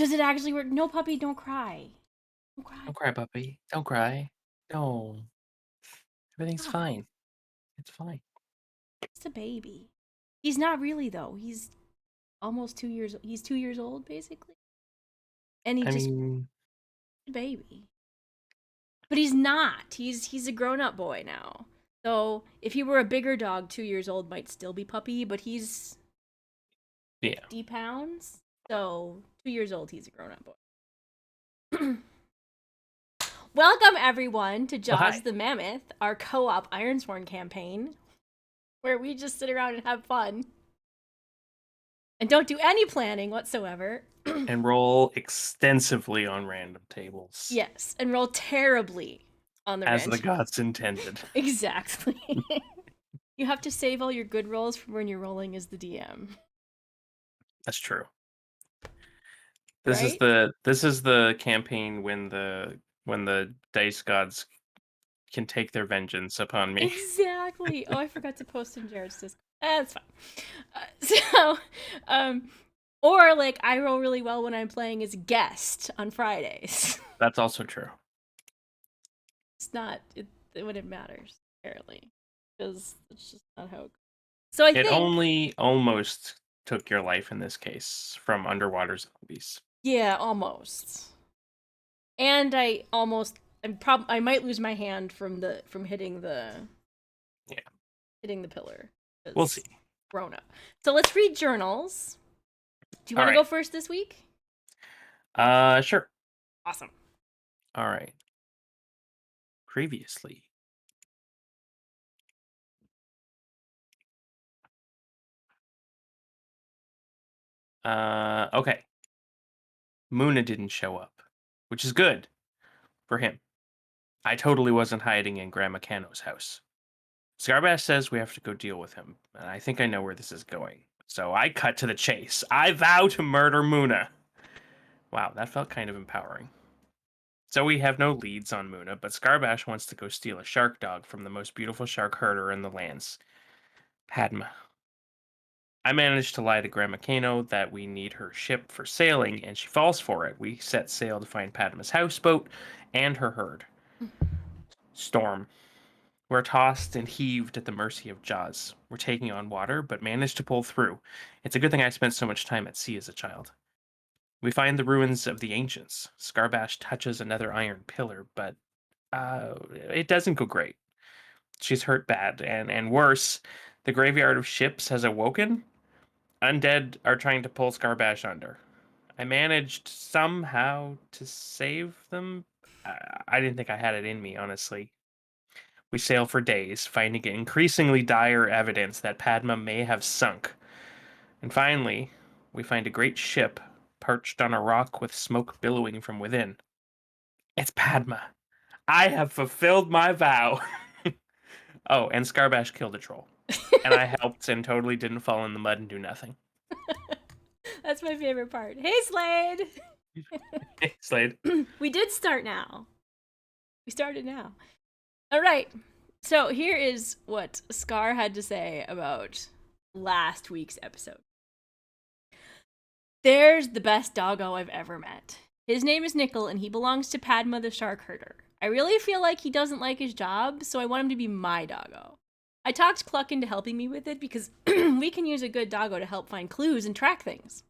Does it actually work? No, puppy, don't cry. Don't cry. Don't cry, puppy. Don't cry. No, everything's Stop. fine. It's fine. It's a baby. He's not really though. He's almost 2 years. He's 2 years old basically, and he I just mean, a baby. But he's not. He's a grown up boy now. So if he were a bigger dog, 2 years old might still be puppy. But he's yeah. 50 pounds, so 2 years old. He's a grown up boy. Welcome everyone to Oh, Jaws hi. the Mammoth, our co-op Ironsworn campaign, where we just sit around and have fun and don't do any planning whatsoever. And roll extensively on random tables, Yes, and roll terribly on the as the ranch. gods intended. Exactly. You have to save all your good rolls from when you're rolling as the DM, That's true. right? This is the campaign when the dice gods can take their vengeance upon me. Exactly. Oh, I forgot to post in Jared's Discord. That's fine. So, um, or like I roll really well when I'm playing as guest on Fridays. That's also true. It's not it when it matters apparently, because it's just not how. So I It think, only almost took your life in this case from underwater zombies. yeah, almost. And I might lose my hand from Yeah, hitting the pillar. we'll see. It's grown up. So let's read journals. Do you All want to right. go first this week? Sure. Awesome. All right. Previously. Okay. Muna didn't show up, which is good for him. I totally wasn't hiding in Grandma Cano's house. Scarbash says we have to go deal with him, and I think I know where this is going. So I cut to the chase. I vow to murder Muna. Wow, that felt kind of empowering. So we have no leads on Muna, but Scarbash wants to go steal a shark dog from the most beautiful shark herder in the lands, Padma. I managed to lie to Grandma Kano that we need her ship for sailing, and she falls for it. We set sail to find Padma's houseboat and her herd. Storm. We're tossed and heaved at the mercy of Jaws. We're taking on water, but managed to pull through. It's a good thing I spent so much time at sea as a child. We find the ruins of the ancients. Scarbash touches another iron pillar, but it doesn't go great. She's hurt bad, and worse, the graveyard of ships has awoken. Undead are trying to pull Scarbash under. I managed somehow to save them. I didn't think I had it in me, honestly. We sail for days, finding increasingly dire evidence that Padma may have sunk. And finally, we find a great ship perched on a rock with smoke billowing from within. It's Padma. I have fulfilled my vow. Oh, and Scarbash killed a troll. And I helped and totally didn't fall in the mud and do nothing. That's my favorite part. Hey, Slade. Slade. We did start now. We started now. All right. So here is what Scar had to say about last week's episode. There's the best doggo I've ever met. His name is Nickel, and he belongs to Padma the shark herder. I really feel like he doesn't like his job, so I want him to be my doggo. I talked Cluck into helping me with it because we can use a good doggo to help find clues and track things.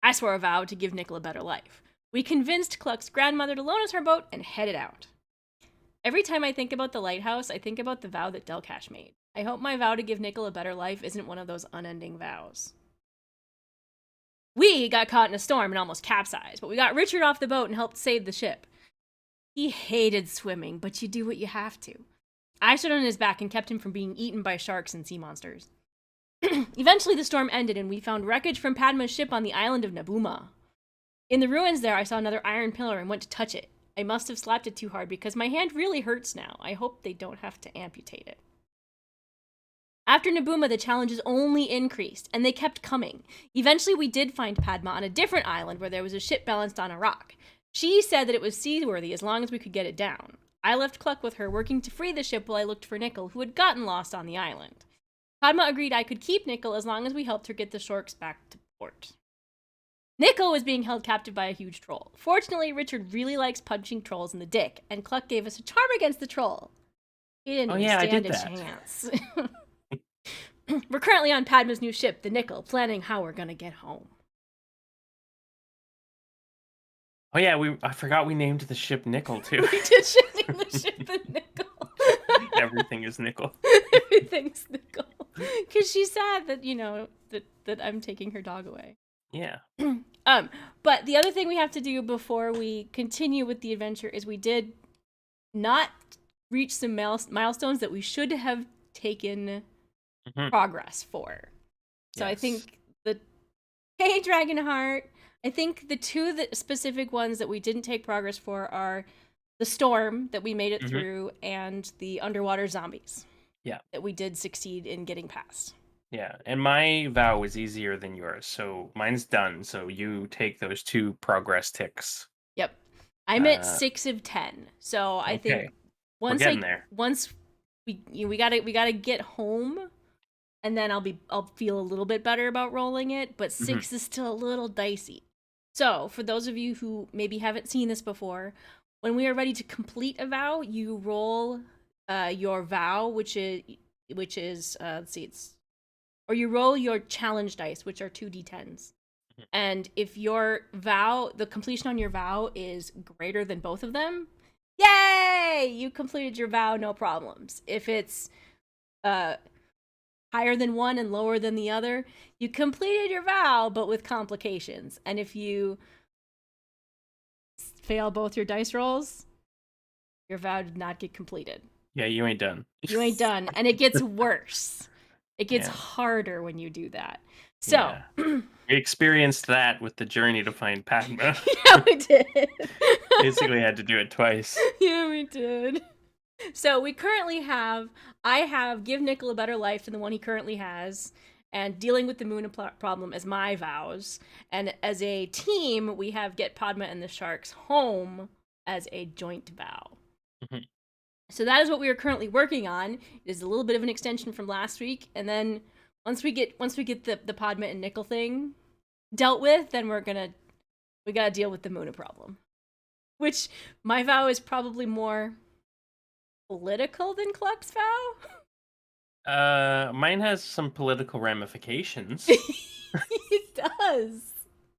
I swore a vow to give Nickel a better life. We convinced Cluck's grandmother to loan us her boat and headed out. Every time I think about the lighthouse, I think about the vow that Delcash made. I hope my vow to give Nickel a better life isn't one of those unending vows. We got caught in a storm and almost capsized, but we got Richard off the boat and helped save the ship. He hated swimming, but you do what you have to. I stood on his back and kept him from being eaten by sharks and sea monsters. Eventually, the storm ended and we found wreckage from Padma's ship on the island of Nabuma. In the ruins there, I saw another iron pillar and went to touch it. I must have slapped it too hard because my hand really hurts now. I hope they don't have to amputate it. After Nabuma, the challenges only increased, and they kept coming. Eventually, we did find Padma on a different island where there was a ship balanced on a rock. She said that it was seaworthy as long as we could get it down. I left Cluck with her, working to free the ship while I looked for Nickel, who had gotten lost on the island. Padma agreed I could keep Nickel as long as we helped her get the sharks back to port. Nickel was being held captive by a huge troll. Fortunately, Richard really likes punching trolls in the dick, and Cluck gave us a charm against the troll. He didn't Oh even yeah, I stand did a that. chance. We're currently on Padma's new ship, the Nickel, planning how we're gonna get home. Oh yeah, I forgot we named the ship Nickel too. We did name the ship the Nickel. Everything is nickel. Everything's Nickel. Because she's sad that, that I'm taking her dog away. Yeah. But the other thing we have to do before we continue with the adventure is we did not reach some milestones that we should have taken Mhm. progress for. So I Yes. think the Hey Dragonheart, I think the two specific ones that we didn't take progress for are the storm that we made it Mhm. through and the underwater zombies. Yeah. That we did succeed in getting past. Yeah, and my vow was easier than yours, so mine's done. So you take those 2 progress ticks. Yep. I'm at Uh, 6 of 10. So I okay, think we're getting there. once we gotta get home, and then I'll feel a little bit better about rolling it, but Mhm. 6 is still a little dicey. So, for those of you who maybe haven't seen this before, when we are ready to complete a vow, you roll your vow, which is let's see, or you roll your challenge dice, which are 2d10s. And if the completion on your vow is greater than both of them, yay! You completed your vow, no problems. If it's uh higher than one and lower than the other, you completed your vow, but with complications. And if you fail both your dice rolls, your vow did not get completed. Yeah, you ain't done. You ain't done. And it gets worse. It gets Yeah, harder when you do that. So, yeah. We experienced that with the journey to find Padma. yeah, we did. Basically had to do it twice. Yeah, we did. So I have give Nickel a better life than the one he currently has, and dealing with the moon problem as my vows. And as a team, we have get Padma and the sharks home as a joint vow. Mhm. So that is what we are currently working on. It is a little bit of an extension from last week, and then once we get the Padma and Nickel thing dealt with, then we gotta deal with the Muna problem. Which my vow is probably more political than Cluck's vow. Mine has some political ramifications, It does.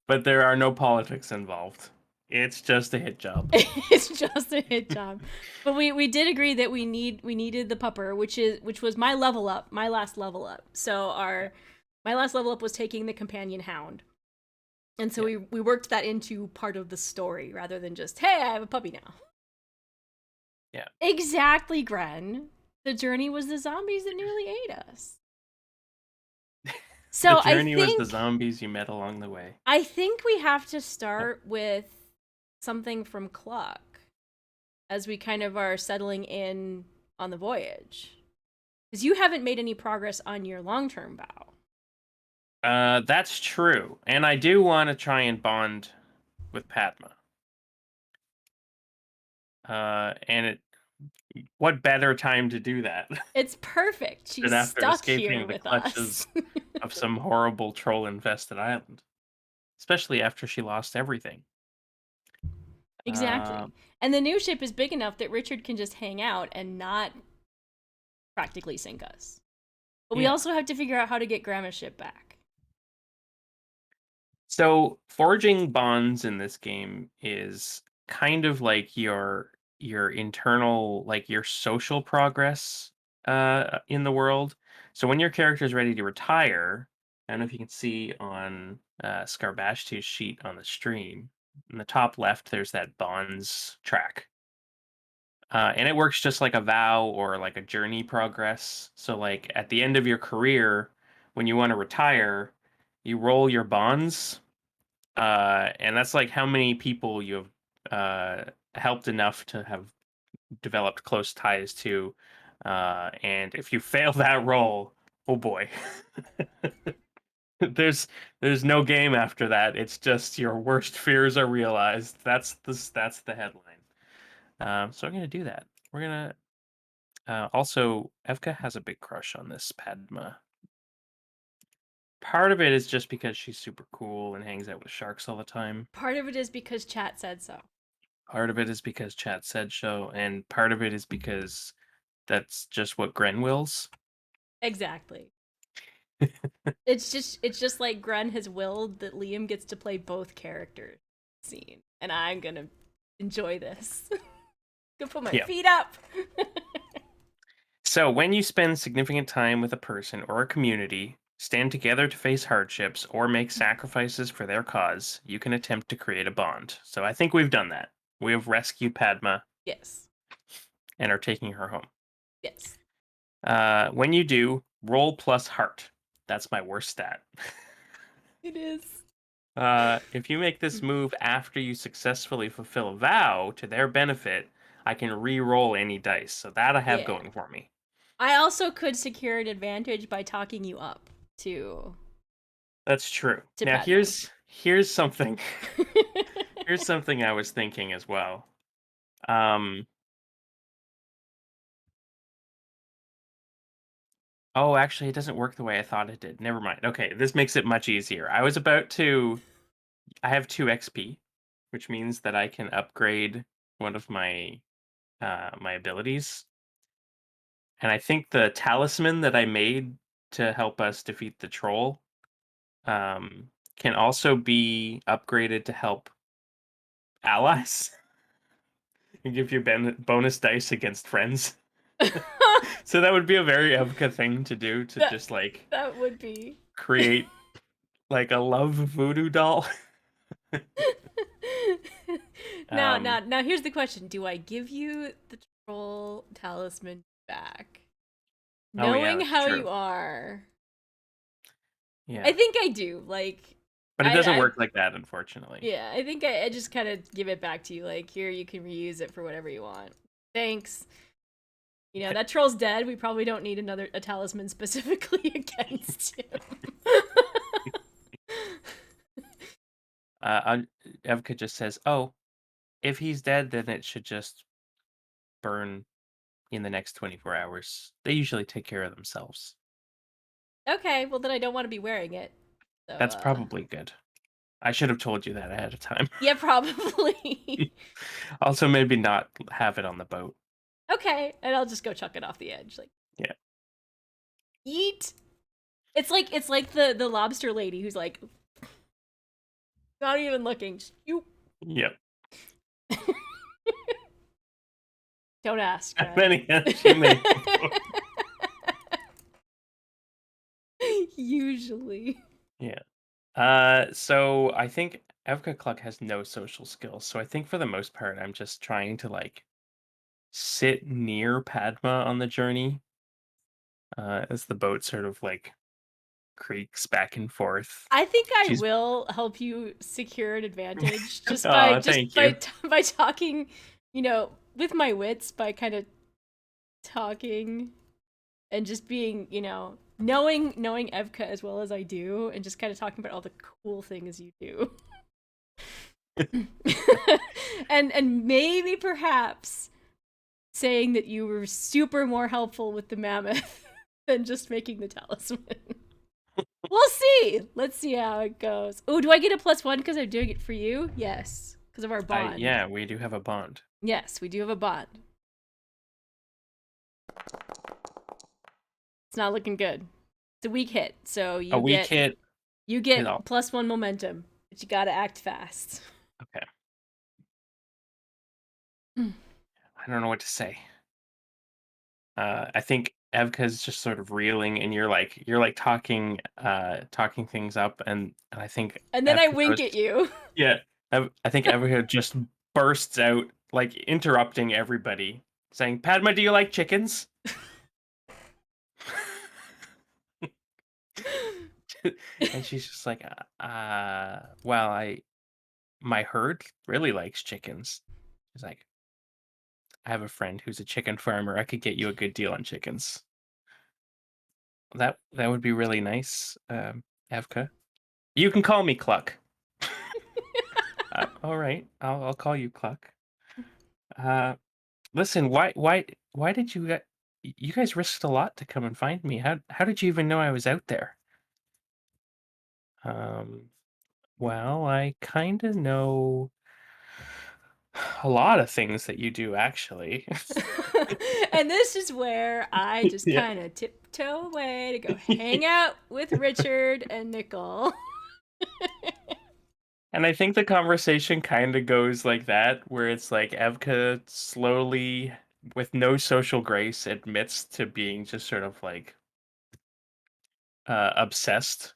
but there are no politics involved. It's just a hit job. It's just a hit job. But we did agree that we needed the pupper, which was my level up, my last level up. So my last level up was taking the companion hound. And so Yeah. we worked that into part of the story rather than just, hey, I have a puppy now. Yeah. Exactly, Gren. The journey was the zombies that nearly ate us. The So journey was the zombies you met along the way. I think we have to start with something from Cluck as we kind of are settling in on the voyage. Because you haven't made any progress on your long-term vow. That's true, and I do want to try and bond with Padma. And what better time to do that It's perfect. than She's after stuck here escaping the with us. clutches of some horrible troll-infested island, especially after she lost everything. Uh, Exactly. And the new ship is big enough that Richard can just hang out and not practically sink us. But we yeah. also have to figure out how to get Grandma's ship back. So forging bonds in this game is kind of like your internal, like your social progress in the world. So when your character is ready to retire, I don't know if you can see on Scarbashtu's sheet on the stream. In the top left, there's that bonds track. And it works just like a vow or like a journey progress. So like at the end of your career, when you want to retire, you roll your bonds, and that's like how many people you've helped enough to have developed close ties to. And if you fail that roll, oh boy, there's there's no game after that. It's just your worst fears are realized. That's the headline. So I'm gonna do that. We're gonna also Evka has a big crush on this Padma. Part of it is just because she's super cool and hangs out with sharks all the time. Part of it is because chat said so. Part of it is because chat said so, and part of it is because that's just what Gren wills. Exactly. It's just like Gren has willed that Liam gets to play both characters scene, and I'm gonna enjoy this. Gonna put my Yeah. feet up. So, when you spend significant time with a person or a community, stand together to face hardships, or make sacrifices for their cause, you can attempt to create a bond. So, I think we've done that. We have rescued Padma Yes. and are taking her home. Yes. When you do, roll plus heart. That's my worst stat. It is. If you make this move after you successfully fulfill a vow to their benefit, I can re-roll any dice. So that I have Yeah. going for me. I also could secure an advantage by talking you up to That's true. Now Padma. here's something. Here's something I was thinking as well. Um oh, actually it doesn't work the way I thought it did. Never mind. Okay, this makes it much easier. I have 2 XP, which means that I can upgrade one of my abilities. And I think the talisman that I made to help us defeat the troll can also be upgraded to help allies and give you bonus dice against friends. So that would be a very Evka thing to do, to that just like that would be. create like a love voodoo doll. um Now here's the question. Do I give you the troll talisman back? oh yeah, Knowing that's how you true. are, I Yeah. think I do. Like But it doesn't I work like that, unfortunately. yeah, I think I just kind of give it back to you. Like, here, you can reuse it for whatever you want. Thanks. You know, that troll's dead. We probably don't need a talisman specifically against him. Evka just says, "Oh, if he's dead, then it should just burn in the next 24 hours. They usually take care of themselves." Okay, well, then I don't want to be wearing it. So, That's probably good. I should have told you that ahead of time. yeah, probably. Also, maybe not have it on the boat. Okay, and I'll just go chuck it off the edge. Like, Yeah. eat. It's like the lobster lady who's like not even looking. Just, you Yep. don't ask, And right? then she may. Usually. Yeah. So I think Evka Cluck has no social skills. So I think for the most part, I'm just trying to like sit near Padma on the journey, as the boat sort of like creaks back and forth. I think I She's will help you secure an advantage oh, thank you. by talking, you know, with my wits, by kind of talking and just being, you know, knowing Evka as well as I do, and just kind of talking about all the cool things you do. And maybe perhaps saying that you were super more helpful with the mammoth than just making the talisman. We'll see. Let's see how it goes. Oh, do I get a +1 because I'm doing it for you? Yes, because of our bond. Yeah, we do have a bond. Yes, we do have a bond. It's not looking good. It's a weak hit, so A weak hit you is get all. +1 momentum, but you gotta act fast. Okay. I don't know what to say. I think Evka's just sort of reeling, and you're like talking things up, and I think And then I Evka wink goes, at you. yeah. I think Evka just bursts out, like interrupting everybody, saying, "Padma, do you like chickens?" And she's just like, well, my herd really likes chickens." She's like, "I have a friend who's a chicken farmer. I could get you a good deal on chickens." That would be really nice, Evka. You can call me Cluck. All right, I'll call you Cluck. Uh, Listen, why did you guys risked a lot to come and find me? How did you even know I was out there? Um, well, I kind of know a lot of things that you do, actually. And this is where I just Yeah. kind of tiptoe away to go Yeah. hang out with Richard and Nickel. And I think the conversation kind of goes like that, where it's like Evka slowly, with no social grace, admits to being just sort of like obsessed.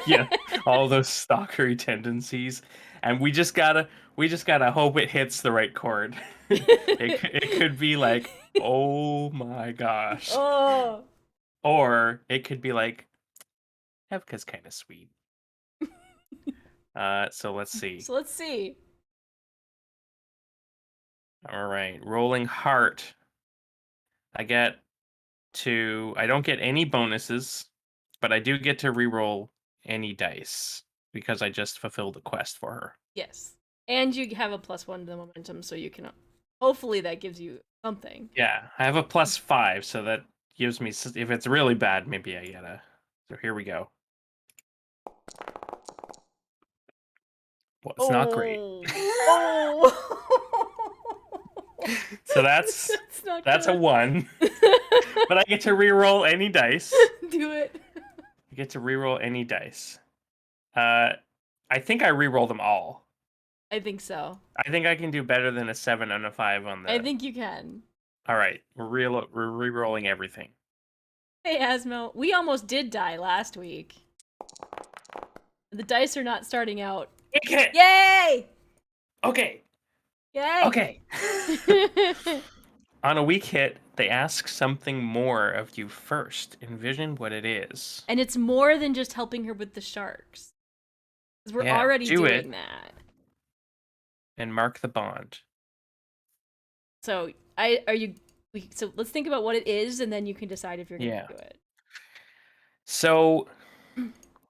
Yeah, all those stalkery tendencies, and we just gotta hope it hits the right chord. It could be like, oh my gosh, Oh. or it could be like, Evka's kind of sweet. So let's see. So let's see. All right, rolling heart. I get I don't get any bonuses, but I do get to reroll any dice because I just fulfilled a quest for her. Yes. And you have a +1 to the momentum, so you can. Hopefully that gives you something. Yeah, I have a +5, so that gives me. If it's really bad, maybe I get a. So here we go. Well, it's not great. Oh. Oh. So that's That's not that's a good. 1, but I get to reroll any dice. Do it. I get to reroll any dice. Uh, I think I reroll them all. I think so. I think I can do better than a 7 and a 5 on I the. think you can. All right, we're rerolling everything. Hey, Asmo. We almost did die last week. The dice are not starting out. Okay, Yay! okay, Yay! okay. On a weak hit, they ask something more of you first. Envision what it is. And it's more than just helping her with the sharks. Because we're Yeah, already do it doing that. and mark the bond. So so let's think about what it is, and then you can decide if you're gonna Yeah. do it. So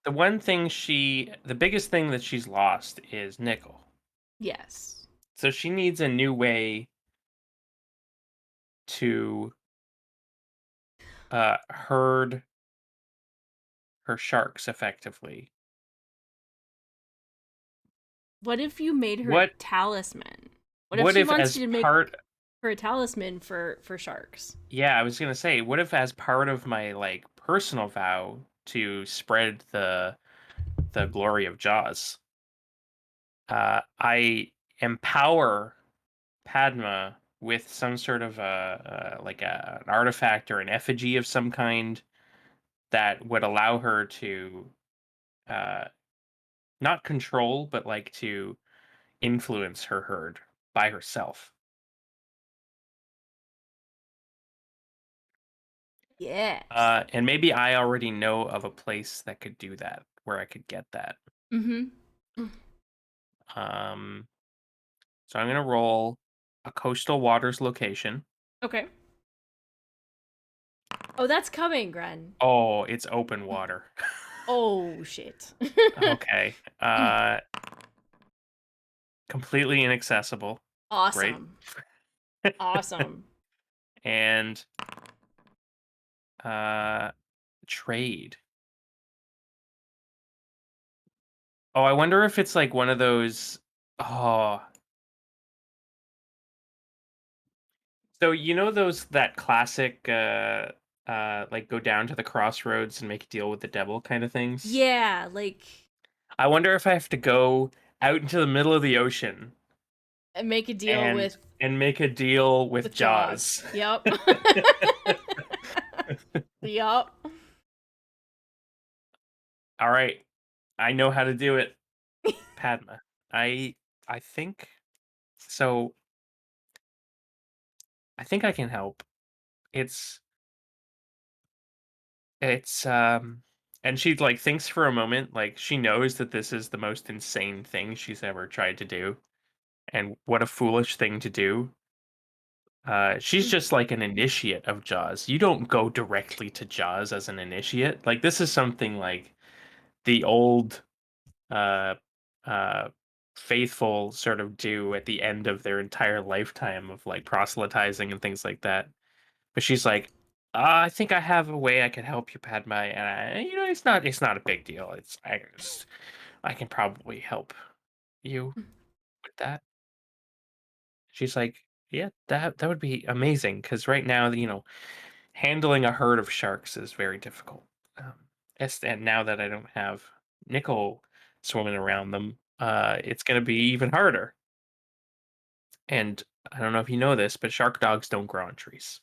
the biggest thing that she's lost is nickel. Yes. So she needs a new way to herd her sharks effectively. What if you made her a What talisman? What if what she if wants as you to make part her a talisman for sharks? Yeah, I was gonna say, what if as part of my like personal vow to spread the glory of Jaws, I empower Padma with some sort of an artifact or an effigy of some kind that would allow her to uh, not control, but like to influence her herd by herself. Yes. And maybe I already know of a place that could do that, where I could get that. Mm-hmm. Um, so I'm gonna roll a coastal waters location. Okay. Oh, that's coming, Gren. Oh, it's open water. Oh shit. Okay. Completely inaccessible. Great. Awesome. Awesome. And uh trade. Oh, I wonder if it's like one of those. Oh, so you know those that classic like go down to the crossroads and make a deal with the devil kind of things? Yeah, like I wonder if I have to go out into the middle of the ocean make a deal and make a deal with with Jaws. Jaws. Yep. Yep. All right, I know how to do it, Padma. I I think so. I think I can help. It's it's and she like thinks for a moment, like she knows that this is the most insane thing she's ever tried to do, and what a foolish thing to do. She's just like an initiate of Jaws. You don't go directly to Jaws as an initiate. Like this is something like the old uh uh faithful sort of do at the end of their entire lifetime of like proselytizing and things like that. But she's like, I think I have a way I could help you, Padma, and it's not a big deal. I can probably help you with that." She's like, "Yeah, that would be amazing because right now, handling a herd of sharks is very difficult. And now that I don't have nickel swimming around them, it's going to be even harder. And I don't know if you know this, but shark dogs don't grow on trees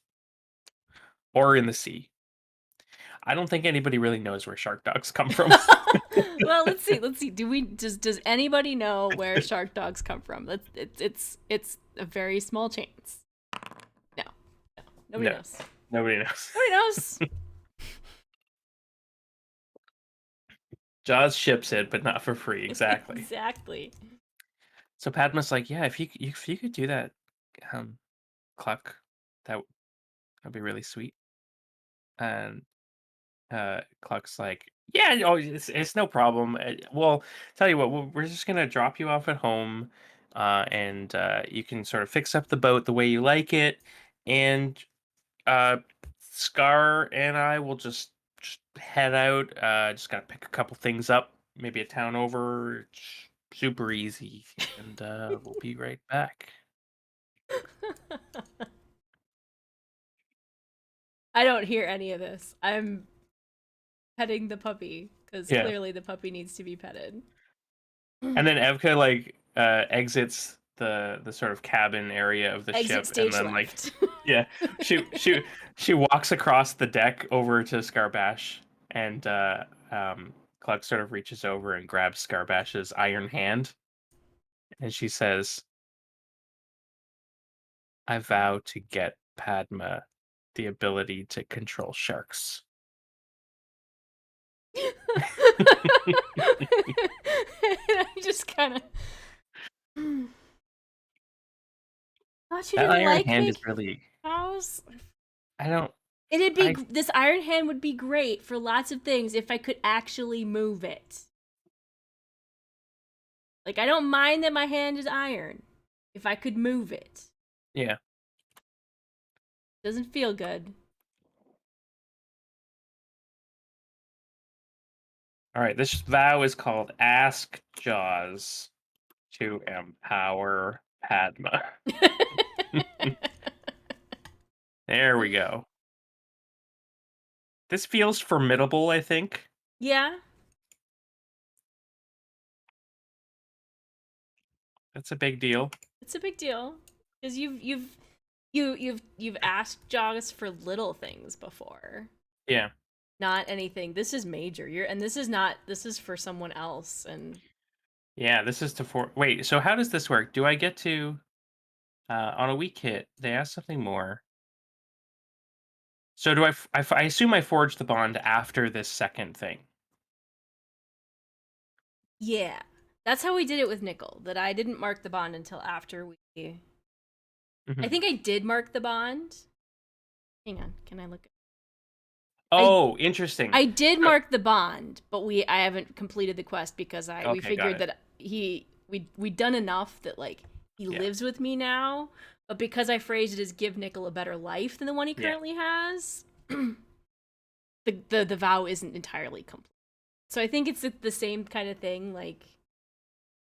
or in the sea. I don't think anybody really knows where shark dogs come from. Well, let's see. Let's see. Does anybody know where shark dogs come from? It's a very small chance. No, no, nobody No, knows. nobody knows. Nobody knows. Jaws ships it, but not for free. Exactly. Exactly. So Padma's like, "Yeah, if you could do that, um, Cluck, that'd be really sweet." And Cluck's like, "Yeah, no, it's no problem. Well, tell you what, we're just gonna drop you off at home, and you can sort of fix up the boat the way you like it, and uh, Scar and I will just head out. Just gotta pick a couple things up, maybe a town over. It's super easy, and we'll be right back." I don't hear any of this. I'm petting the puppy because Yeah, clearly the puppy needs to be petted. and then Evka like exits the sort of cabin area of the Exit ship, and stage then like left. yeah, she walks across the deck over to Scarbash, and Cluck sort of reaches over and grabs Scarbash's iron hand, and she says, "I vow to get Padma the ability to control sharks." I just kind of thought you That didn't iron like hand is big really cows. I don't It'd be I this iron hand would be great for lots of things if I could actually move it. Like I don't mind that my hand is iron if I could move it. yeah. Doesn't feel good. All right, this vow is called Ask Jaws to empower Padma. There we go. This feels formidable, I think. Yeah, That's a big deal. it's a big deal because you've asked Jaws for little things before, Yeah. not anything. This is major. And this is not. This is for someone else. And Yeah, this is to for wait, so how does this work? Do I get to on a weak hit, they ask something more. So do I assume I forge the bond after this second thing. yeah, that's how we did it with Nickel. That I didn't mark the bond until after we. I Mhm. think I did mark the bond. Hang on, can I look? I Oh, interesting. I did So mark the bond, but I haven't completed the quest because we okay, got figured it. that we'd done enough that like he Yeah. lives with me now, but because I phrased it as give Nickel a better life than the one he Yeah. currently has, the vow isn't entirely complete. So I think it's the same kind of thing. Like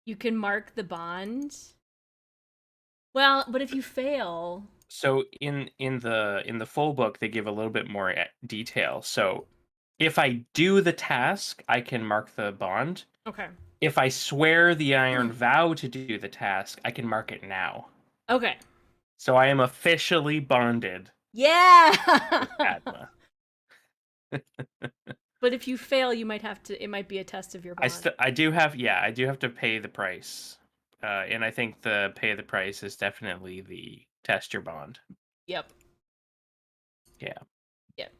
you can mark the bond. Well, but if you fail, So in the full book they give a little bit more detail. So if I do the task, I can mark the bond. okay, If I swear the iron vow to do the task, I can mark it now. okay, So I am officially bonded yeah. with Padma. But if you fail, you might have to. It might be a test of your bond. I do have to pay the price. And I think the pay the price is definitely the test your bond. Yep. Yeah. Yep.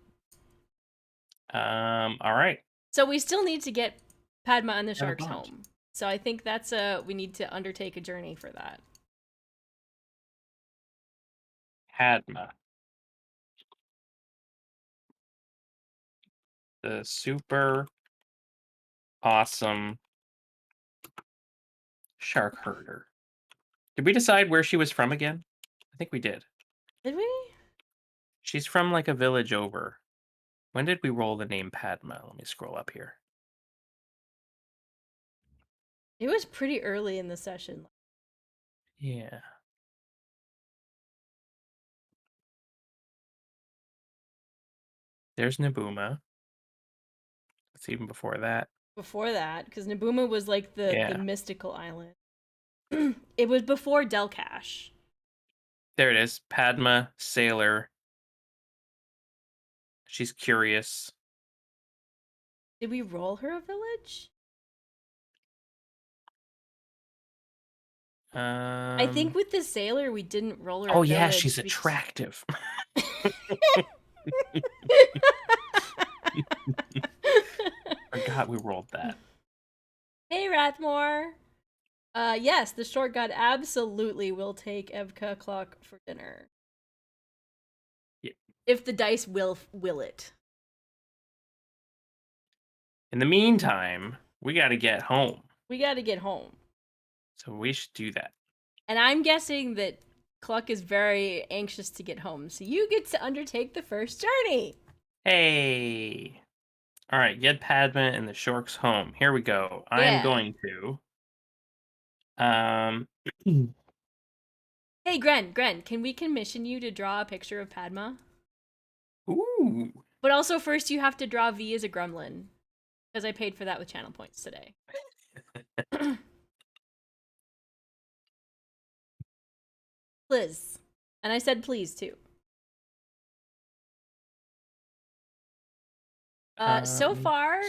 All right. So we still need to get Padma and the Have a sharks bond. home. So I think that's a we need to undertake a journey for that. Padma, the super awesome shark herder. Did we decide where she was from again? I think we did. Did we? She's from like a village over. When did we roll the name Padma? Let me scroll up here. It was pretty early in the session. Yeah. There's Nabuma. It's even before that. Before that, because Nabuma was like the Yeah. mystical island. It was before Delcash. There it is. Padma, sailor. She's curious. Did we roll her a village? I think Um. with the sailor, we didn't roll her a Oh yeah, she's village because. attractive. Forgot we rolled that. Hey, Rathmore. Yes, the short god absolutely will take Evka Cluck for dinner. Yeah. If the dice will it. In the meantime, we got to get home. We gotta get home. So we should do that. And I'm guessing that Cluck is very anxious to get home, so you get to undertake the first journey. Hey. All right, get Padma and the Shorks home. Here we go. I'm Yeah. going to. Um. Hey, Gren, can we commission you to draw a picture of Padma? Ooh. But also, first you have to draw V as a gremlin, because I paid for that with channel points today. Please. And I said please, too. So Um. far,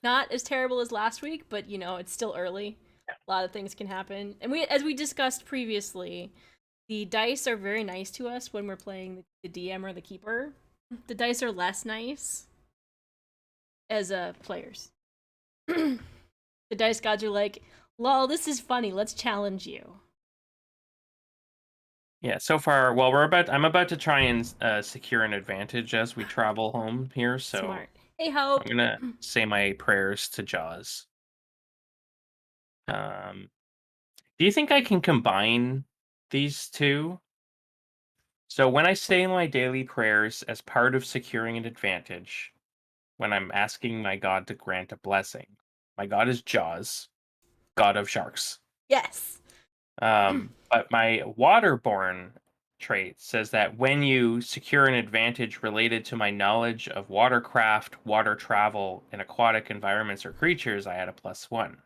not as terrible as last week, but it's still early. A lot of things can happen. And as we discussed previously, the dice are very nice to us when we're playing the DM or the keeper. The dice are less nice as players. The dice gods are like, lol, this is funny, let's challenge you. Yeah. So far, well, I'm about to try and secure an advantage as we travel home here. So Smart. Hey, I'm Hope. gonna say my prayers to Jaws. Um. Do you think I can combine these two? So when I say my daily prayers as part of securing an advantage, when I'm asking my God to grant a blessing, my God is Jaws, God of sharks. Yes. But my waterborne trait says that when you secure an advantage related to my knowledge of watercraft, water travel, and aquatic environments or creatures, I add a +1.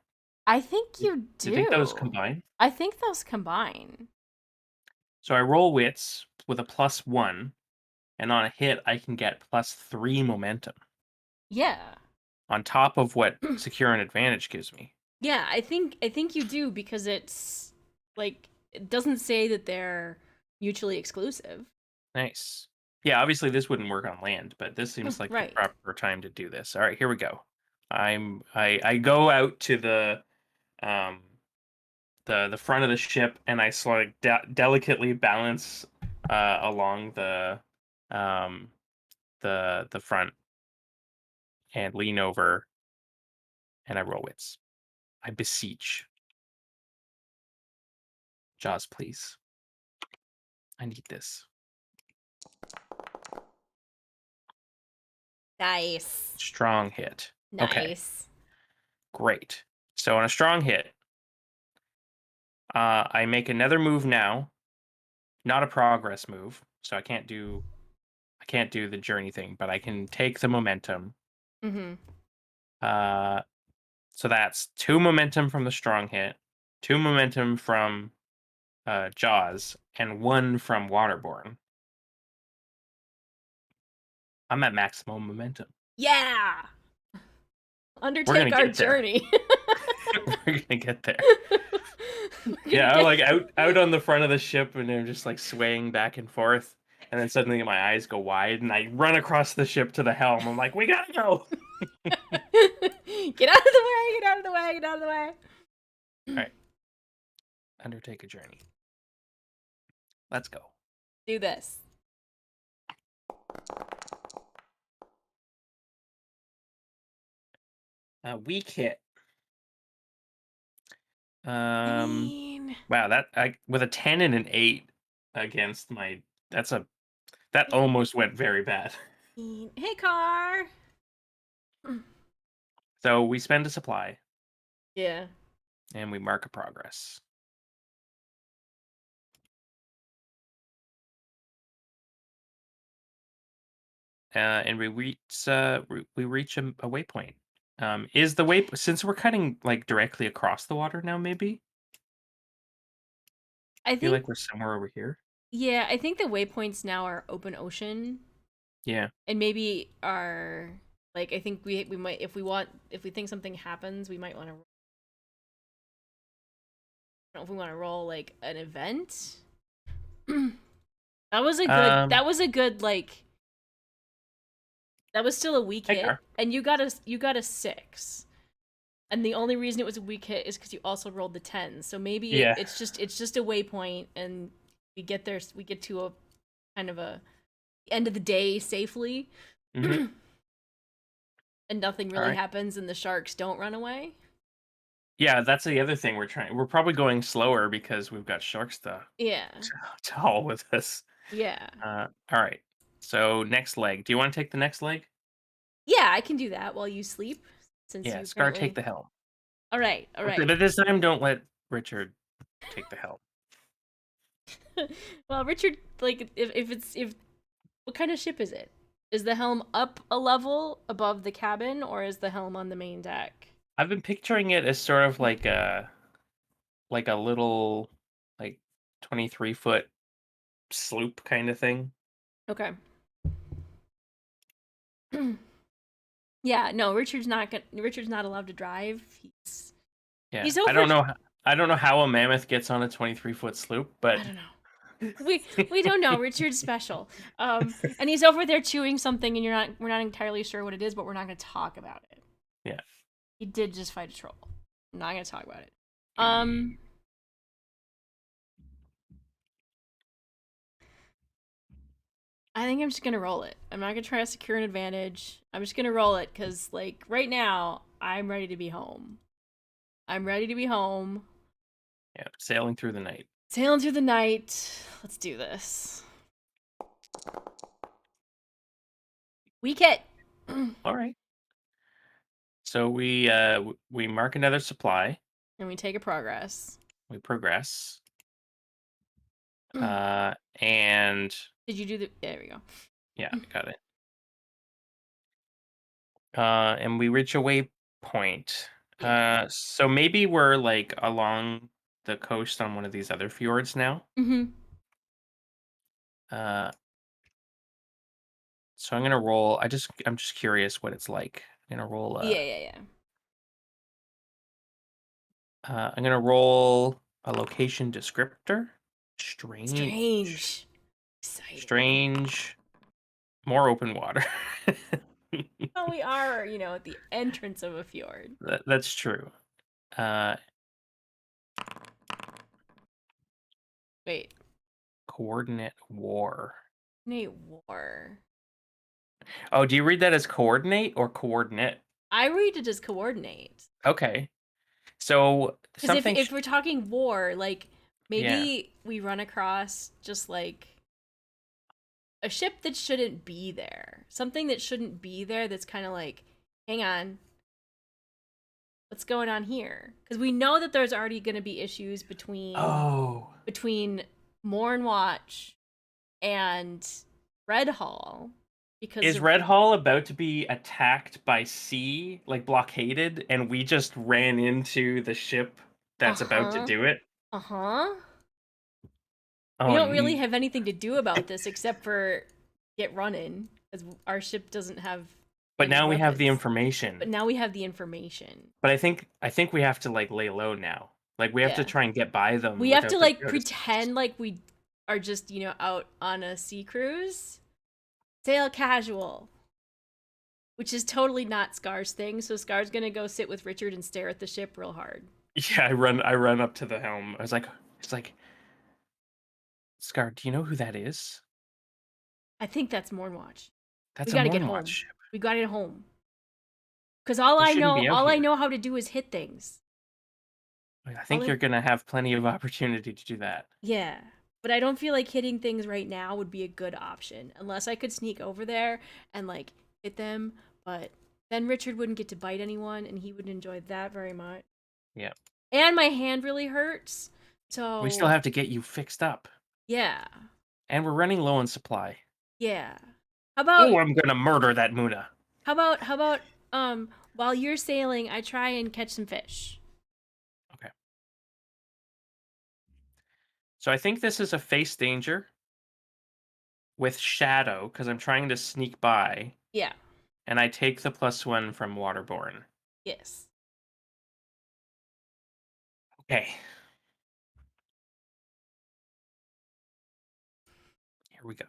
I think Do you you think those do. combine? I think those combine. So I roll wits with a +1, and on a hit, I can get +3 momentum Yeah. on top of what secure an advantage gives me. Yeah, I think you do because it's like it doesn't say that they're mutually exclusive. Nice. Yeah, obviously this wouldn't work on land, but this seems like the Right. proper time to do this. All right, here we go. I go out to um the front of the ship and I sort of delicately balance along um the front and lean over and I roll wits. I beseech. Jaws, please. I need this. Nice. Strong hit. Okay, Nice. great. So on a strong hit, I make another move now, not a progress move, so I can't do the journey thing, but I can take the momentum. Mm-hmm. Uh, so that's 2 momentum from the strong hit, 2 momentum from Jaws, and 1 from Waterborne. I'm at maximum momentum. Yeah. We're gonna Undertake our get there. journey. We're gonna get there. We're gonna Yeah, I'm get like out on the front of the ship, and I'm just like swaying back and forth. And then suddenly my eyes go wide, and I run across the ship to the helm. I'm like, we gotta go. Get out of the way, get out of the way, get out of the way. All right, undertake a journey. Let's go. Do this. Weak hit. I Um, mean, wow, that I with a 10 and an 8 against my that's a That almost went very bad. Hey, car. So we spend a supply Yeah. and we mark a progress. And we reach a waypoint. Is the way since we're cutting like directly across the water now? Maybe I feel think, like we're somewhere over here. yeah, I think the waypoints now are open ocean, Yeah. and maybe are like I think we might if we think something happens, we might want to. I don't know if we want to roll like an event. That was a good. Um. That was a good like. That was still a weak Hey, hit, car. and you got a 6. And the only reason it was a weak hit is because you also rolled the 10. So maybe Yeah. it's just a waypoint, and we get there. We get to a kind of a end of the day safely, Hmm. and nothing All really right. happens, and the sharks don't run away. Yeah, that's the other thing we're trying. We're probably going slower because we've got sharks Yeah, to haul with us. yeah, All right. So next leg. Do you want to take the next leg? yeah. I can do that while you sleep, since Yeah. you Scar, take apparently. the helm. All right, all right. But this time, don't let Richard take the helm. Well, Richard, like, if what kind of ship is it? Is the helm up a level above the cabin, or is the helm on the main deck? I've been picturing it as sort of like a little like 23-foot sloop kind of thing. Okay. Yeah, no, Richard's not allowed to drive. Yeah. He's over. I don't know how a mammoth gets on a 23-foot sloop, I but don't know. We don't know. Richard's special. And he's over there chewing something, and we're not entirely sure what it is, but we're not going to talk about it. yeah. He did just fight a troll. I'm not going to talk about it. Eh, I think I'm just going to roll it. I'm not going to try to secure an advantage. I'm just going to roll it because, like, right now, I'm ready to be home. I'm ready to be home. Yeah, sailing through the night. Sailing through the night. Let's do this. Weak hit. And All right. So we mark another supply. we take a progress. We progress. Did And you do the. There we go. yeah, got it. And we reach a waypoint. Yeah. So maybe we're like along the coast on one of these other fjords now. Mm-hmm. Uh, so I'm gonna roll. I'm just curious what it's like. Yeah, yeah, yeah. I'm gonna roll a location descriptor. Strange. Strange. Exciting. Strange. More open water. Well, we are, at the entrance of a fjord. That's true. Uh, Wait. coordinate war. Nate War. Oh, do you read that as coordinate or coordinate? I read it as coordinate. Okay. So Because if, something. if we're talking war, like, Yeah. maybe we run across just, like, a ship that shouldn't be there. Something that shouldn't be there that's kind of like, hang on, what's going on here? Because we know that there's already going to be issues Oh. between Morn Watch and Redhall because Is of Redhall about to be attacked by sea, like blockaded, and we just ran into the ship that's about to uh-huh. do it? Uh-huh. We Oh, don't really have anything to do about this except for get running because our ship doesn't have but any now we have the weapons. information. But now we have the information. But I think we have to like lay low now. Like we have to Yeah. try and get by them We have to without them like noticing us. pretend like we are just, out on a sea cruise. Sail casual. Which is totally not Scar's thing, so Scar's gonna go sit with Richard and stare at the ship real hard. Yeah, I run up to the helm. It's like, Scar, do you know who that is? I think that's Mornwatch. We That's a gotta get Moonwatch home. ship. We gotta get home. Cause They shouldn't be out all I here. know how to do is hit things. I All think I, you're gonna have plenty of opportunity to do that. yeah. But I don't feel like hitting things right now would be a good option unless I could sneak over there and like hit them. But then Richard wouldn't get to bite anyone, and he wouldn't enjoy that very much. Yeah. And my hand really hurts. We still So have to get you fixed up. yeah, And we're running low on supply. yeah. How about Oh, I'm gonna murder that Muna. how about while you're sailing, I try and catch some fish. Okay. So I think this is a face danger with shadow because I'm trying to sneak by, Yeah. and I take the +1 from waterborne. Yes. Okay. Here we go.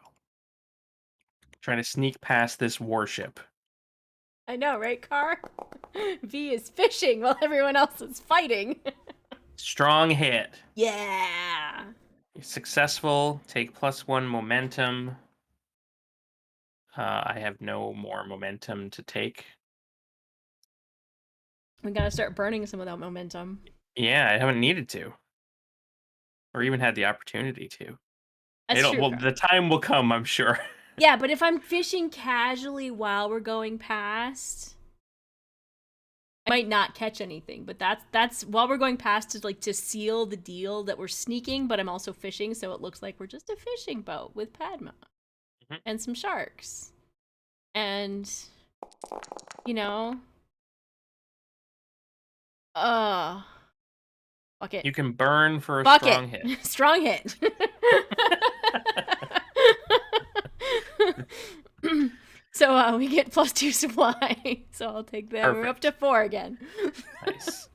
Trying to sneak past this warship. I know, right, Car? V is fishing while everyone else is fighting. Strong hit. Yeah. You're successful. Take +1 momentum. I have no more momentum to take. We gotta start burning some of that momentum. Yeah, I haven't needed to, or even had the opportunity to. That's It'll true, well, Car. the time will come, I'm sure. Yeah, but if I'm fishing casually while we're going past, I might not catch anything. But that's while we're going past to seal the deal that we're sneaking, but I'm also fishing, so it looks like we're just a fishing boat with Padma Mhm. and some sharks, and you know, uh, fuck it, You can burn for a fuck it, strong hit. strong hit. So we get +2 supply. So I'll take that. We're up to Perfect. 4 again. Nice.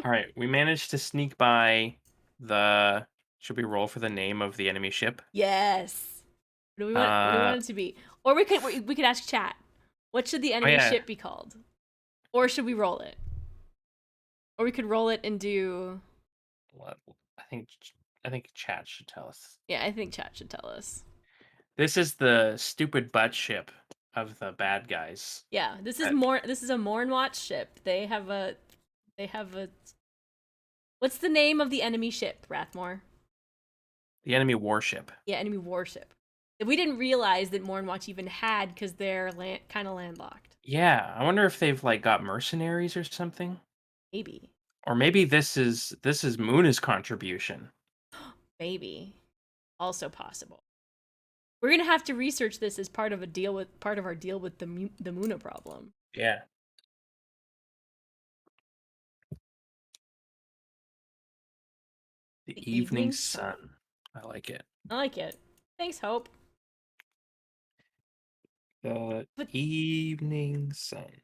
All right, we managed to sneak by the. Should we roll for the name of the enemy ship? Yes. What do we Uh, want it to be? Or we could ask chat. What should the oh enemy yeah. ship be called? Or should we roll it? Or we could roll it and do. What- I think I think chat should tell us. Yeah, I think chat should tell us. This is the stupid butt ship of the bad guys. Yeah, this is That- more. This is a Morn Watch ship. They have a. They have a. What's the name of the enemy ship, Rathmore? The enemy warship. Yeah, enemy warship. That we didn't realize that Mornwatch even had because they're kind of landlocked. Yeah, I wonder if they've like got mercenaries or something. Maybe. Or maybe this is Muna's contribution. Maybe. Also possible. We're gonna have to research this as part of our deal with the Muna problem. Yeah. The The evening evening sun. sun. I like it. I like it. Thanks, Hope. The But evening sun.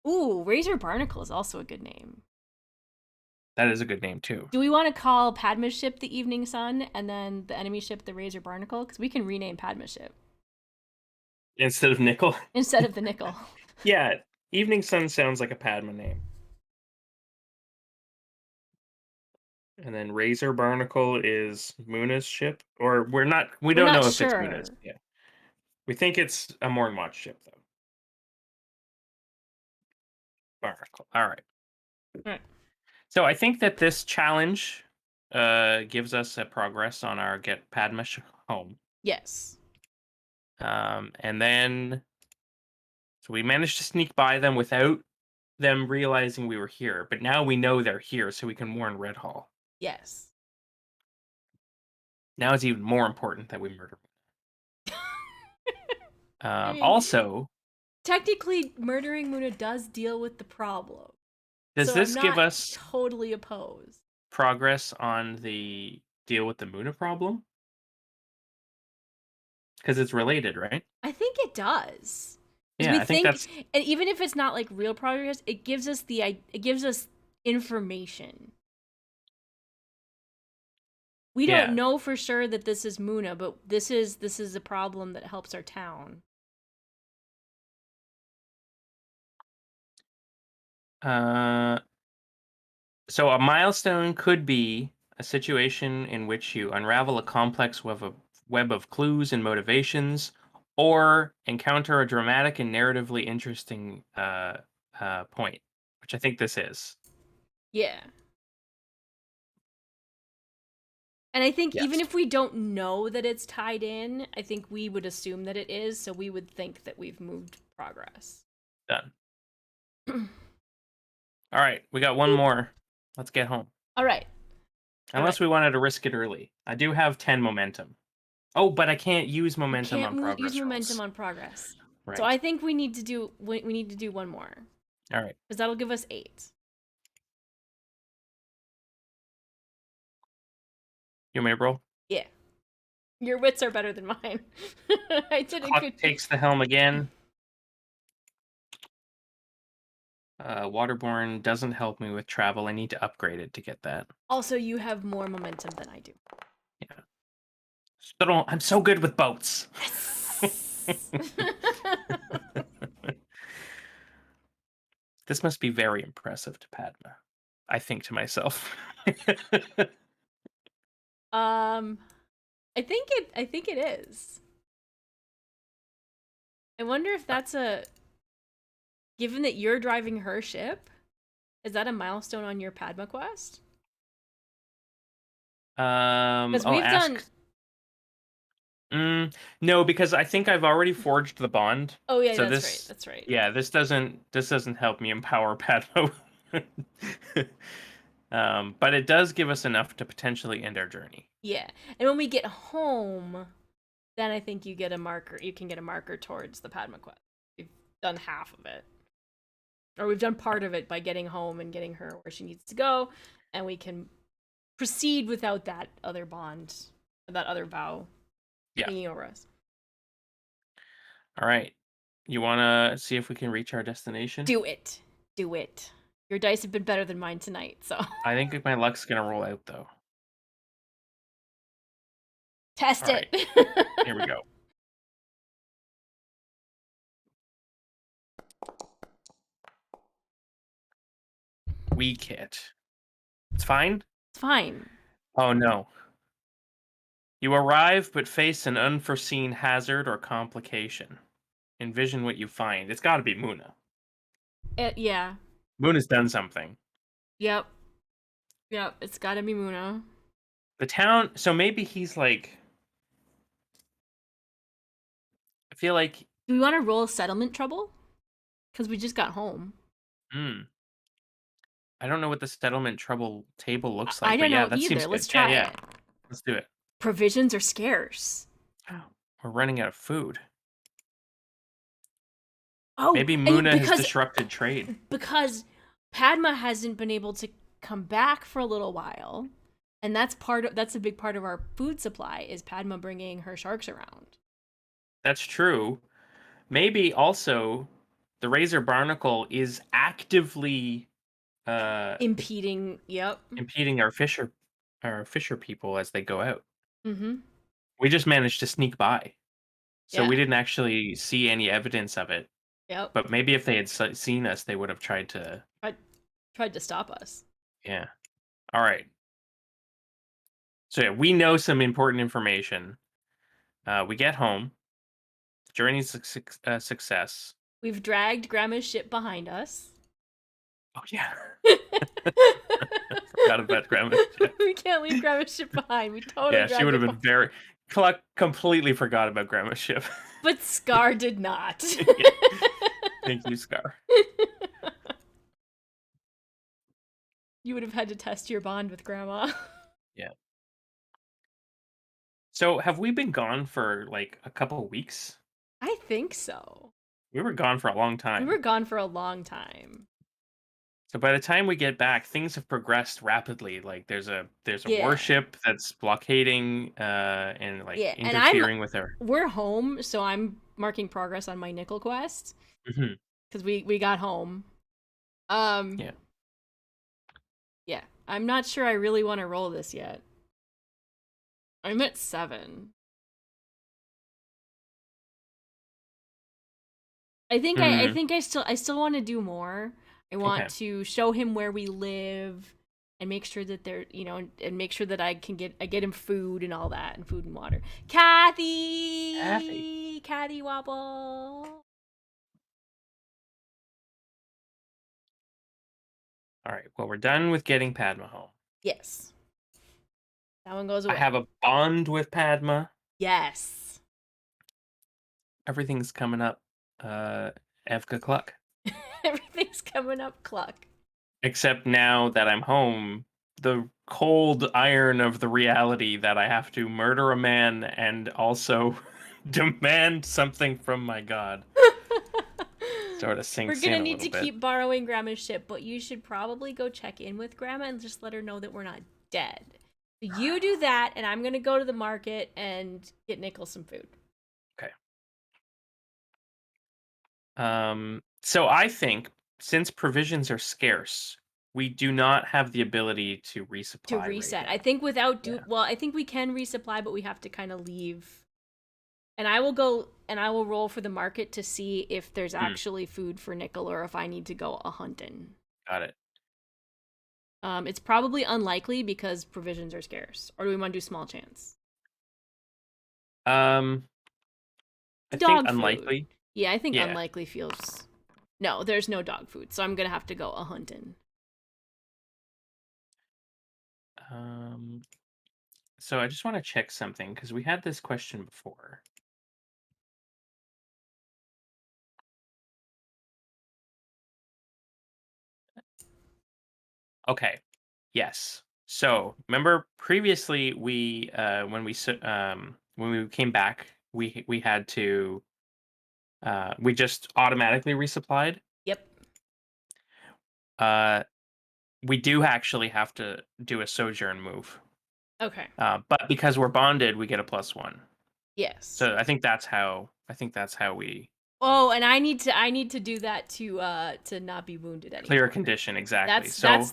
ooh, Razor Barnacle is also a good name. That is a good name too. Do we want to call Padma's ship the Evening Sun and then the enemy ship the Razor Barnacle? Because we can rename Padma's ship Instead of nickel. instead of the Nickel. Yeah, evening sun sounds like a Padma name. And then Razor Barnacle is Muna's ship, or we We're don't not know if it's Muna's. sure. Yeah, we think it's a Mornwatch ship though. Barnacle. All right. Right. So I think that this challenge gives us a progress on our get Padma home. Yes. And then so we managed to sneak by them without them realizing we were here. But now we know they're here, so we can warn Redhall. Yes. Now it's even more important that we murder. I mean, Also, technically, murdering Muna does deal with the problem. does So I'm this give not us totally opposed. progress on the deal with the Muna problem? Because it's related, right? I think it does. Because Yeah, we I think think, that's and even if it's not like real progress, it gives us information. We don't yeah. know for sure that this is Muna, but this is a problem that helps our town. Uh, so a milestone could be a situation in which you unravel a complex web of clues and motivations, or encounter a dramatic and narratively interesting point, which I think this is. Yeah. And I think even Yes. if we don't know that it's tied in, I think we would assume that it is, so we would think that we've moved progress. Done. All right, we got one Boop. more. Let's get home. All right. All right. Unless we wanted to risk it early. I do have 10 momentum. Oh, but I can't use You momentum can't on use progress momentum rolls. on progress. So Right. I think we need to do one more All right. because that'll give us 8. You may roll. Yeah. Your wits are better than mine. I did a Cluck good. takes the helm again. Waterborne doesn't help me with travel. I need to upgrade it to get that. Also, you have more momentum than I do. Yeah. I'm so good with boats. Yes. This must be very impressive to Padma. I think to myself. um, I think it. I think it is. I wonder if that's a. Given that you're driving her ship, is that a milestone on your Padma quest? Because I'll we've done. ask. No, because I think I've already forged the bond. Oh yeah, So that's right. this, That's right. yeah, this doesn't help me empower Padma. But it does give us enough to potentially end our journey. Yeah, and when we get home, then I think you get a marker. You can get a marker towards the Padma quest. We've done half of it, or we've done part of it by getting home and getting her where she needs to go, and we can proceed without that other bond, that other vow Yeah. hanging over us. All right. You want to see if we can reach our destination? Do it. Do it. Your dice have been better than mine tonight, so I think my luck's gonna roll out though. test All right. it. Here we go. Weak hit. It's fine. It's fine. Oh no. You arrive but face an unforeseen hazard or complication. Envision what you find. It's got to be Muna. Yeah. Muna's done something. Yep. Yep. It's gotta be Muna. The town. So maybe he's like. I feel like. Do we want to roll settlement trouble? Because we just got home. Hmm. I don't know what the settlement trouble table looks I like, but don't yeah, know that seems either. good. Let's Yeah, try yeah. it. Let's do it. Provisions are scarce. We're running out of food. Oh, Maybe and Muna has disrupted trade. because Padma hasn't been able to come back for a little while, and that's a big part of our food supply is Padma bringing her sharks around. That's true. Maybe also the Razor Barnacle is actively Impeding. Yep. impeding our fisher people as they go out. Mm-hmm. We just managed to sneak by. So we Yeah. didn't actually see any evidence of it. Yep. But maybe if they had seen us, they would have tried to. Tried to stop us. Yeah. All right. So yeah, we know some important information. We get home. Journey's a success. We've dragged Grandma's ship behind us. Oh yeah. Forgot about Grandma. We can't leave Grandma's ship behind. We totally Yeah, she dragged would it have been behind. very. Completely forgot about Grandma's ship. But Scar did not. Yeah. Thank you, Scar. You would have had to test your bond with Grandma. Yeah. So have we been gone for like a couple of weeks? I think so. We were gone for a long We were time. gone for a long time. So by the time we get back, things have progressed rapidly. Like there's a Yeah. warship that's blockading and like Yeah. And interfering with our. we're home, so I'm marking progress on my nickel quest. Mhm. Because we got home. Um Yeah. yeah. I'm not sure I really want to roll this yet. I'm at 7. I Hmm. think I still want to do more. I want Okay. to show him where we live and make sure that they're, and make sure that I get him food and all that and food and water. Kathy. Kathy Wobble. All right. Well, we're done with getting Padma home. Yes. That one goes I away. have a bond with Padma. Yes. Everything's coming up. Evka Cluck. Everything's coming up, Cluck. Except now that I'm home, the cold iron of the reality that I have to murder a man and also demand something from my god sort of We're sinks gonna in a need little to bit. keep borrowing Grandma's ship, but you should probably go check in with Grandma and just let her know that we're not dead. You do that, and I'm gonna go to the market and get Nickel some food. Okay. So I think since provisions are scarce, we do not have the ability to To resupply right reset. I now. think without Yeah. well, I think we can resupply, but we have to kind of leave. And I will go and I will roll for the market to see if there's Hmm, actually food for Nickel or if I need to go a hunting. got it. It's probably unlikely because provisions are scarce. Or do we want to do small chance? Um, I think Dog food. unlikely. Yeah, I think Yeah. unlikely feels. No, there's no dog food, so I'm gonna have to go a hunting. Um, so I just want to check something because we had this question before. Okay. Yes. So remember previously when we came back we had to we just automatically resupplied. Yep. Uh, we do actually have to do a sojourn move. Okay. But because we're bonded, we get a +1. Yes. So I think that's how we Oh, and I need to do that to not be wounded clear a anymore. condition exactly.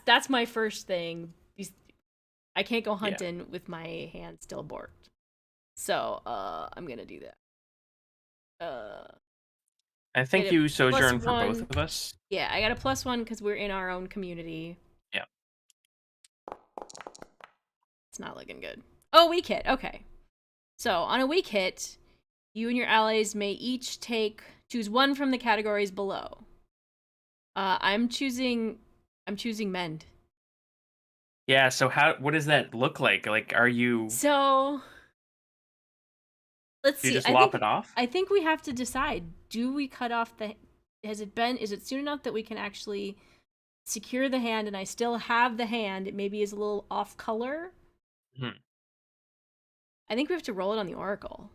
That's my first thing. I can't go Yeah. hunting with my hand still borked. So, I'm gonna do that. I Get think a you plus sojourn for both one. of us. Yeah, I got a +1 because we're in our own community. Yeah. It's not looking good. Oh, weak hit. Okay. So on a weak hit, you and your allies may each choose one from the categories below. I'm choosing mend. Yeah, so what does that look like? Like So let's do you see. just lop it off? I think we have to decide. Do we cut off the? Is it soon enough that we can actually secure the hand and I still have the hand? It maybe is a little off color. Hmm. I think we have to roll it on the oracle.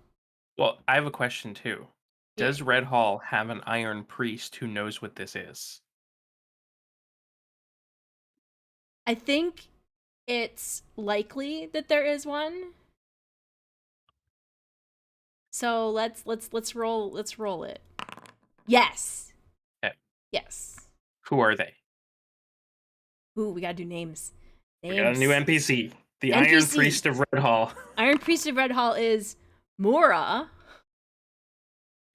Well, I have a question too. Yeah. Does Redhall have an Iron Priest who knows what this is? I think it's likely that there is one. So let's roll it. Yes. Okay. Yes. Who are they? Ooh, we gotta do names. We got a new Names. NPC. The Iron NPC. Priest of Redhall. Iron Priest of Redhall is Mora.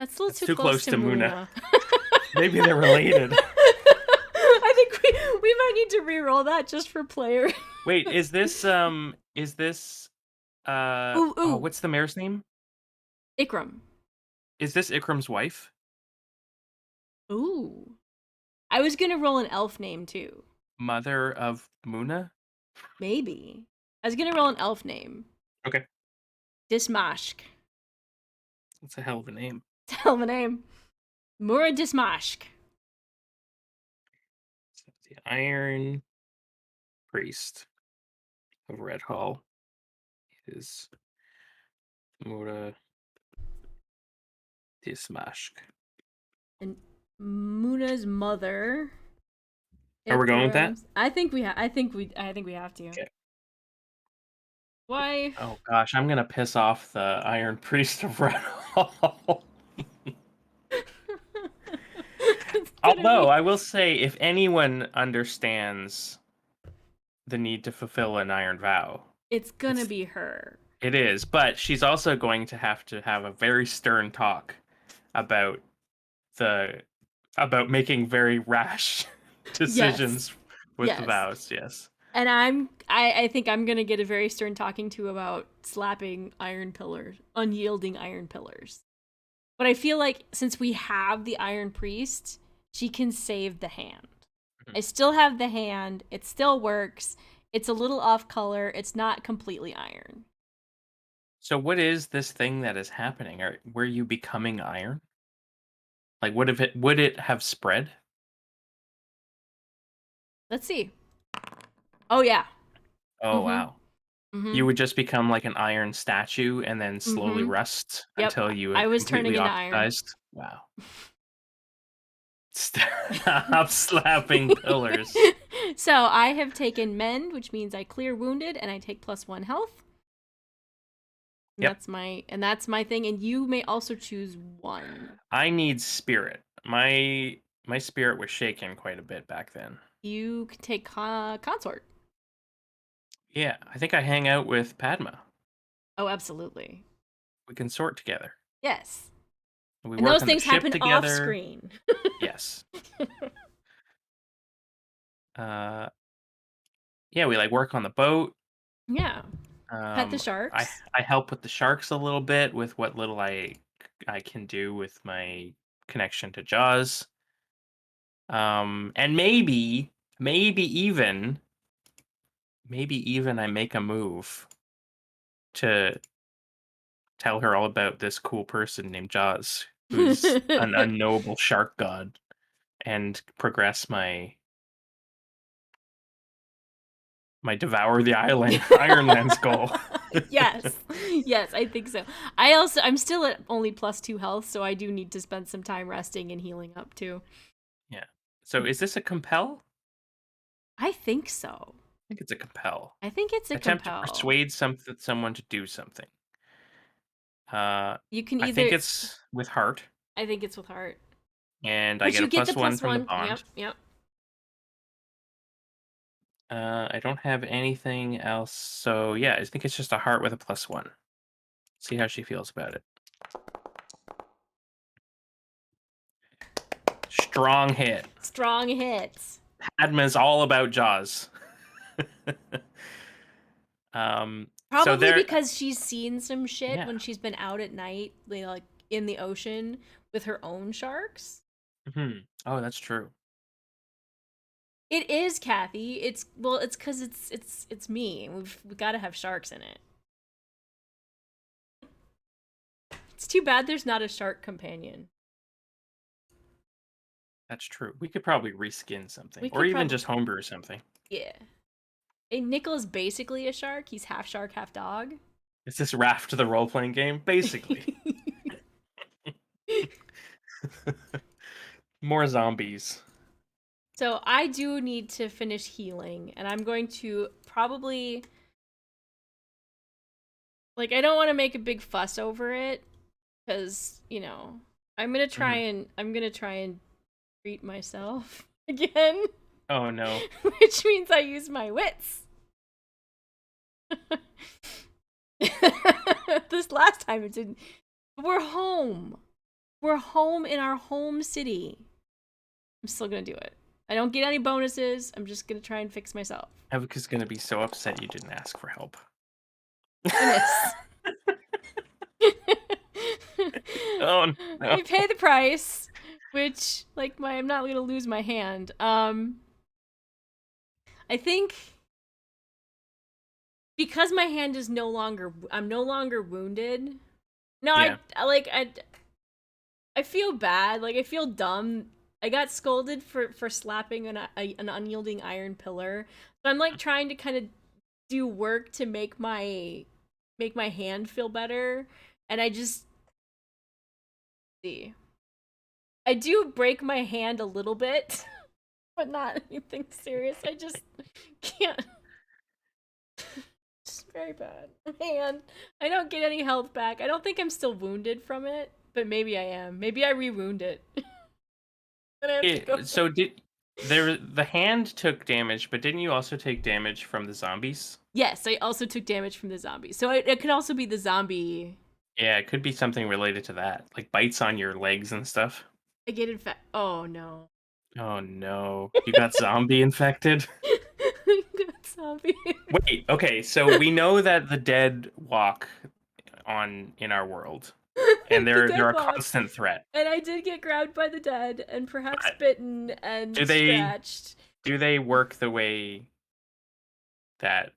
That's a little That's too too close close to to Muna. Muna. Maybe they're related. I think we might need to re-roll that just for player. Wait, is this Ooh, oh, ooh. what's the mayor's name? Ikram. Is this Ikram's wife? Ooh. I was gonna roll an elf name too. Mother of Muna? Maybe. I was gonna roll an elf name. Okay. Dismashk. That's a hell of a name. Hell of a name. Mura Dismashk. So the Iron Priest of Redhall is Mura Dismashk. And Muna's mother. Are we going with that? Ikram's. I think we have to. Okay. Wife. Oh gosh, I'm gonna piss off the Iron Priest of Redhall. It's gonna Although be. I will say, if anyone understands the need to fulfill an iron vow, It's gonna it's be her. it is. But she's also going to have a very stern talk about the making very rash Yes. decisions with the Yes. vows. Yes. And I think I'm gonna get a very stern talking to about slapping iron pillars, unyielding iron pillars. But I feel like since we have the Iron Priest, she can save the hand. Mhm. I still have the hand. It still works. It's a little off color. It's not completely iron. So what is this thing that is happening? Were you becoming iron? Like would it have spread? Let's see. Oh yeah. Oh Mhm. wow. You Mhm. would just become like an iron statue and then slowly Mhm. rust Yep. until you I had was turning completely into iron. oxidized. Wow. Stop slapping pillars. So I have taken mend, which means I clear wounded and I take +1 health. And Yep. that's my thing. And you may also choose one. I need spirit. My spirit was shaken quite a bit back then. You can take consort. Yeah, I think I hang out with Padma. Oh, absolutely. We can sort together. Yes. We And work those on the things ship happen off together. screen. Yes. Uh yeah, we like work on the boat. Yeah. Pet the Um I sharks. I help with the sharks a little bit with what little I can do with my connection to Jaws. And maybe even I make a move to tell her all about this cool person named Jaws, who's an unknowable shark god, and progress my devour the island Ironlands goal. Yes. Yes, I think so. I'm still at only +2 health, so I do need to spend some time resting and healing up too. Yeah. So is this a compel? I think so. I think it's a compel. I think it's a Attempt to compel. persuade someone to do something. You can I think either it's with heart, I think it's with heart. and I But get a you get the +1 plus from the one. Yep, bond. yep. I don't have anything else, so yeah, I think it's just a heart with a +1. See how she feels about it. Strong hit. Strong hits. Padma's all about Jaws. So Probably there, because she's seen some shit yeah. when she's been out at night, like in the ocean with her own sharks. Oh, that's true. It is Kathy. It's because it's me. We've got to have sharks in it. It's too bad there's not a shark companion. That's true. We could probably reskin something, We or could even probably just homebrew something. yeah. And Nickel is basically a shark. He's half shark, half dog. Is this Raft the role playing game? Basically, more zombies. So I do need to finish healing, and I'm going to probably like I don't want to make a big fuss over it because Hmm. I'm gonna try and treat myself again, Oh no. which means I use my wits. This last time it didn't. We're home. We're home in our home city. I'm still gonna do it. I don't get any bonuses. I'm just gonna try and fix myself. Evika's gonna be so upset you didn't ask for help. I miss. Oh no. I pay the price, which I'm not gonna lose my hand. I think because my hand is I'm no longer wounded. No, Yeah. I feel bad. Like I feel dumb. I got scolded for slapping an unyielding iron pillar. So I'm like trying to kind of do work to make my hand feel better, and I just see. I do break my hand a little bit, but not anything serious. I just can't. It's very bad. And I don't get any health back. I don't think I'm still wounded from it, but maybe I am. Maybe I re-wound it. Then I have to go. So did the hand took damage, but didn't you also take damage from the zombies? Yes, I also took damage from the zombies. So it could also be the zombie. Yeah, it could be something related to that, like bites on your legs and stuff. I get infected. Oh no. Oh no, you got zombie infected? I got zombie. Wait, okay, so we know that the dead walk on in our world, and The they're dead a walk. constant threat. And I did get grabbed by the dead and perhaps Uh, bitten Do and they scratched. do they work the way that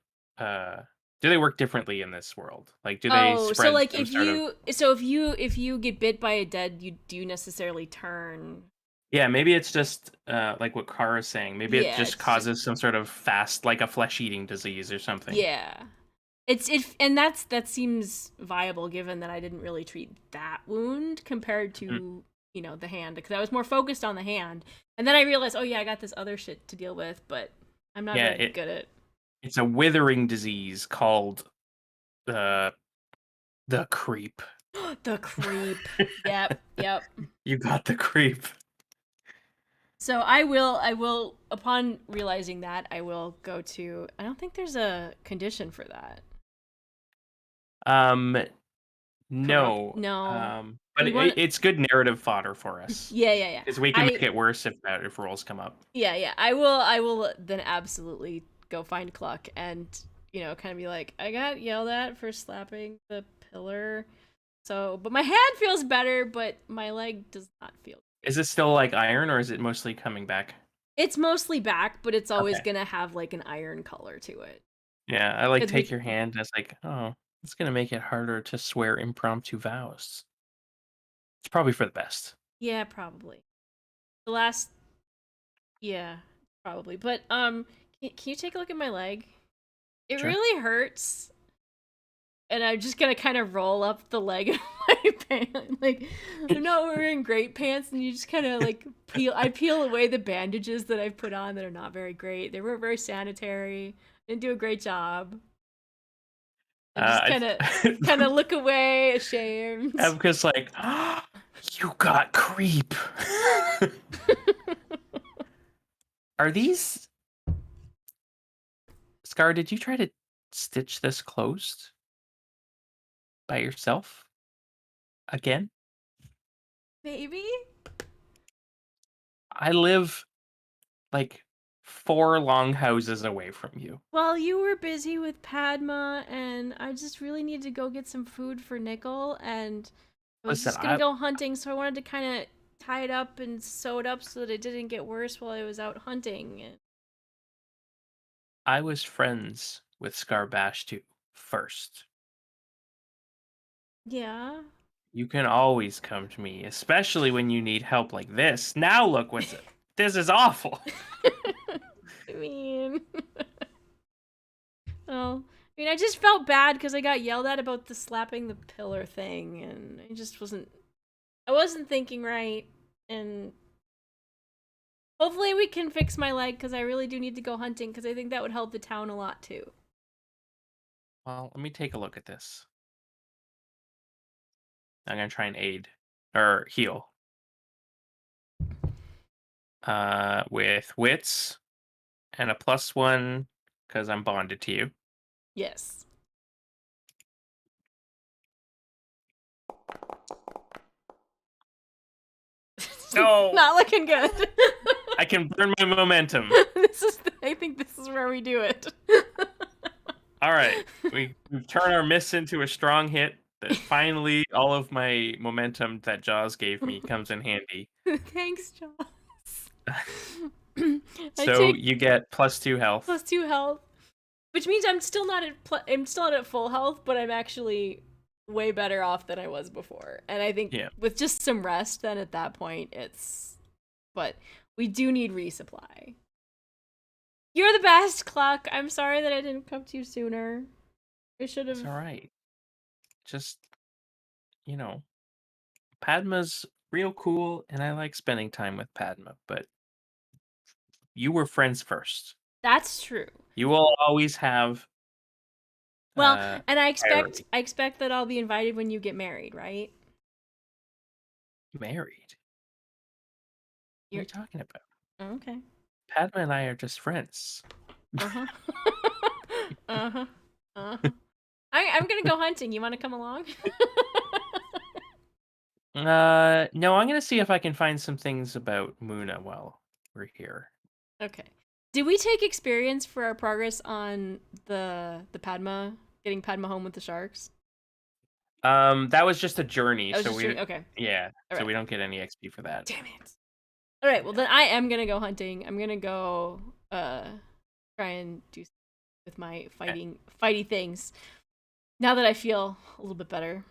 do they work differently in this world? Like, do they Oh, so spread like some sort of if you get bit by a dead, you do necessarily turn. yeah, maybe it's just like what Kara's saying. Maybe it Yeah, just it's just causes some sort of fast, like a flesh-eating disease or something. yeah. And that seems viable given that I didn't really treat that wound compared Mhm. to, the hand, because I was more focused on the hand. And then I realized, oh yeah, I got this other shit to deal with, but I'm not Yeah, very good at it's a withering disease called the creep. the creep. Yep, yep. You got the creep. So I will upon realizing that, I will go to I don't think there's a condition for that. Um, Corrupt? no. No. But We want it's good narrative fodder for us Yeah, yeah, yeah. because we can make I it worse if roles come up. Yeah, yeah. I will then absolutely go find Cluck and, kind of be like, I got yelled at for slapping the pillar. So, but my hand feels better, but my leg does not feel Is great. it still like iron or is it mostly coming back? It's mostly back, but it's always Okay. gonna have like an iron color to it. Yeah, I like Because take we your hand and it's like, oh, it's gonna make it harder to swear impromptu vows. It's probably for the best. Yeah, probably. The last Yeah, probably. But can you take a look at my leg? It Sure. really hurts, and I'm just gonna kind of roll up the leg of my pant. Like, I'm not wearing great pants, and you just kind of like peel away the bandages that I've put on that are not very great. They weren't very sanitary. Didn't do a great job, and just Uh, kind of look away, ashamed. I'm just like, you got creep. Are these Scar? Did you try to stitch this closed by yourself again? Maybe. I live like 4 long houses away from you. Well, you were busy with Padma, and I just really need to go get some food for Nickel, and I was Listen, just gonna go hunting, so I wanted to kind of tie it up and sew it up so that it didn't get worse while I was out hunting. I was friends with Scarbash too first. Yeah. You can always come to me, especially when you need help like this. Now look what's it. This is awful. I mean, well, I just felt bad because I got yelled at about the slapping the pillar thing, and I wasn't thinking right, and hopefully we can fix my leg because I really do need to go hunting because I think that would help the town a lot too. Well, let me take a look at this. I'm gonna try and aid or heal. With wits and a +1 because I'm bonded to you. Yes. No, Not looking good. I can burn my momentum. I think this is where we do it. All right, we turn our miss into a strong hit. That finally, all of my momentum that Jaws gave me comes in handy. Thanks, Joss. I So take you get +2 health. +2 health, which means I'm still not at full health, but I'm actually way better off than I was before. And I think Yeah. with just some rest, then at that point, but we do need resupply. You're the best, Cluck. I'm sorry that I didn't come to you sooner. I should It's have. all right. Just, you know, Padma's real cool, and I like spending time with Padma, but you were friends first. That's true. You will always have Well, and priority. I expect that I'll be invited when you get married, right? Married? What are You're you talking about? okay. Padma and I are just friends. Uh-huh. Uh-huh. Uh-huh. I'm gonna go hunting. You wanna come along? No, I'm gonna see if I can find some things about Muna while we're here. Okay. Did we take experience for our progress on the Padma getting Padma home with the sharks? That was just a journey, I was so just doing okay. yeah, All so right. we don't get any XP for that. Damn it. All right. Well, Yeah. then I am gonna go hunting. I'm gonna go try and do with my Okay. fighty things. Now that I feel a little bit better.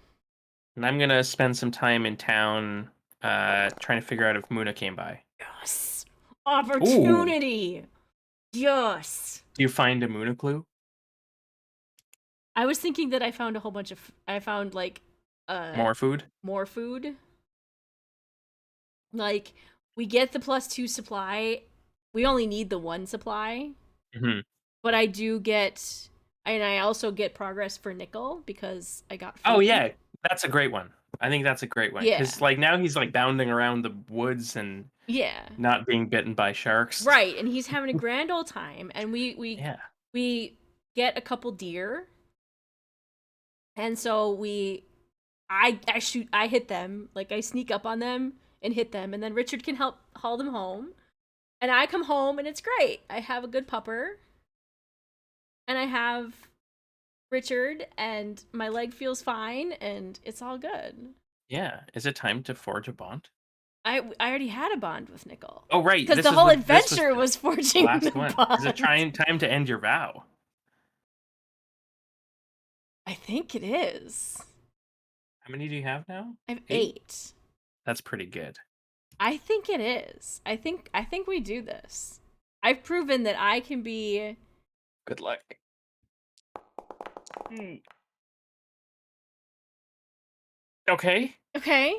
And I'm gonna spend some time in town trying to figure out if Muna came by. Yes. Ooh. Opportunity. Yes. Do you find a Muna clue? I was thinking that I found a whole bunch of I found like More food? more food. Like we get the +2 supply. We only need the 1 supply, Hmm. but I do get and I also get progress for nickel because I got Oh food. yeah, that's a great one. I think that's a great one Yeah. because like now he's like bounding around the woods and Yeah. not being bitten by sharks. Right, and he's having a grand old time and Yeah. we get a couple deer. And so I hit them, like I sneak up on them and hit them, and then Richard can help haul them home. And I come home and it's great. I have a good pupper. And I have Richard and my leg feels fine and it's all good. Yeah. Is it time to forge a bond? I already had a bond with Nickel. Oh right, Because the whole this was adventure the was forging last the one. Is it bond. time to end your vow? I think it is. How many do you have now? I have 8? 8. That's pretty good. I think it is. I think we do this. I've proven that I can be Good luck. Okay. okay. Okay.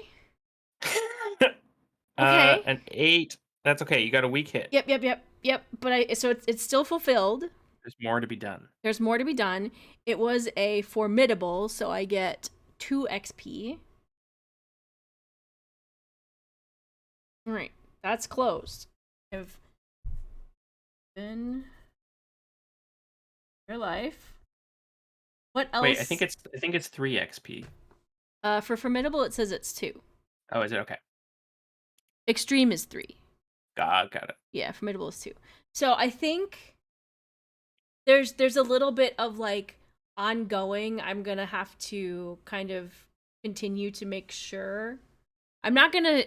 An 8. That's okay. You got a weak hit. Yep. But it's still fulfilled. There's more to be done. There's more to be done. It was a formidable, so I get 2 XP. All right, that's closed. I've been your life. What else? Wait, I think it's 3 XP. For formidable, it says it's 2. Oh, is it okay? Extreme is 3. Got it. Yeah, formidable is 2. So I think there's a little bit of like ongoing. I'm gonna have to kind of continue to make sure. I'm not gonna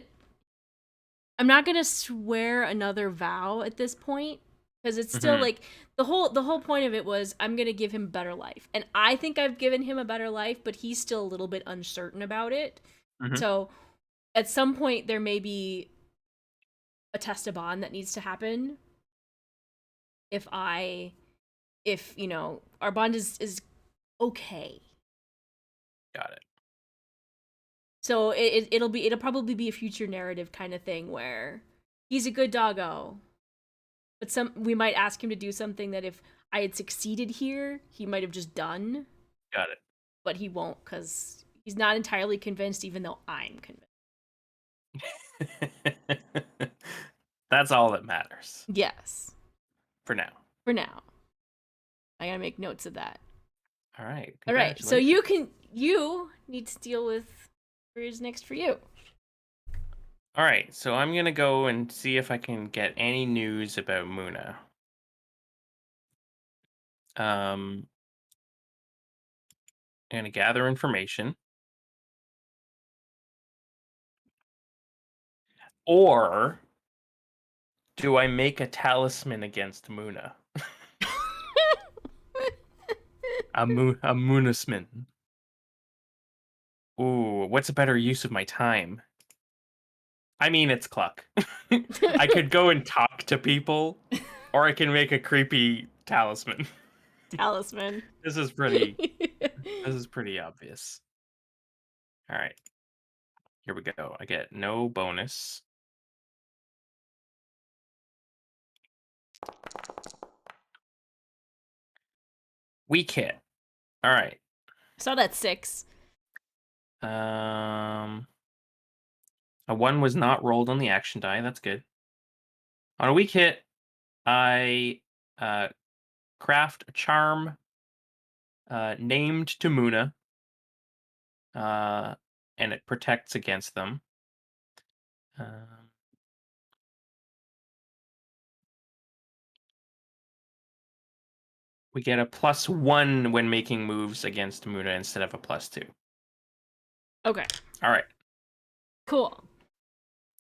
swear another vow at this point because it's still like the whole point of it was I'm gonna give him better life, and I think I've given him a better life, but he's still a little bit uncertain about it. So at some point there may be a test of bond that needs to happen if you know our bond is okay. Got it. So it'll probably be a future narrative kind of thing where he's a good doggo, but we might ask him to do something that if I had succeeded here, he might have just done, Got it. but he won't because he's not entirely convinced, even though I'm convinced. That's all that matters. Yes, For now. for now. I gotta make notes of that. All right. All right, so you need to deal with where's next for you. All right. So I'm going to go and see if I can get any news about Muna. I'm going to gather information. Or do I make a talisman against Muna? A Munasman. Ooh, what's a better use of my time? I mean, it's Cluck. I could go and talk to people, or I can make a creepy talisman. Talisman. This is pretty obvious. All right. Here we go. I get no bonus. Weak hit. All right. Saw that 6. A 1 was not rolled on the action die. That's good. On a weak hit, I craft a charm named to Muna, and it protects against them. We get a +1 when making moves against Muna instead of a +2. Okay. All right. Cool.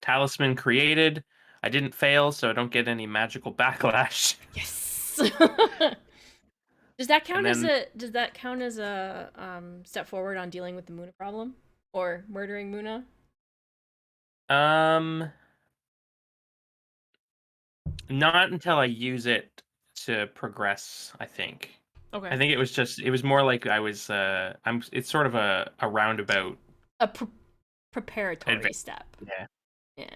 Talisman created. I didn't fail, so I don't get any magical backlash. Yes. Does that And count as then a step forward on dealing with the Muna problem or murdering Muna? um not until I use it to progress, I think. I Okay. think it was more like I was it's sort of a roundabout A preparatory advance. step. Yeah. Yeah.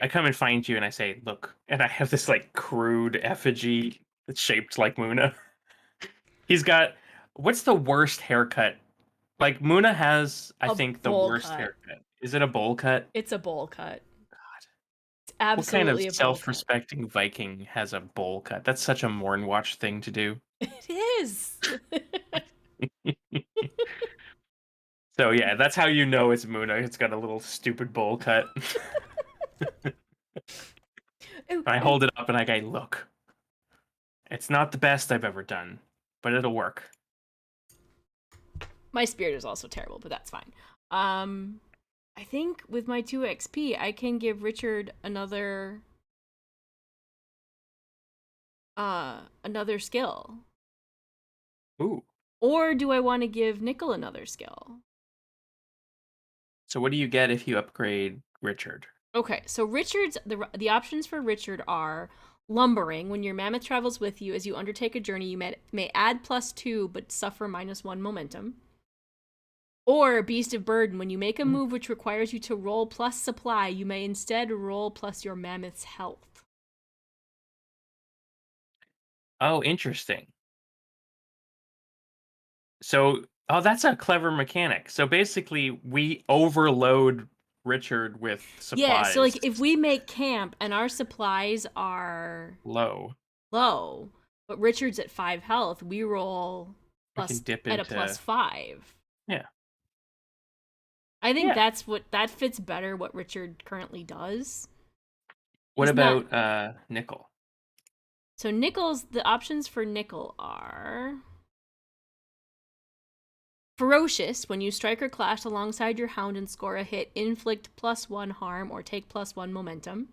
I come and find you and I say, look, and I have this like crude effigy that's shaped like Muna. He's got what's the worst haircut? Like Muna has, I A think, the bowl worst cut. haircut. Is it a bowl cut? It's a bowl cut. God. It's What kind of absolutely a bowl cut. self-respecting Viking has a bowl cut? That's such a Morn Watch thing to do. It is. So yeah, that's how you know it's Muna. It's got a little stupid bowl cut. Ooh, I ooh. hold it up and I go, look, it's not the best I've ever done, but it'll work. My spirit is also terrible, but that's fine. I think with my 2 XP, I can give Richard another skill. Ooh. Or do I want to give Nickel another skill? So what do you get if you upgrade Richard? Okay, so the options for Richard are lumbering. When your mammoth travels with you as you undertake a journey, you may add +2 but suffer -1 momentum. Or beast of burden. When you make a move which requires you to roll plus supply, you may instead roll plus your mammoth's health. Oh, interesting. So, oh, that's a clever mechanic. So basically, we overload Richard with Yeah, so supplies like if we make camp and our supplies are low. low, but Richard's at 5 health, we roll We can plus dip at a into +5. yeah, I think yeah. that fits better what Richard currently does. What He's not. about Nickel? So the options for Nickel are ferocious. When you strike or clash alongside your hound and score a hit, inflict +1 harm or take +1 momentum.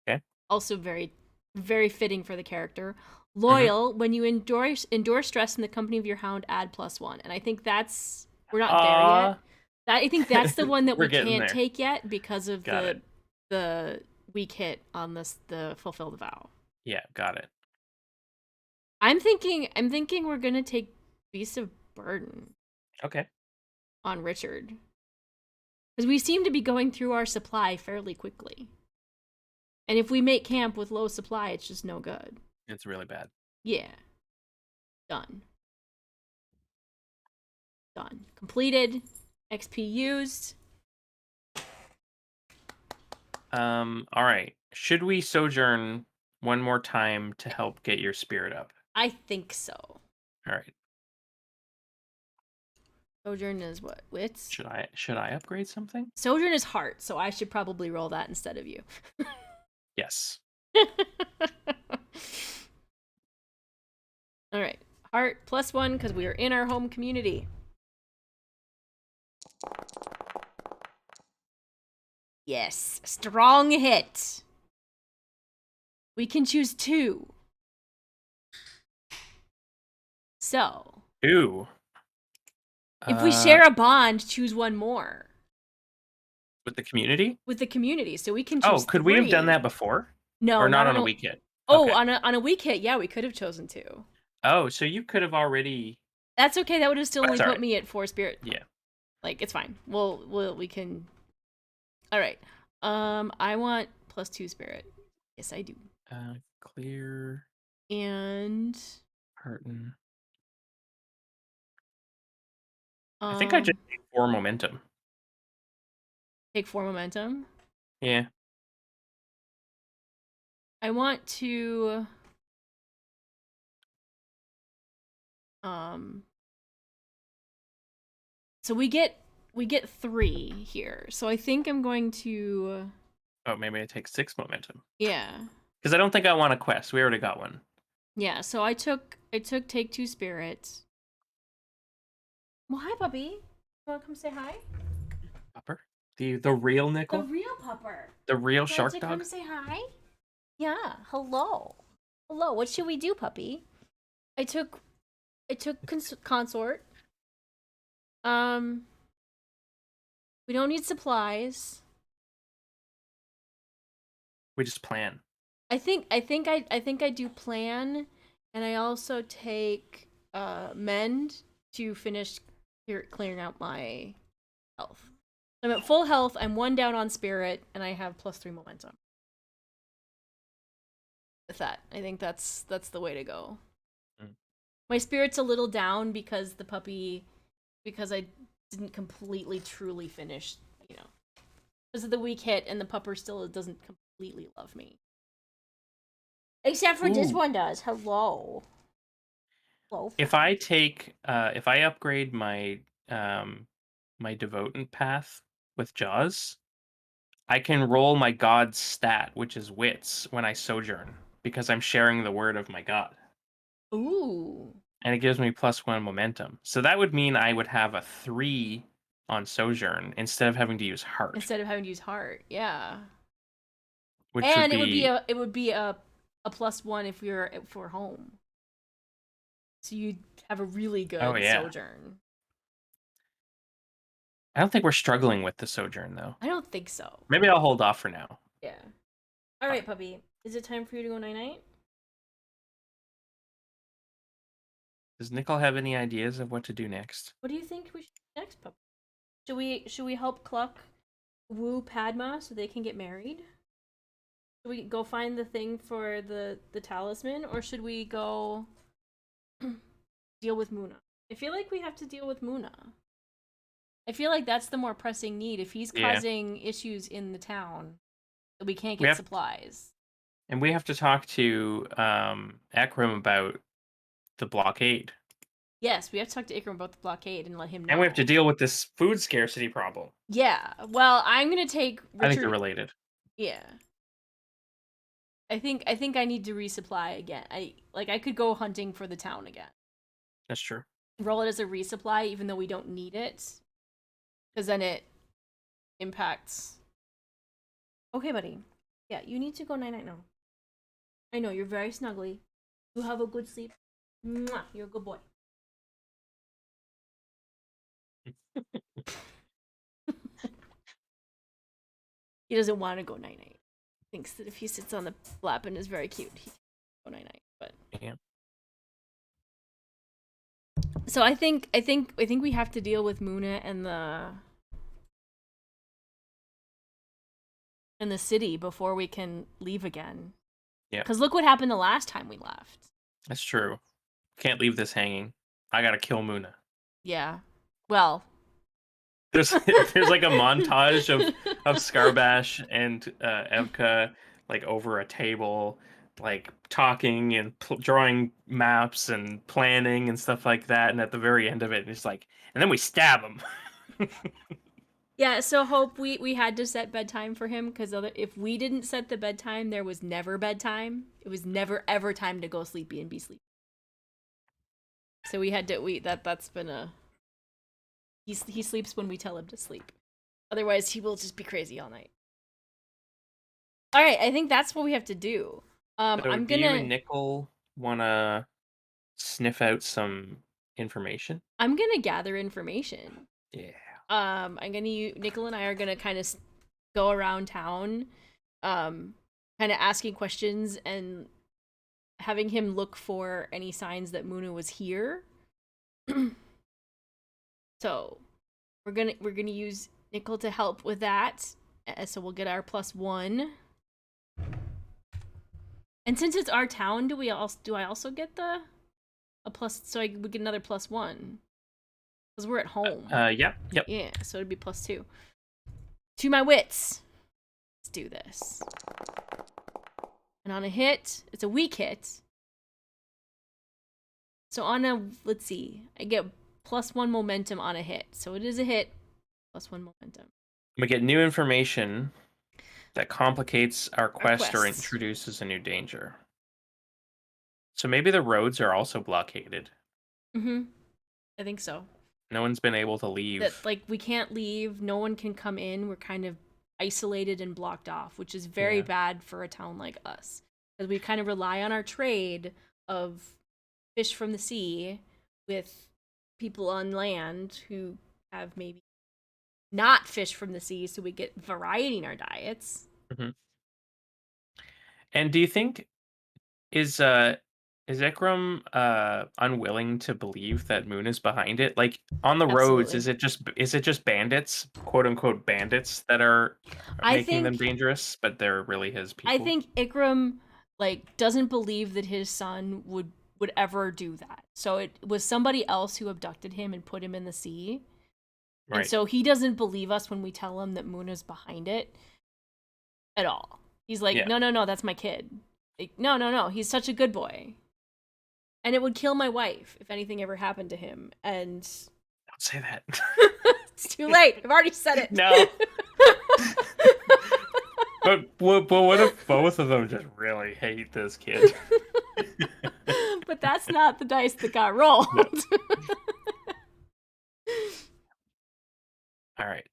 Okay. Also very, very fitting for the character. Mm-hmm. Loyal. When you endure stress in the company of your hound, add +1. And I think we're not there yet. I think that's the one that We're we getting can't there. take yet because of Got it. the weak hit on the fulfill the vow. Yeah, got it. I'm thinking we're gonna take Beast of Burden Okay. on Richard. Because we seem to be going through our supply fairly quickly. And if we make camp with low supply, it's just no good. It's really bad. Yeah. Done. Done. Completed. XP used. All right. Should we sojourn one more time to help get your spirit up? I think so. All right. Sojourn is what? Wits? Should I upgrade something? Sojourn is heart, so I should probably roll that instead of you. Yes. Alright. Heart +1 because we are in our home community. Yes. Strong hit. We can choose 2. So, Ooh. if we share a bond, choose 1 more. With the community? With the community, so we can Oh, choose could we have done 3. that before? No, Or not not on on a a. week hit? Oh, Okay. on a weak hit, yeah, we could have chosen 2. Oh, so you could have already. That's okay. That would have still only That's all put right. me at 4 spirit. Yeah. Like it's fine. We can. All right. I want +2 spirit. Yes, I do. Clear. And Hearten. I think I just need 4 momentum. take 4 momentum. Yeah. I want to so we get 3 here. So I think I'm going to Oh, maybe I take 6 momentum. yeah. Because I don't think I want a quest. We already got one. Yeah, so I took take 2 spirits. Well, hi puppy. You want to come say hi? Pupper? The real The nickel? real pupper. The real Want shark to dog? come say hi? Yeah. Hello. Hello. What should we do, puppy? I took I took consort. Um, we don't need supplies. We just plan. I think I do plan, and I also take mend to finish clearing out my health. I'm at full health. I'm 1 down on spirit, and I have +3 momentum. With that, I think that's the way to go. Mm. My spirit's a little down because because I didn't completely truly finish, because of the weak hit, and the pupper still doesn't completely love me. Except for this Ooh. one does. Hello. Hello. If I upgrade my devotant path with Jaws, I can roll my god's stat, which is wits, when I sojourn, because I'm sharing the word of my god. Ooh. And it gives me +1 momentum. So that would mean I would have a 3 on sojourn instead of having to use heart, Instead of having to use heart, yeah. which would And be it would be a +1 if we're home. So you'd have a really oh good yeah. sojourn. I don't think we're struggling with the sojourn though. I don't think so. Maybe I'll hold off for now. Yeah. All Fine. right, puppy. Is it time for you to go night night? Does Nicole have any ideas of what to do next? What do you think we should do next, puppy? Should we help Cluck woo Padma so they can get married? Should we go find the thing for the talisman, or should we go deal with Muna? I feel like we have to deal with Muna. I feel like that's the more pressing need. If he's Yeah. causing issues in the town, that we can't We get have supplies. and we have to talk to Akram about the blockade. Yes, we have to talk to Ikram about the blockade and let him And we have to know. deal with this food scarcity problem. Yeah. Well, I'm gonna take I think they're Richard. related. Yeah. I think I need to resupply again. I could go hunting for the town again. That's true. Roll it as a resupply, even though we don't need it, because then it impacts. Okay, buddy. Yeah, you need to go night night now. I know you're very snuggly. You have a good sleep. Mwah, you're a good boy. He doesn't want to go night night. Thinks that if he sits on the lap and is very cute, he can go night night. But Yeah. so I think we have to deal with Muna and the city before we can leave again. Yeah. Because look what happened the last time we left. That's true. Can't leave this hanging. I gotta kill Muna. Yeah. Well. There's there's like a montage of Scarbash and Evka like over a table, like talking and drawing maps and planning and stuff like that. And at the very end of it, it's like, and then we stab him. Yeah, so Hope, we had to set bedtime for him because if we didn't set the bedtime, there was never bedtime. It was never ever time to go sleepy and be sleepy. So we had to that's been a he sleeps when we tell him to sleep. Otherwise, he will just be crazy all night. All right, I think that's what we have to do. So I'm do you and gonna Nickel wanna sniff out some information? I'm gonna gather information. Yeah. I'm gonna Nickel and I are gonna kind of go around town, kind of asking questions and having him look for any signs that Muna was here. So we're gonna use Nickel to help with that. So we'll get our +1. And since it's our town, do I also get a plus? So we get another +1 because we're at home. Yep. Yeah, so it'd be +2 to my wits. Let's do this. And on a hit, it's a weak hit. So on a, let's see, I get +1 momentum on a hit. So it is a hit, +1 momentum. We get new information that complicates our quest or quest. introduces a new danger. So maybe the roads are also blockaded. Mm-hmm. I think so. No one's been able to leave. That, like, we can't leave, no one can come in, we're kind of isolated and blocked off, which is very bad for a town like us. Because we kind of rely on our trade of fish from the sea with people on land who have maybe not fish from the sea, so we get variety in our diets. Mhm. And do you think is uh is Ikram unwilling to believe that Moon is behind it? Like on the roads, Absolutely. is it just bandits, quote unquote bandits that are I making them think dangerous, but they're really his I people? think Ikram like doesn't believe that his son would ever do that. So it was somebody else who abducted him and put him in the sea. And Right. so he doesn't believe us when we tell him that Muna's behind it at all. He's like, Yeah. "No, no, no, that's my kid." Like, "No, no, no, he's such a good boy." And it would kill my wife if anything ever happened to him. And Don't say that. it's too late. I've already said it. No. But what if both of them just really hate this kid? But that's not the dice that got rolled. No. All right.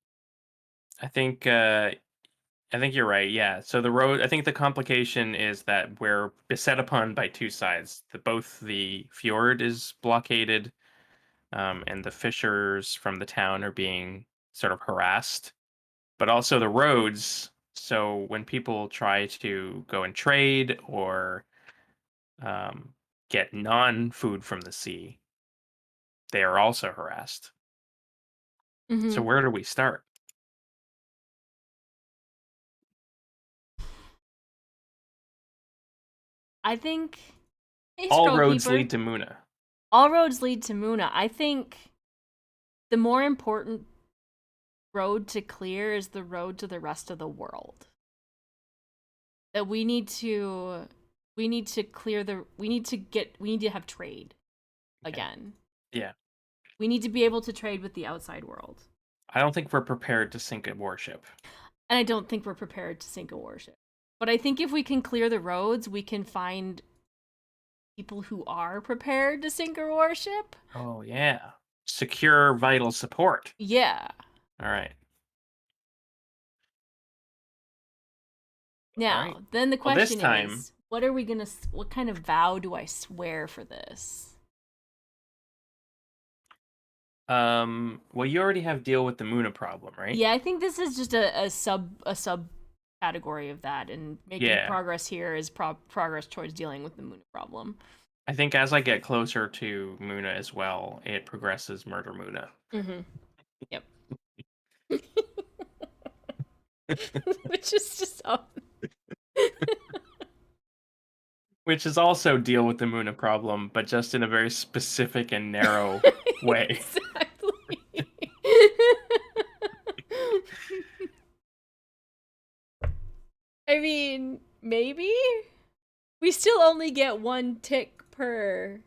I think uh I think you're right. Yeah. So the road, I think the complication is that we're beset upon by two sides. Both the fjord is blockaded, and the fishers from the town are being sort of harassed, but also the roads. So when people try to go and trade or um, get non-food from the sea, they are also harassed. So Hmm. where do we start? I think, hey, All Scroll roads Keeper, lead to Muna. all roads lead to Muna. I think the more important road to clear is the road to the rest of the world. That we need to clear the we need to have trade Okay. again. Yeah. We need to be able to trade with the outside world. I don't think we're prepared to sink a warship. And I don't think we're prepared to sink a warship. But I think if we can clear the roads, we can find people who are prepared to sink a warship. Oh yeah. Secure vital support. Yeah. All right. All right. Now, then the Well, this question time, is, what are we going to what kind of vow do I swear for this? well, you already have deal with the Muna problem, right? Yeah, I think this is just a sub category of that, and making Yeah. progress here is progress towards dealing with the Moon problem. I think as I get closer to Muna as well, it progresses murder Muna. Mm-hmm. Yep. Which is just so Which is also deal with the Muna problem, but just in a very specific and narrow way. exactly. I mean, maybe we still only get one tick per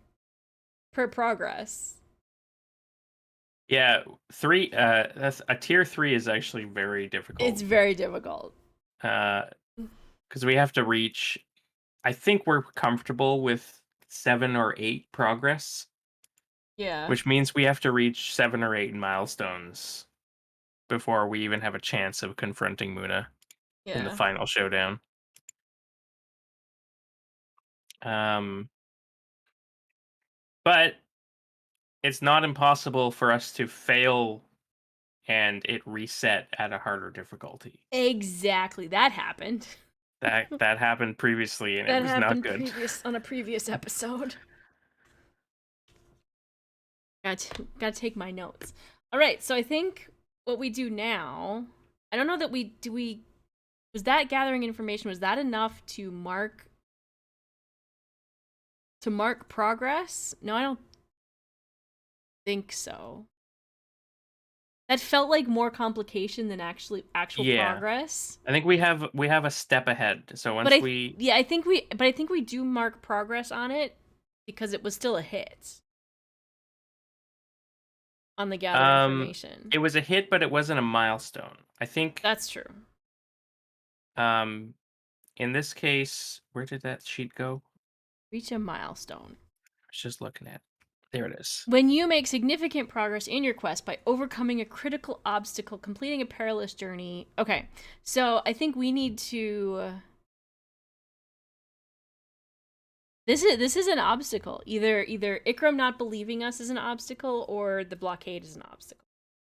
progress. Yeah, three. That's a tier 3 is actually very It's difficult. very difficult. Uh, because we have to reach. I think we're comfortable with 7 or 8 progress, Yeah. which means we have to reach 7 or 8 milestones before we even have a chance of confronting Muna in the Yeah. final showdown. Um, but it's not impossible for us to fail and it reset at a harder difficulty. Exactly. That happened. That happened previously and it That was not happened good. previous on a previous episode. Gotta take my notes. All right, so I think what we do now, I don't know that we was that gathering information, was that enough to mark progress? No, I don't think so. That felt like more complication than actual Yeah. progress. I think we have a step ahead. So But once we I think we do mark progress on it because it was still a hit on the gather um information. it was a hit but it wasn't a milestone. I think That's true. um in this case, where did that sheet go? Reach a milestone. I was just looking at it. There it is. When you make significant progress in your quest by overcoming a critical obstacle, completing a perilous journey. Okay, so I think we need to This is an obstacle. Either Ikram not believing us is an obstacle, or the blockade is an obstacle.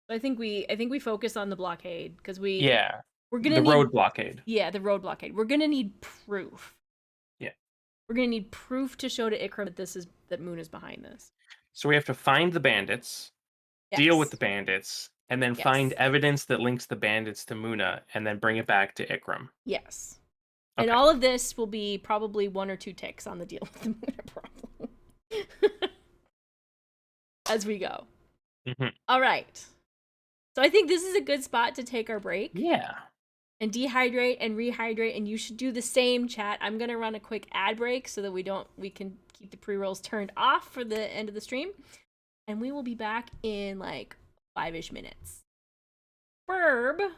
So I think we focus on the blockade because Yeah, we're gonna the road need, blockade. yeah, the road blockade. We're gonna need proof. Yeah. We're gonna need proof to show to Ikram that Moon is behind this. So we have to find the bandits, deal with the Yes. bandits, and then find Yes. evidence that links the bandits to Muna, and then bring it back to Ikram. Yes. And Okay. all of this will be probably 1 or 2 ticks on the deal with the Moon problem as we go. Hmm. All right. So I think this is a good spot to take our break Yeah. and dehydrate and rehydrate, and you should do the same, chat. I'm gonna run a quick ad break so that we can keep the pre-rolls turned off for the end of the stream, and we will be back in like 5-ish minutes. Burb.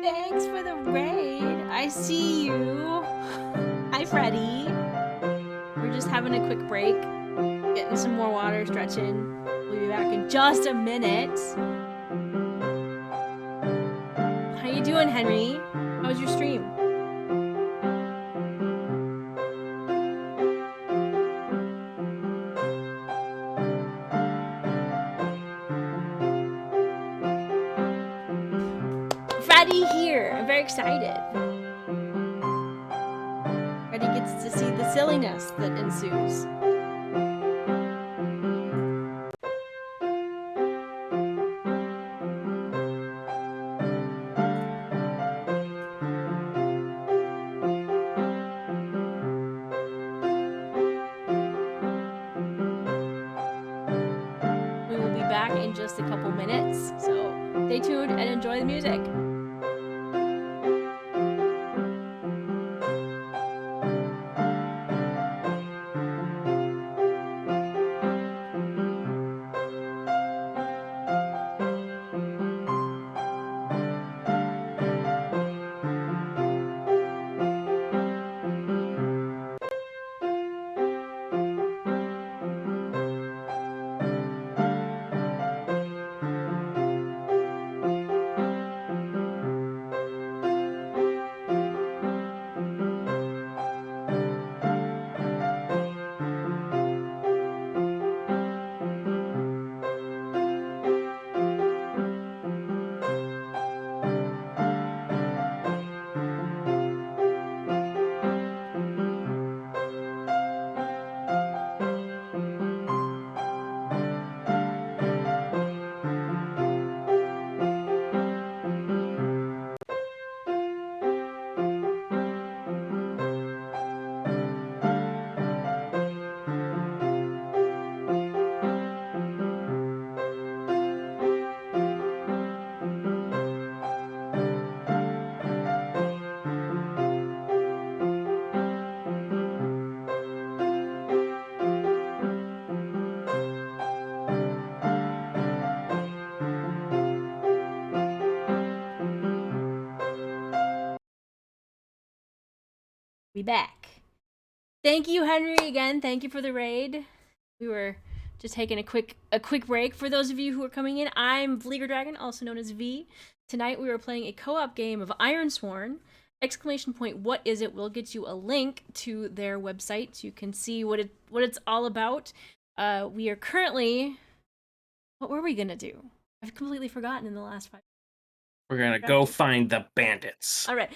Thanks for the raid. I see you. Hi, Freddy. We're just having a quick break, getting some more water, stretching. We'll be back in just a minute. How you doing, Henry? How was your stream? Freddy here. I'm very excited. Freddy gets to see the silliness that ensues. We will be back in just a couple minutes, so stay tuned and enjoy the music. Be back. Thank you, Henry, again. Thank you for the raid. We were just taking a quick break. For those of you who are coming in, I'm Vleeger Dragon, also known as V. Tonight we are playing a co-op game of Ironsworn. ! What is it? We'll get you a link to their website so you can see what it's all about. We are currently... What were we gonna do? I've completely forgotten in the last 5 minutes. We're gonna go find the bandits. All right.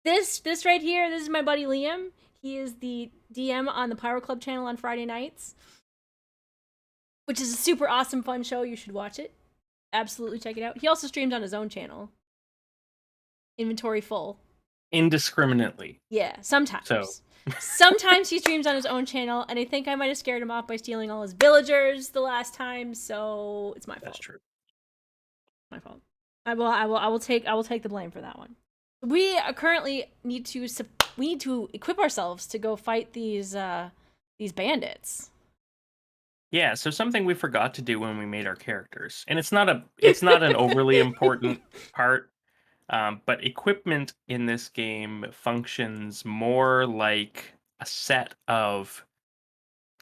This right here, this is my buddy Liam. He is the DM on the Pyro Club channel on Friday nights, which is a super awesome, fun show. You should watch it. Absolutely check it out. He also streams on his own channel. Inventory full. Indiscriminately. Yeah, sometimes. So. Sometimes he streams on his own channel, and I think I might have scared him off by stealing all his villagers the last time, so it's my fault. That's true. My fault. I will take the blame for that one. We currently need to equip ourselves to go fight these bandits. Yeah, so something we forgot to do when we made our characters, and it's not an overly important part, but equipment in this game functions more like a set of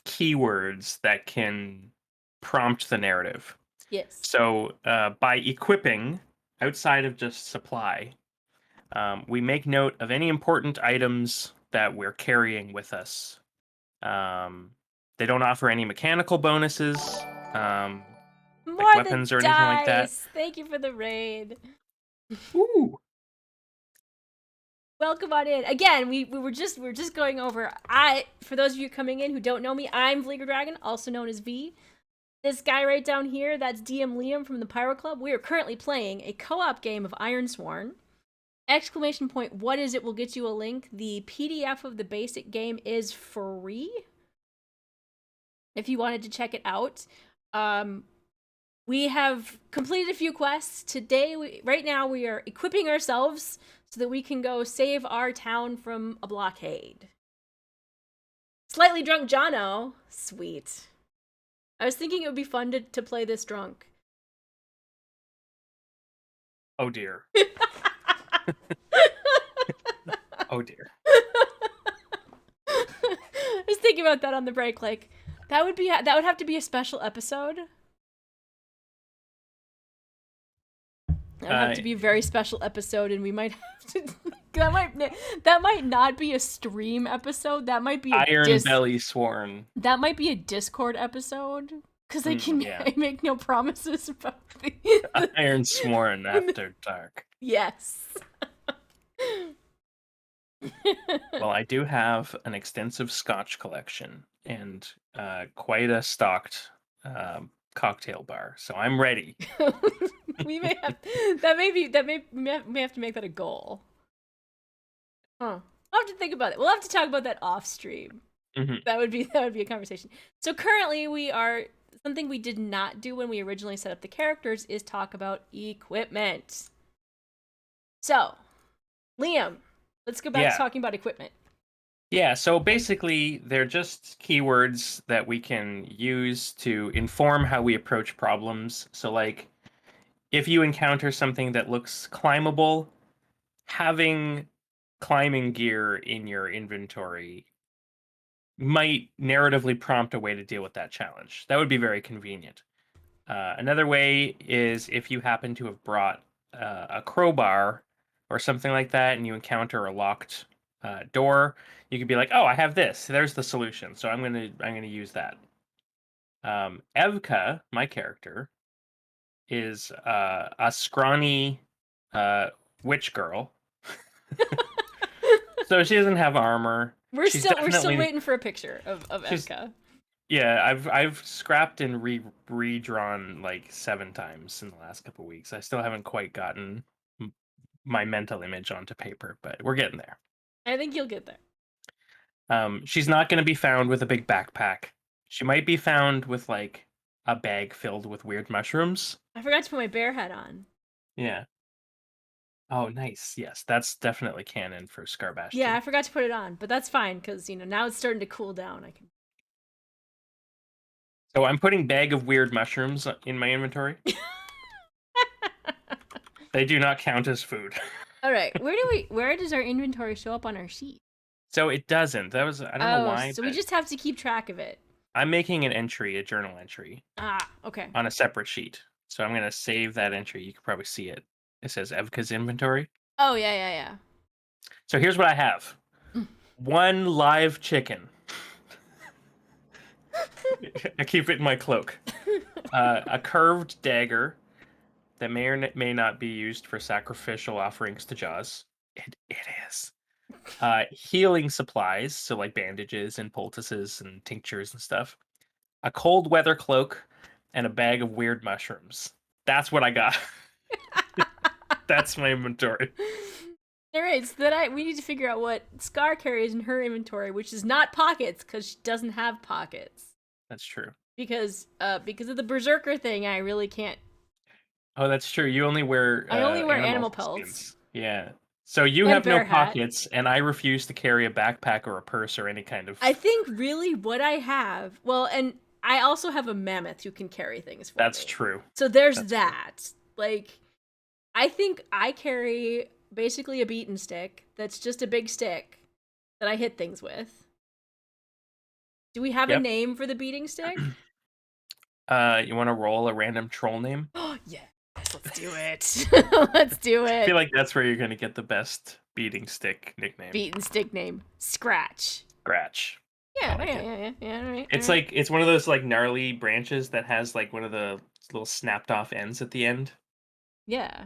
keywords that can prompt the narrative. Yes. So by equipping outside of just supply, we make note of any important items that we're carrying with us. They don't offer any mechanical bonuses, like weapons or anything like that. Thank you for the raid. Ooh. Welcome on in. Again, we were just going over. For those of you coming in who don't know me, I'm Vleeger Dragon, also known as V. This guy right down here, that's DM Liam from the Pyro Club. We are currently playing a co-op game of Ironsworn. ! What is it? Will get you a link. The PDF of the basic game is free if you wanted to check it out. We have completed a few quests. Today, right now, we are equipping ourselves so that we can go save our town from a blockade. Slightly drunk Jono. Sweet. I was thinking it would be fun to play this drunk. Oh dear. Oh dear. I was thinking about that on the break. Like, that would have to be a special episode. That would have Uh, to be a very special episode, and we might have to. That might not be a stream episode. That might be a Iron Belly Sworn. That might be a Discord episode because I can Yeah. I make no promises about the Ironsworn after dark. Yes. Well, I do have an extensive Scotch collection and quite a stocked cocktail bar, so I'm ready. We may have may have to make that a goal. Huh. I'll have to think about it. We'll have to talk about that off stream. Mm-hmm. That would be a conversation. So currently we are something we did not do when we originally set up the characters is talk about equipment. So, Liam, let's go back to talking about equipment. Yeah, so basically they're just keywords that we can use to inform how we approach problems. So like if you encounter something that looks climbable, having climbing gear in your inventory might narratively prompt a way to deal with that challenge. That would be very convenient. Another way is if you happen to have brought a crowbar or something like that, and you encounter a locked door, you could be like, "Oh, I have this. There's the solution." So I'm gonna use that. Evka, my character, is a scrawny witch girl. So she doesn't have armor. We're still waiting for a picture of Evka. Yeah, I've scrapped and redrawn like 7 times in the last couple weeks. I still haven't quite gotten my mental image onto paper, but we're getting there. I think you'll get there. She's not going to be found with a big backpack. She might be found with like a bag filled with weird mushrooms. I forgot to put my bear hat on. Yeah. Oh, nice. Yes, that's definitely canon for Scarbash. Yeah, too. I forgot to put it on, but that's fine because now it's starting to cool down. I can. So I'm putting bag of weird mushrooms in my inventory. They do not count as food. All right, where does our inventory show up on our sheet? So it doesn't. I don't know why. So we just have to keep track of it. I'm making an entry, a journal entry. Ah, okay. On a separate sheet. So I'm going to save that entry. You can probably see it. It says Evka's inventory. Oh, yeah. So here's what I have. 1 live chicken. I keep it in my cloak. A curved dagger that may or may not be used for sacrificial offerings to Jaws. It is. Healing supplies, so like bandages and poultices and tinctures and stuff. A cold weather cloak, and a bag of weird mushrooms. That's what I got. That's my inventory. All right, so we need to figure out what Scar carries in her inventory, which is not pockets, because she doesn't have pockets. That's true. Because of the berserker thing, I really can't. Oh, that's true. You only wear. I only wear animal pelts. Yeah. So you have no pockets, and I refuse to carry a backpack or a purse or any kind of. I think really what I have. Well, and I also have a mammoth who can carry things for me. That's true. So there's that. True. Like, I think I carry basically a beaten stick that's just a big stick that I hit things with. Do we have a name for the beating stick? You want to roll a random troll name? Oh, yeah. Let's do it. Let's do it. I feel like that's where you're going to get the best beating stick nickname. Beaten stick name. Scratch. Scratch. Yeah, right. It's like it's one of those like gnarly branches that has like one of the little snapped off ends at the end. Yeah.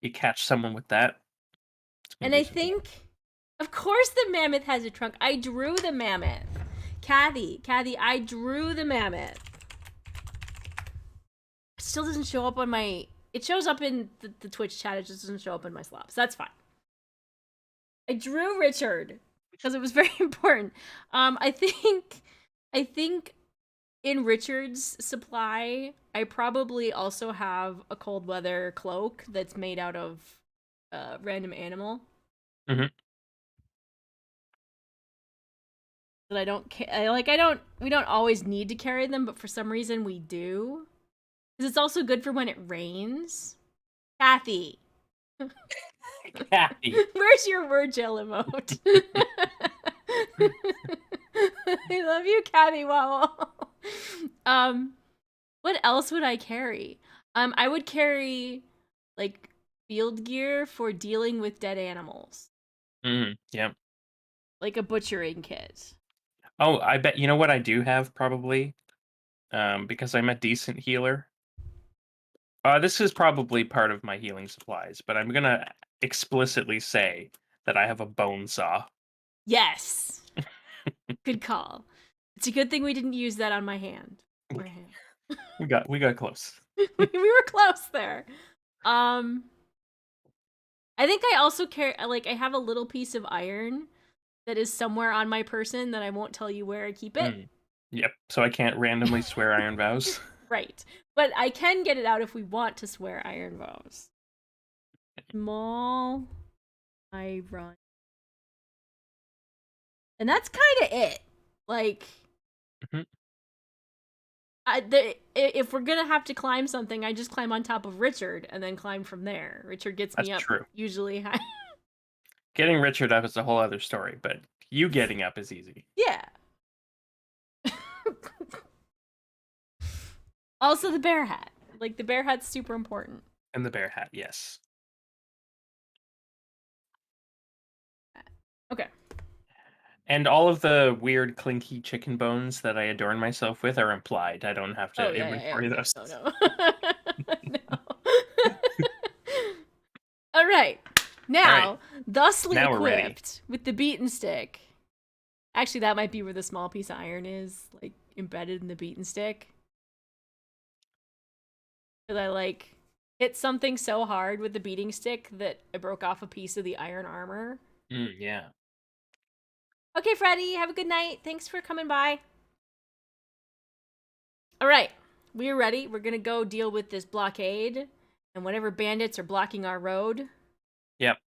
You catch someone with that. And I think, of course, the mammoth has a trunk. I drew the mammoth. Kathy, I drew the mammoth. It still doesn't show up on my. It shows up in the Twitch chat. It just doesn't show up in my slops. That's fine. I drew Richard because it was very important. I think in Richard's supply, I probably also have a cold weather cloak that's made out of random animal. Mm-hmm. That we don't always need to carry them, but for some reason we do. Because it's also good for when it rains. Kathy. Kathy. Where's your word gel emote? I love you, Kathy Wowell. What else would I carry? I would carry like field gear for dealing with dead animals, Yeah. like a butchering kit. Oh, I bet you know what I do have probably, because I'm a decent healer. This is probably part of my healing supplies, but I'm gonna explicitly say that I have a bone saw. Yes, good call. It's a good thing we didn't use that on my hand. My hand. We got close. We were close there. Um, I think I also carry like I have a little piece of iron that is somewhere on my person that I won't tell you where I keep it. Mm. Yep. So I can't randomly swear iron vows. Right. But I can get it out if we want to swear iron vows. Small iron. And that's kind of it. Like, Mhm. if we're gonna have to climb something, I just climb on top of Richard and then climb from there. Richard gets That's me up true. usually high. Getting Richard up is a whole other story, but you getting up is easy. Yeah. Also, the bear hat. Like, the bear hat's super important. And the bear hat, yes. Okay. And all of the weird clinky chicken bones that I adorn myself with are implied. I don't have Oh, to yeah. inventory Okay. those. Oh, no. No. All right. All right, Now, thusly now we're ready. equipped with the beaten stick. Actually, that might be where the small piece of iron is, like, embedded in the beaten stick. Because I, like, hit something so hard with the beating stick that I broke off a piece of the iron armor. Yeah. Okay, Freddy, have a good night. Thanks for coming by. All right, we're ready. We're gonna go deal with this blockade and whatever bandits are blocking our road. Yep. So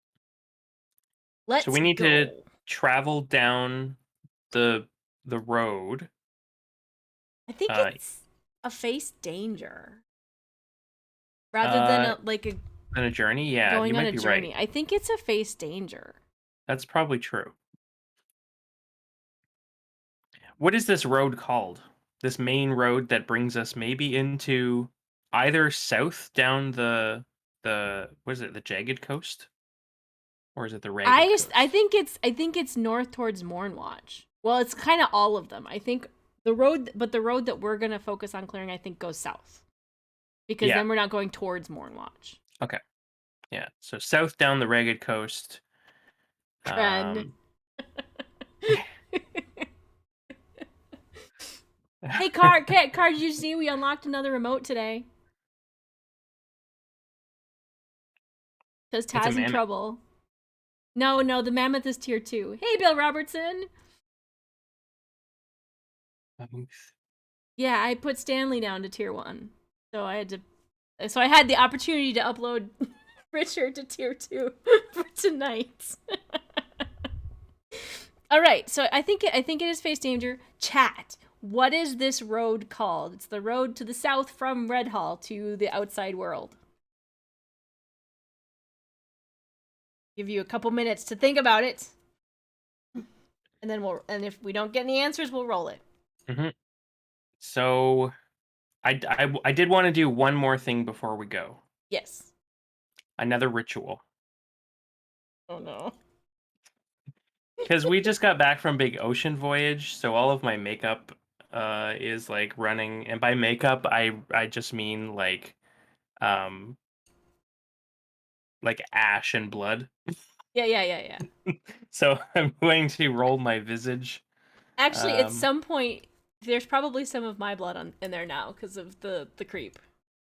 Let's we need to go. travel down the the road. I think Uh, it's a face danger rather than uh, a like a on a journey. Yeah, you going on might a be right. journey. I think it's a face danger. That's probably true. What is this road called? This main road that brings us maybe into either south down the what is it, the jagged coast? Or is it the ragged I coast? think it's north towards Mornwatch. Well, it's kind of all of them. I think the road that we're gonna focus on clearing, I think, goes south because Yeah. then we're not going towards Mornwatch. Okay. Yeah. So south down the ragged coast. Friend. Um Hey, Car, did you see we unlocked another remote today? Because it's a Taz in mammoth. trouble. No, the Mammoth is tier 2. Hey, Bill Robertson! Mammoth. Yeah, I put Stanley down to tier 1. So I had the opportunity to upload Richard to tier 2 for tonight. Alright, so I think it is face danger. Chat. What is this road called? It's the road to the south from Redhall to the outside world. Give you a couple minutes to think about it. And then and if we don't get any answers, we'll roll it. Hmm. So I did want to do one more thing before we go. Yes. Another ritual. Oh no. Because we just got back from big ocean voyage, so all of my makeup is like running, and by makeup I just mean um like ash and blood. Yeah. So I'm going to roll my visage. Actually, at Um some point, there's probably some of my blood in there now because of the creep.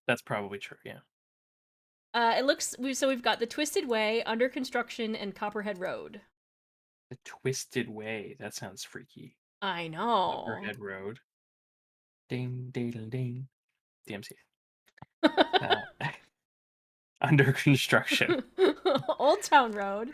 that's probably true, yeah. It looks so we've got the Twisted Way, Under Construction, and Copperhead Road. The Twisted Way. That sounds freaky. I know. Copperhead Road. Ding ding ding. DMC. Uh, under construction. Old Town Road.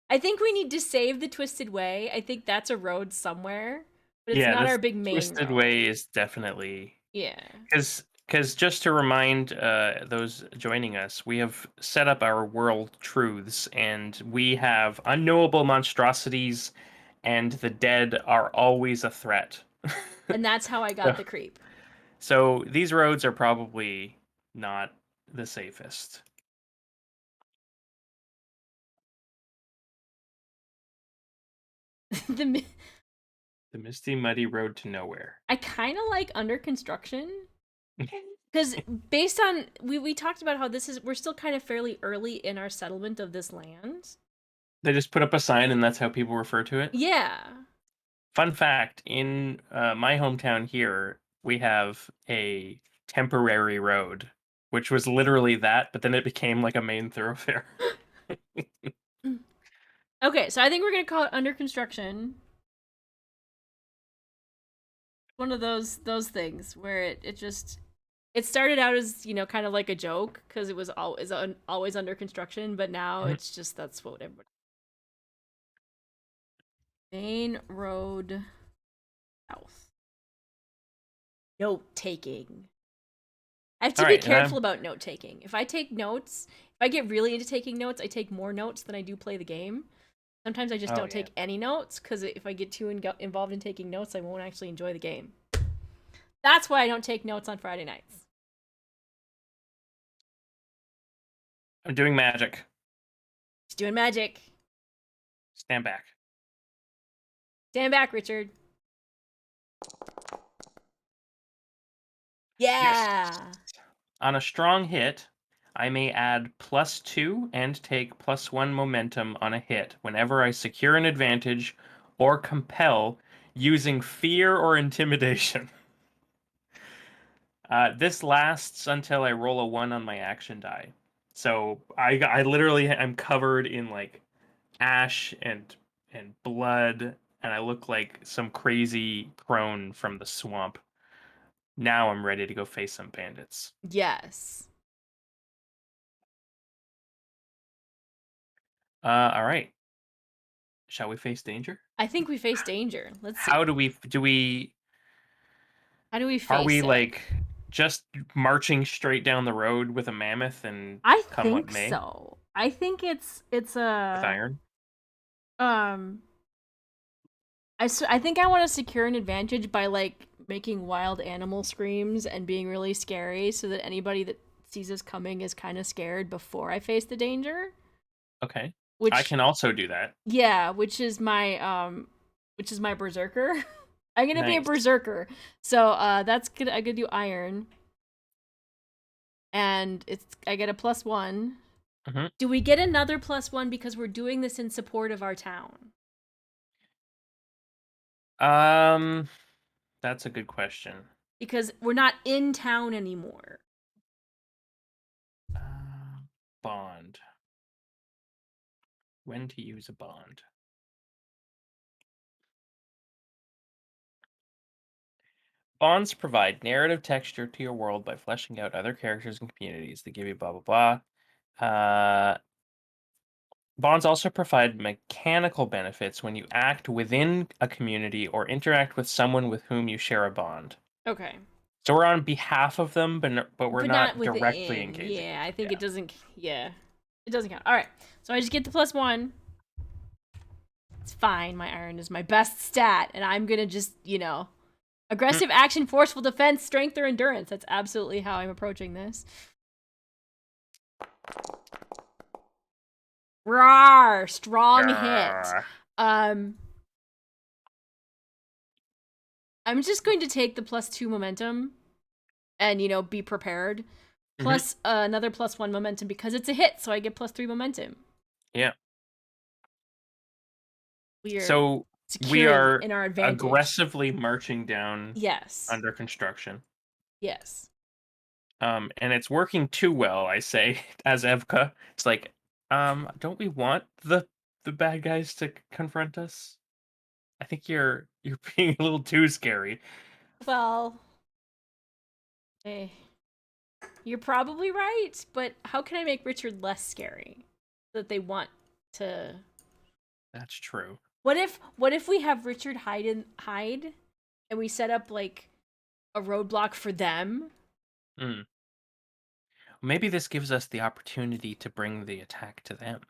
I think we need to save the Twisted Way. I think that's a road somewhere, but it's Yeah, not this our big main Twisted road. Way is definitely Yeah. because Because just to remind those joining us, we have set up our world truths, and we have unknowable monstrosities, and the dead are always a threat. And that's how I got So, the creep. so these roads are probably not the safest. the The misty, muddy road to nowhere. I kind of like under construction because based on we talked about how this is we're still kind of fairly early in our settlement of this land. They just put up a sign, and that's how people refer to it. Yeah. Fun fact, in my hometown here, we have a temporary road, which was literally that, but then it became like a main thoroughfare. Okay, so I think we're gonna call it under construction. One of those things where it just it started out as kind of like a joke because it was always under construction, but now Mhm. it's just that's what everybody. Main road south. Note taking. I have All to be right, and careful I'm about note taking. If I take notes, if I get really into taking notes, I take more notes than I do play the game. Sometimes I just oh don't yeah. take any notes because if I get too involved in taking notes, I won't actually enjoy the game. That's why I don't take notes on Friday nights. I'm doing magic. He's doing magic. Stand back. Stand back, Richard. Yes. Yeah. On a strong hit, I may add +2 and take +1 momentum on a hit whenever I secure an advantage or compel using fear or intimidation. This lasts until I roll a 1 on my action die. So I literally am covered in like ash and blood, and I look like some crazy crone from the swamp. Now I'm ready to go face some bandits. Yes. All right. Shall we face danger? I think we face danger. Let's see. How do we How do we are we face it? like just marching straight down the road with a mammoth and I come what think may so. I think it's with a iron? um I think I want to secure an advantage by like making wild animal screams and being really scary so that anybody that sees us coming is kind of scared before I face the danger. Okay. I Which can also do that. yeah, which is my berserker. I'm gonna be a Nice. berserker. So that's good. I could do iron. And it's I get a +1. Hmm. Do we get another +1 because we're doing this in support of our town? Um, that's a good question. Because we're not in town anymore. Uh, Bond. When to use a bond. Bonds provide narrative texture to your world by fleshing out other characters and communities. They give you blah blah blah. Bonds also provide mechanical benefits when you act within a community or interact with someone with whom you share a bond. Okay. So we're on behalf of them, but we're But not not directly within. engaging. Yeah, I think Yeah. it doesn't. Yeah. It doesn't count. All right. So I just get the +1. It's fine. My iron is my best stat. And I'm going to just, Mm, aggressive action, forceful defense, strength, or endurance. That's absolutely how I'm approaching this. Rawr! Strong hit. grrr. Um, I'm just going to take the +2 momentum and, be prepared. Mhm. Plus another +1 momentum because it's a hit, so I get +3 momentum. Yeah. We are So we securing are in our advantage. aggressively marching down Yes. under construction. Yes. And it's working too well, I say, as Evka. It's like, don't we want the bad guys to confront us? I think you're being a little too scary. Well, eh, you're probably right, but how can I make Richard less scary so that they want to? That's true. What if we have Richard hide and we set up like a roadblock for them Hmm. Maybe this gives us the opportunity to bring the attack to them.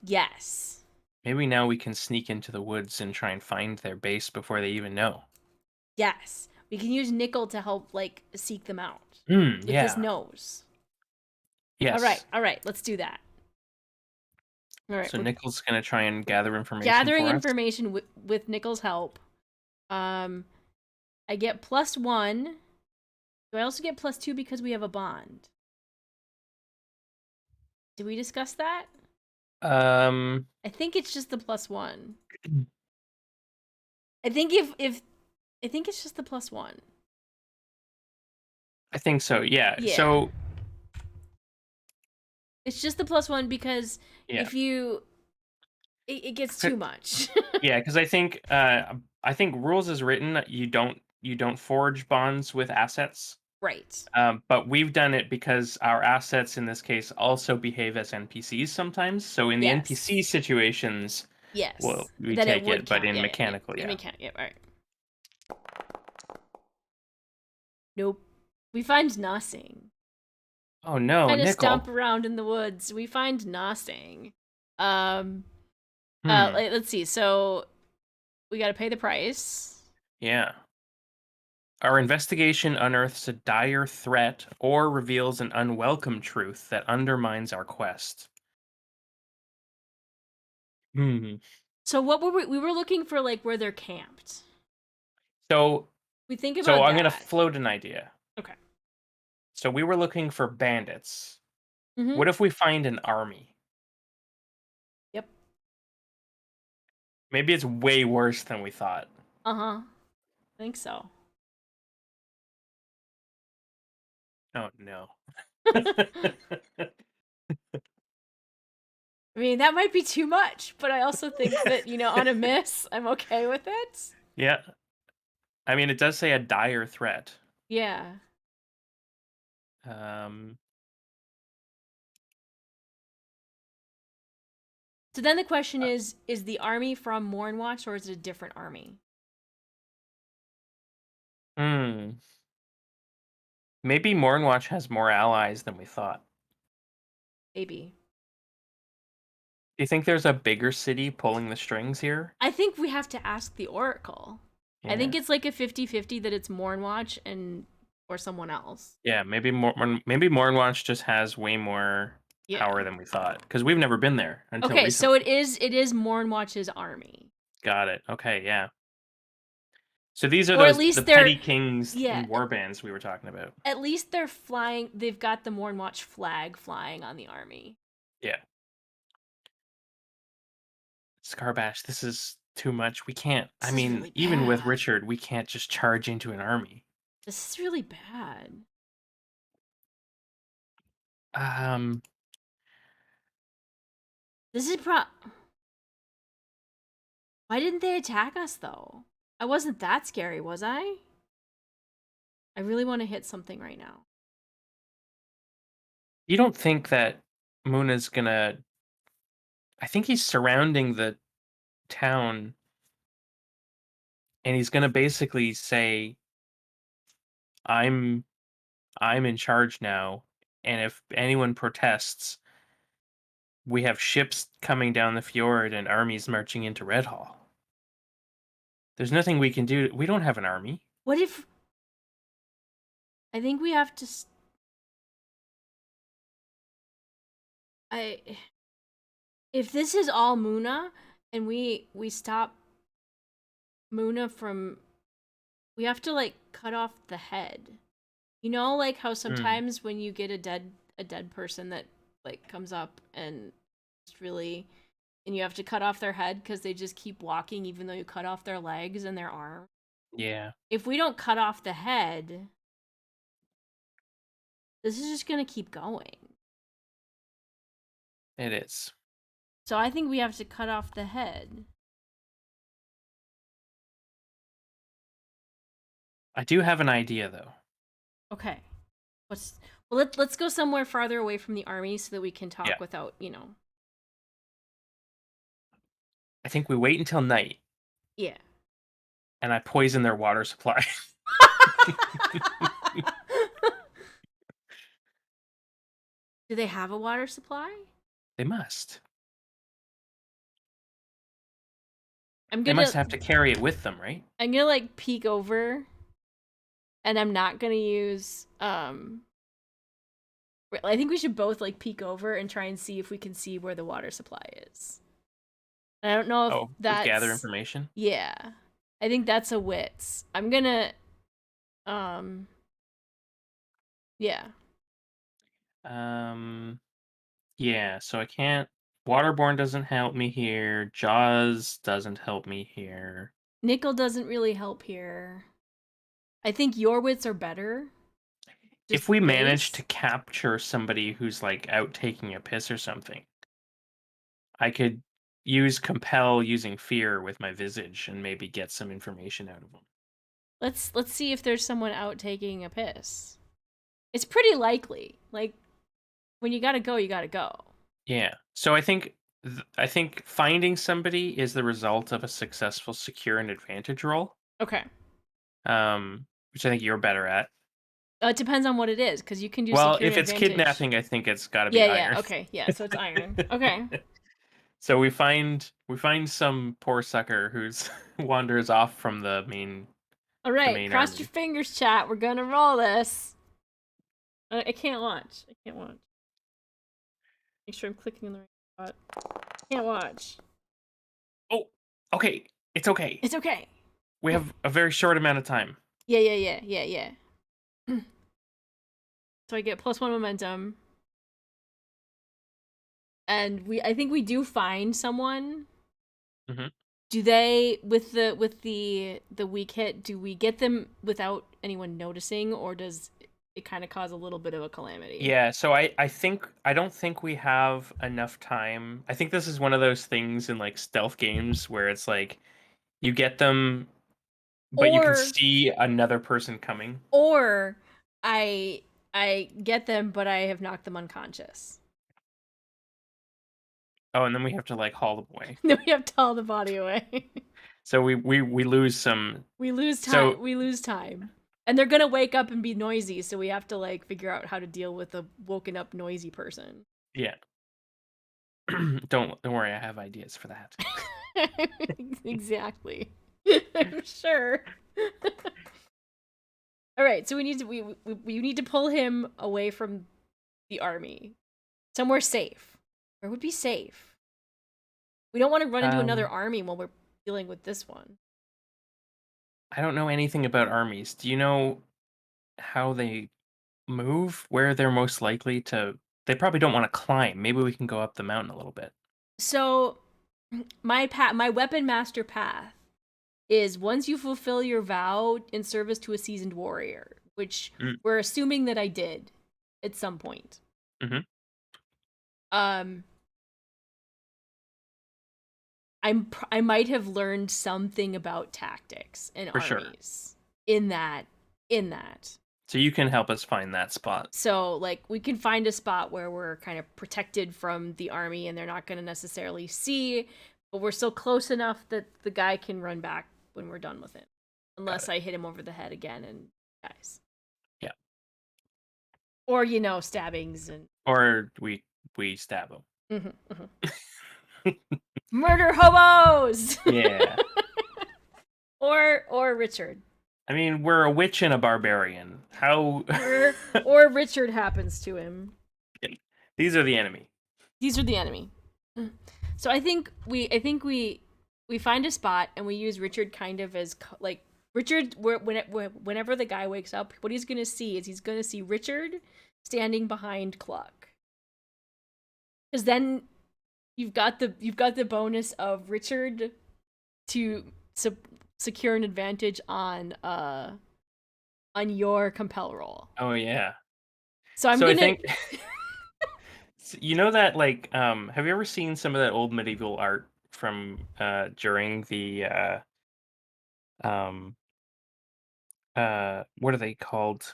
Yes. Maybe now we can sneak into the woods and try and find their base before they even know. Yes. We can use Nickel to help, like, seek them out. Hmm, If this yeah. knows. Yes. All right, let's do that. All right, So we're Nickel's gonna try and gather information gathering for us. information with Nickel's help. Um, I get +1. Do I also get +2 because we have a bond? Did we discuss that? Um, I think it's just the +1. I think if I think it's just the +1. I think so. Yeah. Yeah. So It's just the +1 because yeah, if you it gets C- too much. yeah, because I think rules is written. You don't forge bonds with assets. Right. But we've done it because our assets in this case also behave as NPCs sometimes. So in the Yes. NPC situations, well, Yes. we Then it take would it, but count. in Yeah, yeah, mechanical, yeah. yeah. Yeah, all right. Nope. We find nothing. Oh no, Kind of stomp nickel. around in the woods. We find nothing. Um Hmm. let's see. So we got to pay the price. Yeah. Our investigation unearths a dire threat or reveals an unwelcome truth that undermines our quest. Hmm. So what were we were looking for, like, where they're camped. So, We think so about I'm gonna that. float an idea. Okay. So we were looking for bandits. Mhm. What if we find an army? Yep. Maybe it's way worse than we thought. Uh-huh. I think so. Oh no. I mean, that might be too much, but I also think that, on a miss, I'm okay with it. Yeah. I mean, it does say a dire threat. Yeah. Um, So then the question uh, is the army from Mornwatch or is it a different army? hmm. Maybe Mornwatch has more allies than we thought. Maybe. Do you think there's a bigger city pulling the strings here? I think we have to ask the Oracle. I Yeah. think it's like a 50-50 that it's Mornwatch and or someone else. Yeah, maybe Mornwatch just has way more Yeah. power than we thought because we've never been there until Okay, so recently. it is Mornwatch's army. Got it. Okay, yeah. So these are Or at the least they're petty kings yeah, and warbands we were talking about. at least they're flying. They've got the Mornwatch flag flying on the army. Yeah. Scarbash, this is too much. We can't. I This is mean, really even with bad. Richard, we can't just charge into an army. This is really bad. Um, This is Why didn't they attack us though? I wasn't that scary, was I? I really want to hit something right now. you don't think that Muna's gonna? I think he's surrounding the town, and he's gonna basically say, "I'm, I'm in charge now, and if anyone protests, we have ships coming down the fjord and armies marching into Redhall. There's nothing we can do. We don't have an army." What if I think we have to I if this is all Muna and we stop Muna from we have to, like, cut off the head. You know, like how Hmm. sometimes when you get a dead person that, like, comes up and it's really and you have to cut off their head because they just keep walking even though you cut off their legs and their arm. Yeah, If we don't cut off the head, this is just gonna keep going. it is. So I think we have to cut off the head. I do have an idea though. Okay. Let's go somewhere farther away from the army so that we can Yeah. talk without. I think we wait until night Yeah. and I poison their water supply. Do they have a water supply? They must. I'm They gonna must have to carry it with them, right? like peek over, and I'm not gonna use I think we should both like peek over and try and see if we can see where the water supply is. And I don't know if Oh, just gather that's information. yeah. I think that's a wits. I'm gonna um yeah. Um, yeah. So I can't. Waterborne doesn't help me here. Jaws doesn't help me here. Nickel doesn't really help here. I think your wits are better. If Just we manage to base. capture somebody who's like out taking a piss or something, I could use compel using fear with my visage and maybe get some information out of them. Let's see if there's someone out taking a piss. It's pretty likely. Like when you gotta go, you gotta go. Yeah. So I think finding somebody is the result of a successful secure and advantage roll. Okay. Which I think you're better at. It depends on what it is, because you can do Well, secure and if it's advantage. kidnapping, I think it's got to be Yeah, yeah. iron. Okay, yeah. So it's iron. Okay. So we find some poor sucker who's wanders off from All the right. main Cross your army. fingers, chat. We're gonna roll this. I can't watch. I can't watch. Make sure I'm clicking in the right spot. Can't watch. Oh, okay. It's okay. It's okay. We have a very short amount of time. Yeah, yeah, yeah, yeah, yeah. So I get +1 momentum, and I think we do find someone. Hmm. Do they with the weak hit? Do we get them without anyone noticing, or does it kind of cause a little bit of a calamity? Yeah, so I don't think we have enough time. I think this is one of those things in like stealth games where it's like you get them, but you can Or see another person coming. or I I get them, but I have knocked them unconscious. Oh, and then we have to like haul them away. Then we have to haul the body away. So we lose some. We lose time. So We lose time. And they're gonna wake up and be noisy, so we have to like figure out how to deal with a woken up noisy person. yeah, don't worry, I have ideas for that. Exactly. I'm sure. All right, so we need to pull him away from the army, somewhere safe. Where would be safe? We don't want to run into another Um, army while we're dealing with this one. I don't know anything about armies. Do you know how they move? Where they're most likely to? They probably don't want to climb. Maybe we can go up the mountain a little bit. So, my weapon master path is once you fulfill your vow in service to a seasoned warrior, which Mm, we're assuming that I did at some point. mm-hmm, Um, I might have learned something about tactics and for sure. armies in that. So you can help us find that spot. So like we can find a spot where we're kind of protected from the army and they're not going to necessarily see, but we're still close enough that the guy can run back when we're done with him, Got unless it. I hit him over the head again and dies, Yeah. or stabbings and Or we stab them. mhm, mhm. Murder hobos, Yeah. or Richard, I mean, we're a witch and a barbarian. How? or Richard happens to him. These are the enemy. These are the enemy. So I think we find a spot and we use Richard kind of as like Richard. Whenever the guy wakes up, what he's gonna see is he's gonna see Richard standing behind Cluck, because then you've got the bonus of Richard to secure an advantage on your compel roll. Oh yeah. So I'm So I gonna. think you know that like have you ever seen some of that old medieval art from during the um what are they called?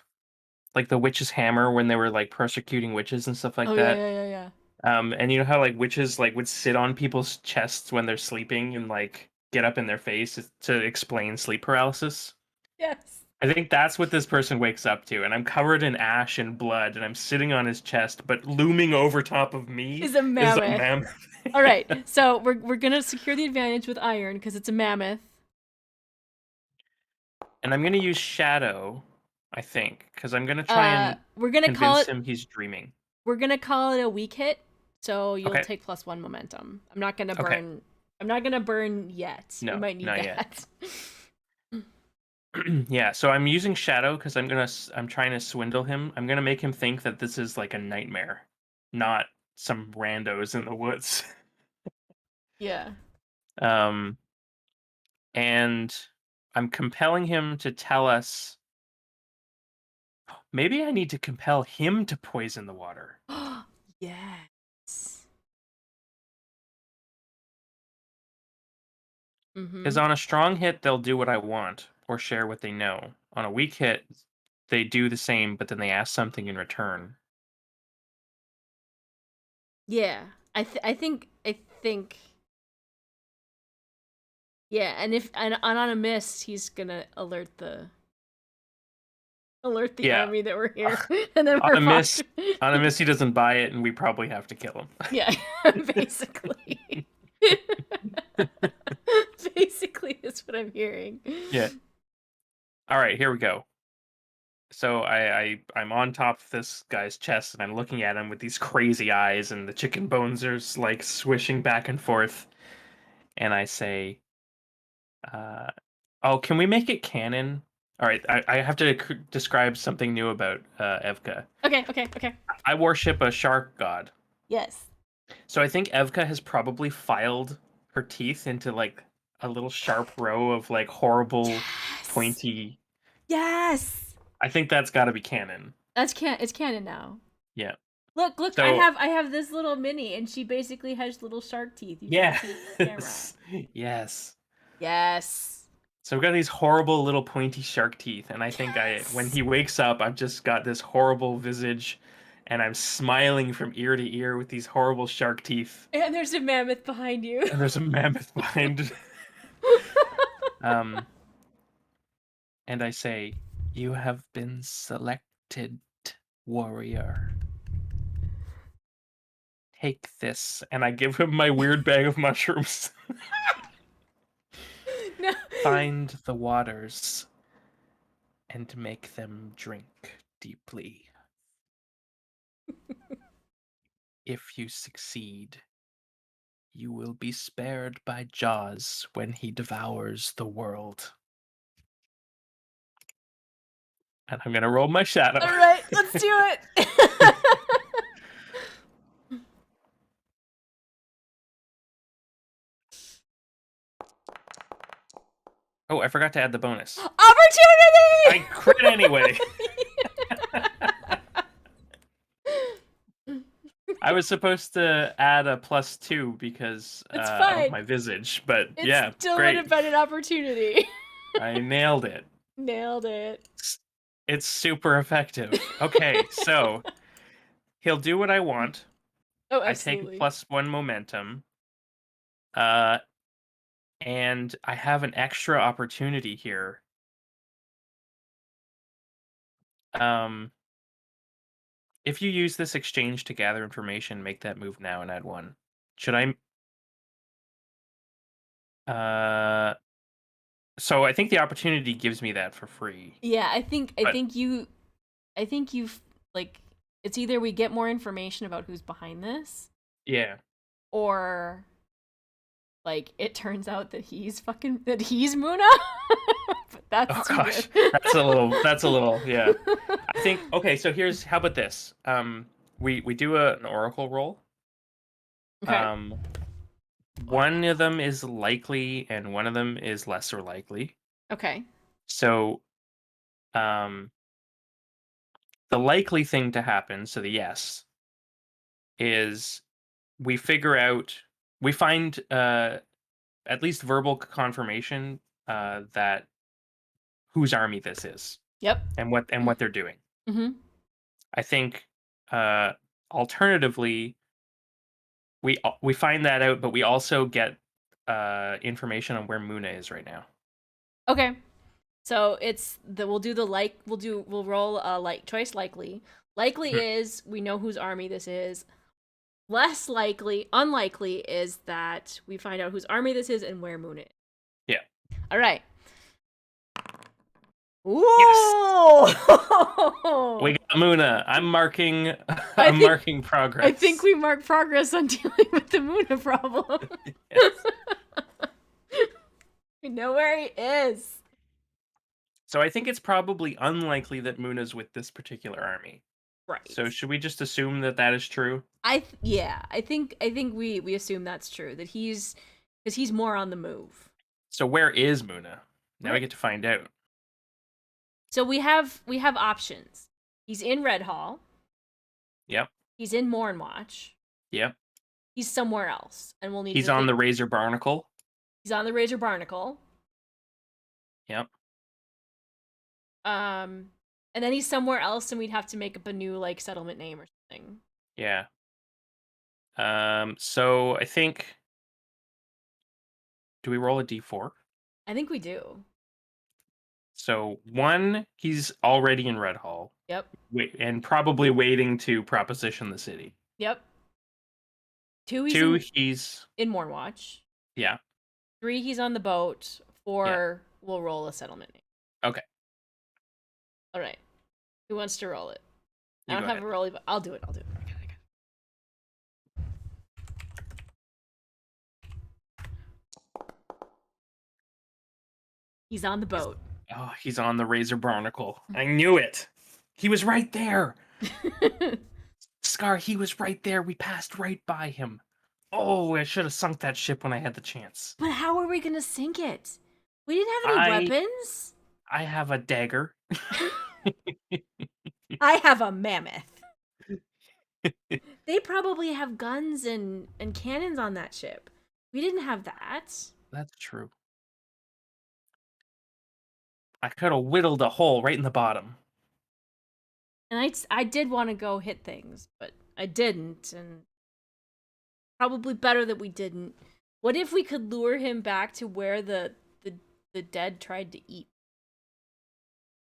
Like the witch's hammer when they were like persecuting witches and stuff like Oh yeah, that. yeah, yeah, yeah. And you know how like witches like would sit on people's chests when they're sleeping and like get up in their face to explain sleep paralysis? Yes. I think that's what this person wakes up to, and I'm covered in ash and blood, and I'm sitting on his chest, but looming over top of me Is a is a mammoth. mammoth. All right, so we're gonna secure the advantage with iron because it's a mammoth. And I'm gonna use shadow, I think, because I'm gonna try and We're gonna call convince it. him he's dreaming. We're gonna call it a weak hit, so you'll Okay. take +1 momentum. I'm not gonna Okay. burn. I'm not gonna burn yet. We No, might need not yet. that. Yeah, so I'm using shadow because I'm trying to swindle him. I'm gonna make him think that this is like a nightmare, not some randos in the woods. Yeah. Um, and I'm compelling him to tell us. Maybe I need to compel him to poison the water. Yes. Because Mm-hmm. on a strong hit, they'll do what I want or share what they know. On a weak hit, they do the same, but then they ask something in return. Yeah. I think. Yeah, and if and on a miss, he's gonna alert the Yeah, army that we're here, and then on we're a miss, fucked. on a miss, he doesn't buy it, and we probably have to kill Yeah, basically. him. Basically, is what I'm hearing. Yeah. All right, here we go. So I'm on top of this guy's chest, and I'm looking at him with these crazy eyes, and the chicken bones are like swishing back and forth. And I say, uh, "Oh, can we make it canon?" All right, I have to describe something new about Evka. Okay, okay, okay. I worship a shark god, Yes. so I think Evka has probably filed her teeth into like a little sharp row of like horrible, Yes. pointy. Yes. I think that's got to be canon. It's canon now. Yeah. Look, I So have I have this little mini and she basically has little shark teeth. You can't yeah, see it on camera. yes. Yes. So we've got these horrible little pointy shark teeth, and I think when Yes. he wakes up, I've just got this horrible visage, and I'm smiling from ear to ear with these horrible shark teeth, And there's a mammoth behind you. and there's a mammoth behind. Um, and I say, "You have been selected, warrior. Take this," and I give him my weird bag of mushrooms. No. Find the waters and make them drink deeply. If you succeed, you will be spared by Jaws when he devours the world. And I'm gonna roll my shadow. All right, let's do it. Oh, I forgot to add the bonus. I Opportunity. crit anyway. I was supposed to add a +2 because It's of fine. my visage, but It yeah, still would great. have been an opportunity. I nailed it. Nailed it. It's super effective. Okay, so he'll do what I want. Oh, I take a absolutely. +1 momentum. Uh, and I have an extra opportunity here. Um, if you use this exchange to gather information, make that move now and add 1. Should I? Uh, so I think the opportunity gives me that for free. Yeah, I think I But think you I think you've like it's either we get more information about who's behind this yeah. or like it turns out that he's Muna. But that's Oh too gosh, good. that's a little yeah. I think okay, so here's how about this? We do an oracle roll. Okay. Um, one of them is likely and one of them is lesser likely. Okay. So, um, the likely thing to happen, so the yes, is we figure out we find at least verbal confirmation that whose army this is Yep. and what they're doing. Mhm. I think uh alternatively we find that out, but we also get information on where Muna is right now. Okay. So we'll roll a like choice likely. Likely Hmm. is we know whose army this is. Less likely, unlikely is that we find out whose army this is and where Moon is. Yeah. All right. Yes. Ooh! We got Muna. I'm marking. I I'm think marking I think progress. we marked progress on dealing with the Muna problem. Yes. We know where he is. So I think it's probably unlikely that Muna's with this particular army. Right. So should we just assume that that is true? Yeah, I think we assume that's true that he's because he's more on the move. So where is Muna? Now we Where get to find out. so we have options. He's in Redhall. Yep. He's in Mornwatch. Yep. He's somewhere else, and we'll need He's to on think. the Razor Barnacle. He's on the Razor Barnacle. Yep. And then he's somewhere else, and we'd have to make up a new like settlement name or something. Yeah. So I think, do we roll a d4? I think we do. So one, he's already in Red Hall, Yep. and probably waiting to proposition the city. Yep. Two, he's Two, in he's Mornwatch. yeah, 3, he's on the boat. yeah. 4, we'll roll a settlement name. Okay, All right. Who wants to roll it? I you don't go have ahead. a roll, but I'll do it. I'll do it. I got it. He's on the boat. Oh, he's on the Razor Barnacle. I knew it. He was right there. Scar, he was right there. We passed right by him. Oh, I should have sunk that ship when I had the chance. But how are we gonna sink it? We didn't have any I weapons. I have a dagger. I have a mammoth. They probably have guns and cannons on that ship. We didn't have that. That's true. I could have whittled a hole right in the bottom. And I did want to go hit things, but I didn't, and probably better that we didn't. What if we could lure him back to where the dead tried to eat,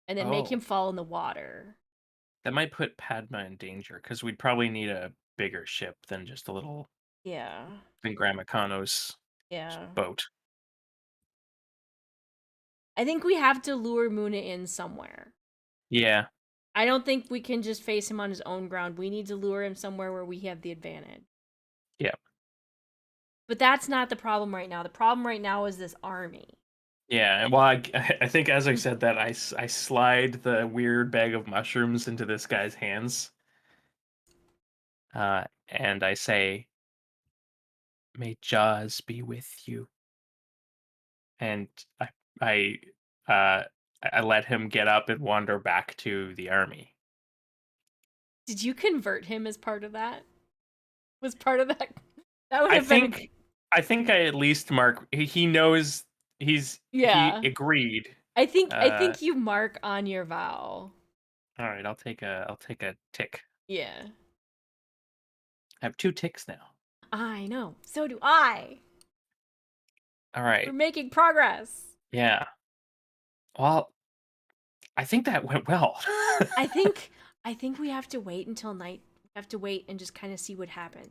and then make Oh, him fall in the water? that might put Padma in danger because we'd probably need a bigger ship than just a little Yeah, than Gramacano's yeah. boat. I think we have to lure Muna in somewhere. Yeah, I don't think we can just face him on his own ground. We need to lure him somewhere where we have the advantage. yeah, But that's not the problem right now. The problem right now is this army. yeah. Well, I think as I said that, I slide the weird bag of mushrooms into this guy's hands, and I say, "May Jaws be with you." And I, uh, I let him get up and wander back to the army. Did you convert him as part of that? Was part of that? That would I have been think I think I at least mark he knows he yeah. agreed. I Uh think you mark on your vow. all right, I'll take a tick. Yeah. I have 2 ticks now. I know. So do I. All We're right. making progress. Yeah. Well, I think that went well. I think I think we have to wait until night. We have to wait and just kind of see what happens.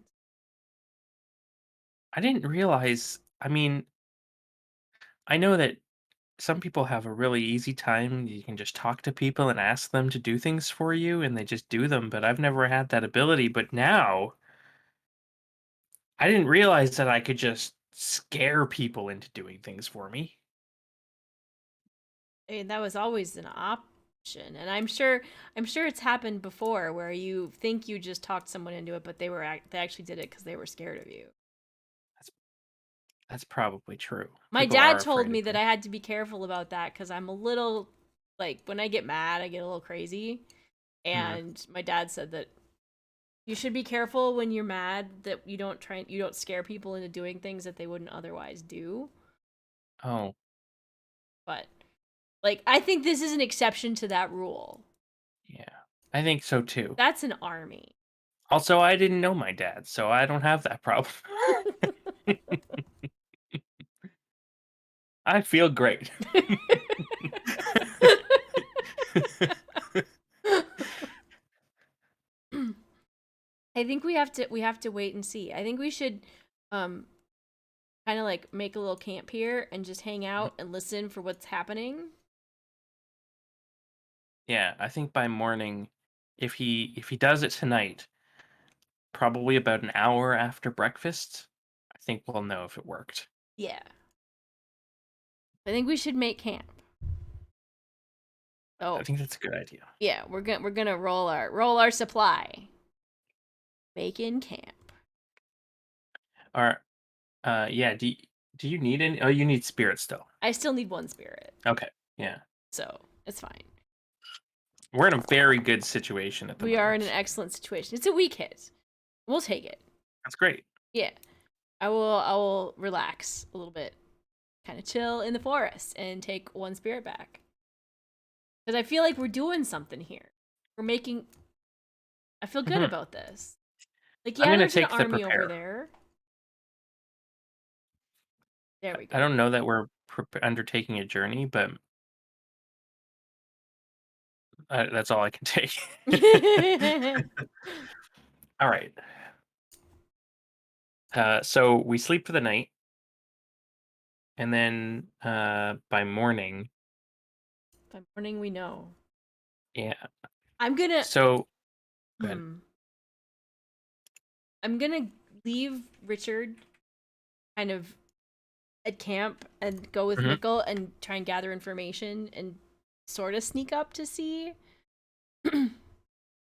I didn't realize, I mean, I know that some people have a really easy time. You can just talk to people and ask them to do things for you and they just do them, but I've never had that ability, but now I didn't realize that I could just scare people into doing things for me. I mean, that was always an option, and I'm sure it's happened before where you think you just talked someone into it, but they actually did it because they were scared of you. That's that's probably true. My People dad are told afraid of me that me. I had to be careful about that because I'm a little like when I get mad, I get a little crazy, Hmm. and my dad said that you should be careful when you're mad that you don't scare people into doing things that they wouldn't otherwise do. Oh, But like I think this is an exception to that rule. yeah. I think so too. That's an army. Also, I didn't know my dad, so I don't have that problem. I feel great. I think we have to wait and see. I think we should um kind of like make a little camp here and just hang out and listen for what's happening. Yeah, I think by morning, if he does it tonight, probably about an hour after breakfast, I think we'll know if it worked. Yeah. I think we should make camp. I Oh, think that's a good idea. yeah, we're gonna roll our supply. Bacon camp. Or, yeah. Do you need any? Oh, you need spirit still. I still need one spirit, Okay, yeah. so it's fine. We're in a very good situation at the We are in an moment. excellent situation. It's a weak hit. We'll take it. That's great. Yeah. I will relax a little bit. Kind of chill in the forest and take one spirit back. Cuz I feel like we're doing something here. We're making I feel good Mhm. about this. Like I'm yeah, gonna there's an take the army over prepare. there. There we I go. don't know that we're undertaking a journey, but that's all I can take. All right. So we sleep for the night, and then by morning, By morning we know. yeah. I'm gonna So go ahead. hmm. I'm gonna leave Richard kind of at camp and go with Hmm. Nickel and try and gather information and sort of sneak up to see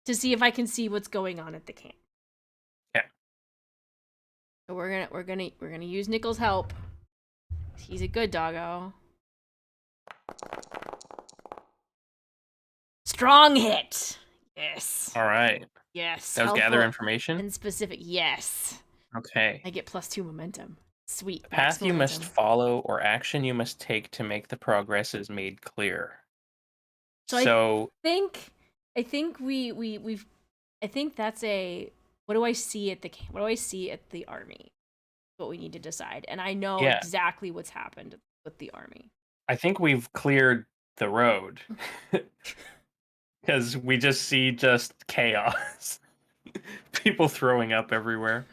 if I can see what's going on at the camp. Yeah. So we're gonna use Nickel's help. He's a good doggo. Strong hit. Yes. All right. Yes. That was gather Helpful information. and specific. Yes. Okay. I get +2 momentum. The Sweet. Max path you must momentum. follow or action you must take to make the progress is made clear. So I So think I think we've I think that's a what do I see at the what do I see at the army? What we need to decide. And I know yeah, exactly what's happened with the army. I think we've cleared the road because we just see just chaos. People throwing up everywhere.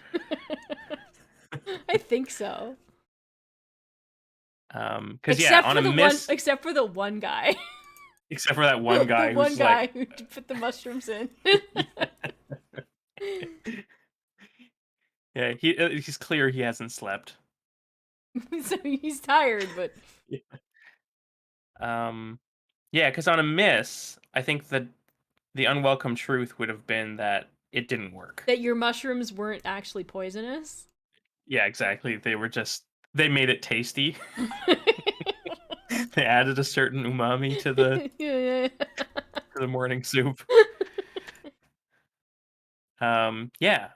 I think so. Because yeah, on a miss, Except for the one guy. except for that one The guy one who's like, guy who put the mushrooms in. yeah, he's clear he hasn't slept. So he's tired, but Yeah. Um, yeah, because on a miss, I think that the unwelcome truth would have been that it didn't work. that your mushrooms weren't actually poisonous. Yeah, exactly. They made it tasty. They added a certain umami Yeah. to the morning soup. Yeah,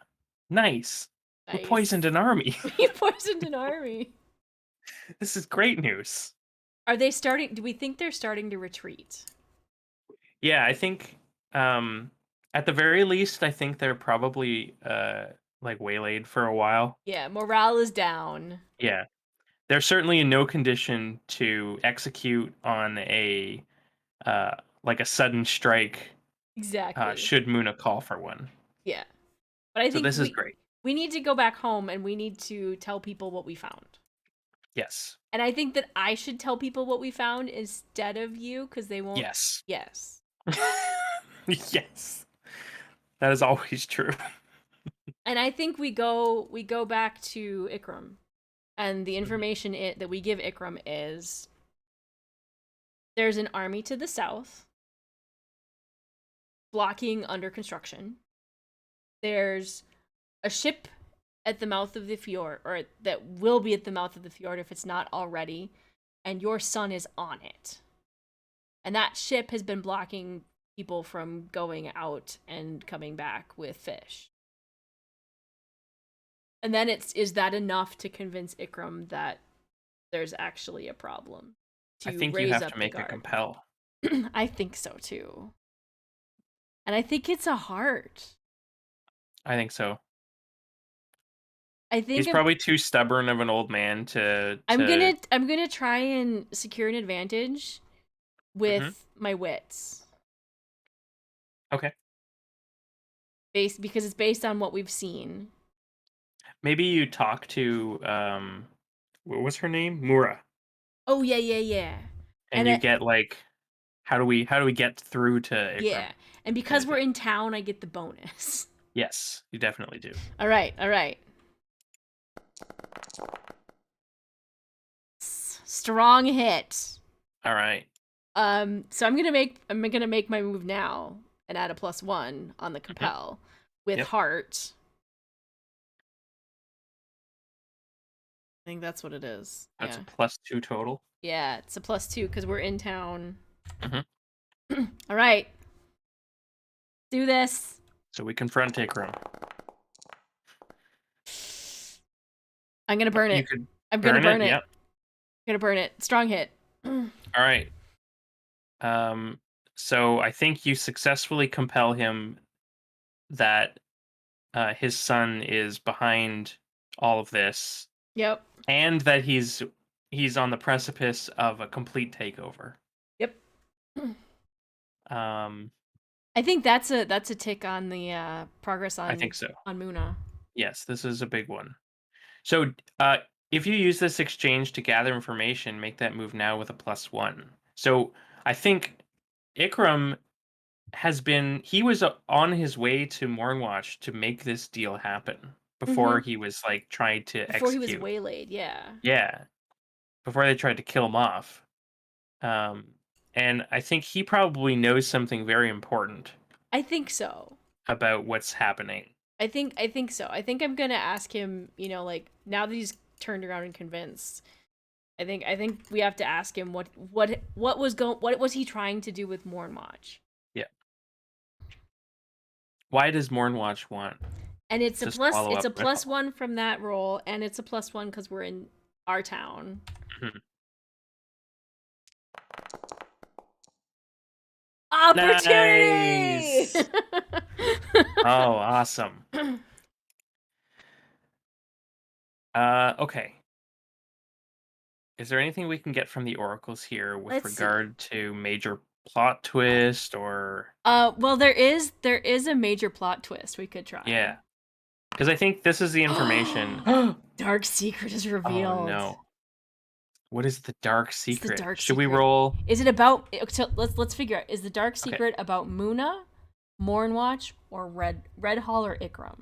nice. We poisoned Nice. an army. You poisoned an army. This is great news. Are they starting? Do we think they're starting to retreat? Yeah, I think at the very least, I think they're probably like waylaid for a while. Yeah, morale is down. Yeah, they're certainly in no condition to execute on a uh like a sudden strike Exactly. should Muna call for one. Yeah. But I So think this is great. we need to go back home and we need to tell people what we found. Yes. And I think that I should tell people what we found instead of you because they won't. Yes. Yes. Yes. That is always true. And I think we go back to Ikram, and the Mhm. information that we give Ikram is there's an army to the south blocking under construction. There's a ship at the mouth of the fjord, or that will be at the mouth of the fjord if it's not already, and your son is on it. And that ship has been blocking people from going out and coming back with fish. And then is that enough to convince Ikram that there's actually a problem I to think you raise have up to the make a guard? compel. I think so too. And I think it's a heart. I think so. I think He's probably too stubborn of an old man to I'm gonna try and secure an advantage Mhm. with my wits. Okay. Because it's based on what we've seen. Maybe you talk to what was her name? Mura. Oh yeah, yeah, yeah. And And you get like how do we get through to Ikram yeah, and kind because of we're thing. in town, I get the bonus. Yes, you definitely do. All right, all right. Strong hit. All right. So I'm gonna make my move now and add a +1 on the Mhm. compel with Yep. heart. I think that's what it is. That's a Yeah, +2 total. yeah. It's a +2 because we're in town. Mhm. All right, do this. So we confront Ikram. I'm gonna burn You it. could I'm gonna burn burn it. it. Yep. I'm gonna burn it. Strong hit. All right. Um, so I think you successfully compel him that his son is behind all of this, Yep. and that he's on the precipice of a complete takeover. Yep. Um, I think that's a tick on the progress I think on so. Muna. Yes, this is a big one. So, if you use this exchange to gather information, make that move now with a +1. So, I think Ikram he was on his way to Mornwatch to make this deal happen before Mm-hmm. he was like trying to Before he was execute. waylaid, yeah. Yeah, before they tried to kill him off. Um, and I think he probably knows something very important I think so. about what's happening. I think so. I think I'm gonna ask him, like now that he's turned around and convinced. I think we have to ask him what was he trying to do with Mornwatch? Yeah. Why does Mornwatch want And to swallow it's up a plus Redhall? one from that roll, and it's a +1 because we're in our town. Mhm. Opportunity. Nice. Oh, awesome. Okay. Is there anything we can get from the oracles here with Let's see. regard to major plot twist or Well, there is a major plot twist we could try. yeah? Because I think this is the information. Dark secret is Oh revealed. no. What is the dark It's the secret? dark Should we secret. roll? Is it about? So let's figure out. Is the dark Okay. secret about Muna, Mornwatch, or Redhall or Ikram?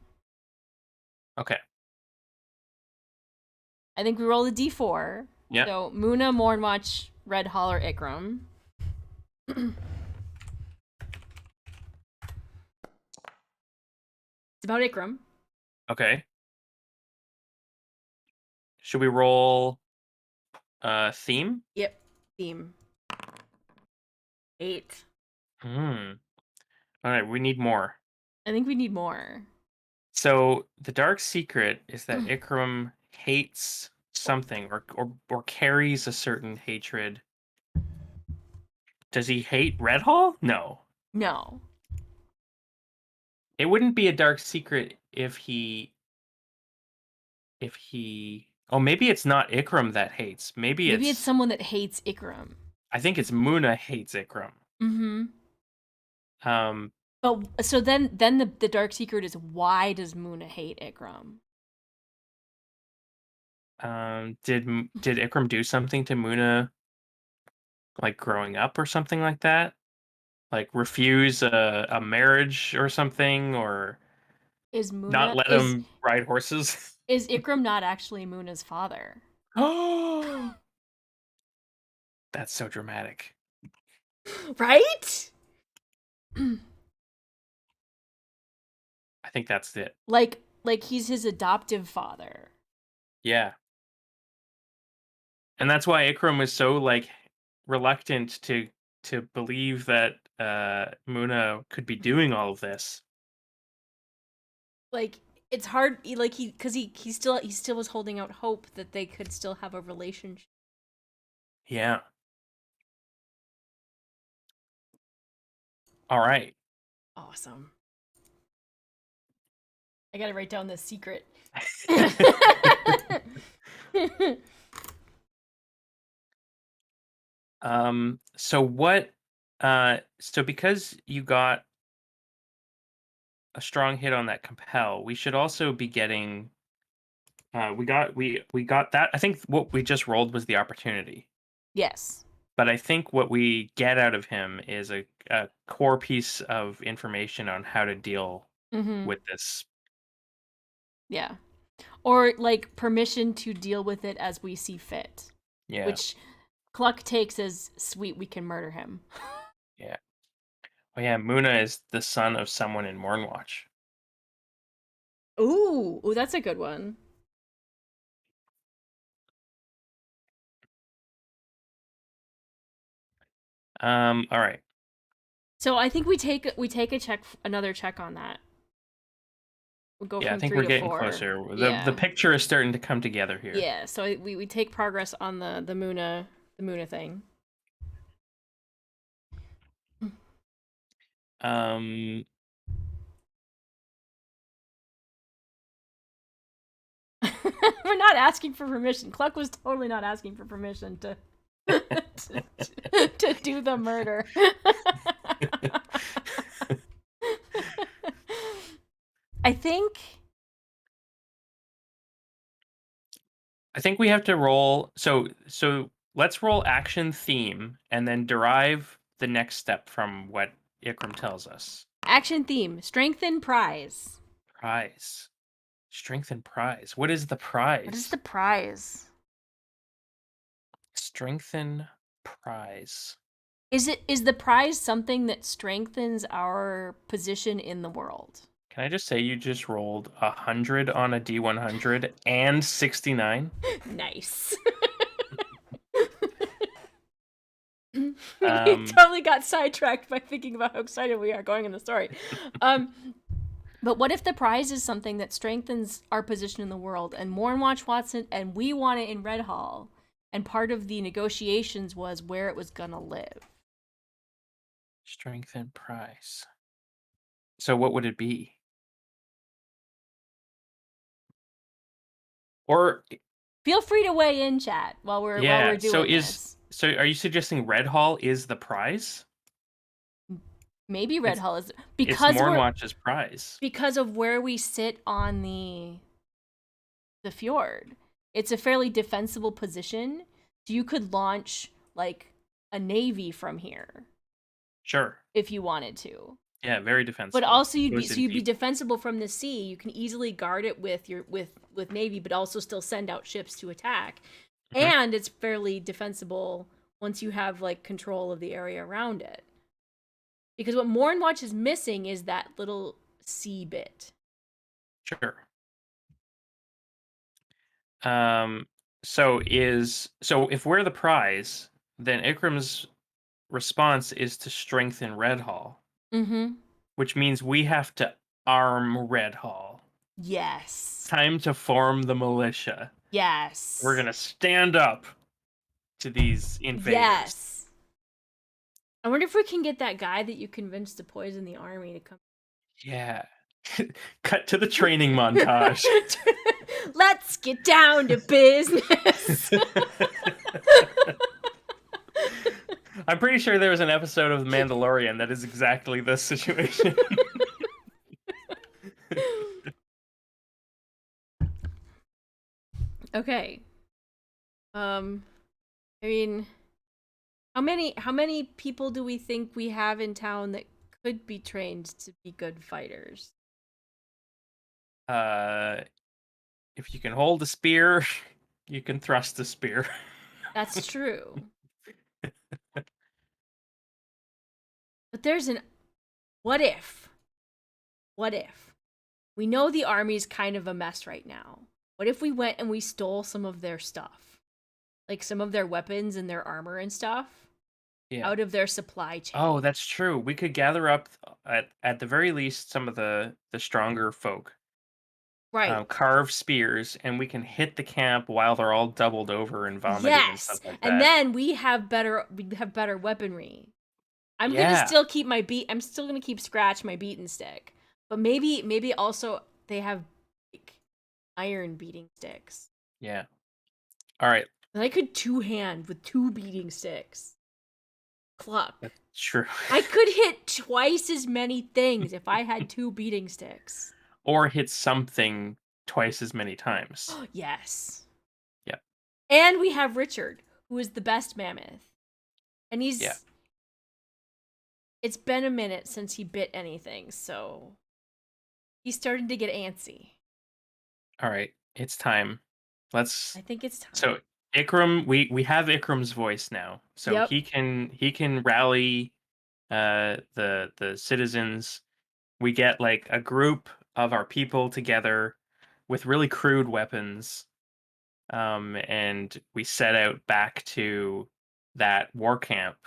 Okay. I think we roll a d4. Yeah. So Muna, Mornwatch, Redhall, or Ikram. It's about Ikram. Okay. Should we roll theme? Yep. Theme. 8. Hmm. All right, we need more. I think we need more. So the dark secret is that Ikram hates something or carries a certain hatred. Does he hate Redhall? No. No. It wouldn't be a dark secret if he oh, maybe it's not Ikram that hates. Maybe Maybe it's it's someone that hates Ikram. I think it's Muna hates Ikram. Mm-hmm. Um But so then the dark secret is why does Muna hate Ikram? did Ikram do something to Muna like growing up or something like that? Like refuse a marriage or something or Is not Muna let him ride horses? is Ikram not actually Muna's father? Oh, that's so dramatic. Right? I think that's it. Like he's his adoptive father. Yeah. And that's why Ikram was so like reluctant to believe that Muna could be doing all of this. Like it's hard like he cuz he still was holding out hope that they could still have a relationship. Yeah. All right. Awesome. I got to write down this secret. So what so because you got a strong hit on that compel. We should also be getting. We got that. I think what we just rolled was the opportunity. Yes. But I think what we get out of him is a core piece of information on how to deal Mm-hmm. with this. Yeah. Or like permission to deal with it as we see fit, Yeah, which Cluck takes as sweet. We can murder him. yeah. Oh yeah, Muna is the son of someone in Mornwatch. Ooh, that's a good one. All right. So I think we take another check on that. We'll go Yeah, I from think 3 we're to getting 4. closer. The Yeah. picture is starting to come together here. Yeah, so we take progress on the Muna thing. Um, We're not asking for permission. Cluck was totally not asking for permission to to do the murder. I think I think we have to roll. So let's roll action theme and then derive the next step from what Ikram tells us. action theme, strengthen prize. Prize. Strength and prize. What is the What is prize? the prize? Strengthen prize. Is the prize something that strengthens our position in the world? Can I just say you just rolled 100 on a D100 and 69? Nice. We Um, totally got sidetracked by thinking about how excited we are going in the story. Um, but what if the prize is something that strengthens our position in the world, and Mornwatch Watson and we want it in Redhall, and part of the negotiations was where it was gonna live? strength and prize. So what would it be? Or Feel free to weigh in, chat, while we're yeah, doing this. so are you suggesting Redhall is the prize? Maybe It's Redhall is it's because we're Mornwatch's prize. because of where we sit on the fjord. It's a fairly defensible position. So you could launch like a navy from here Sure. if you wanted to. Yeah, very But defensible. also Goes in you'd be deep. defensible from the sea. You can easily guard it with your with navy, but also still send out ships to attack. Mhm. And it's fairly defensible once you have like control of the area around it. Because what Mornwatch is missing is that little sea bit. Sure. Um, so if we're the prize, then Ikram's response is to strengthen Redhall, Mm-hmm. which means we have to arm Redhall. Yes. Time to form the militia. We're Yes. gonna stand up to these invaders. Yes. I wonder if we can get that guy that you convinced to poison the army to come. Yeah. Cut to the training montage. Let's get down to business. I'm pretty sure there was an episode of The Mandalorian that is exactly this situation. Okay. I mean, how many people do we think we have in town that could be trained to be good fighters? uh, if you can hold a spear, you can thrust a spear. That's true. But there's an what if? What if? We know the army's kind of a mess right now. What if we went and we stole some of their stuff? Like some of their weapons and their armor and stuff Yeah. out of their supply Oh, chain. that's true. We could gather up at the very least some of the stronger folk, Right. carve spears, and we can hit the camp while they're all doubled over and vomited and Yes. stuff like And that. then we have better weaponry. Yeah, I'm still gonna keep Scratch my beaten stick. But maybe also they have like iron beating sticks. yeah. All right. And I could two hand with two beating sticks. Cluck. True. I could hit twice as many things if I had 2 beating sticks. Or hit something twice as many times. Yes. Yep. And we have Richard, who is the best mammoth. And Yeah. it's been a minute since he bit anything, so he's starting to get antsy. All right. It's time. Let's I think it's time. So Ikram, we have Ikram's voice now. So Yep. he can rally the citizens. We get like a group of our people together with really crude weapons. And we set out back to that war camp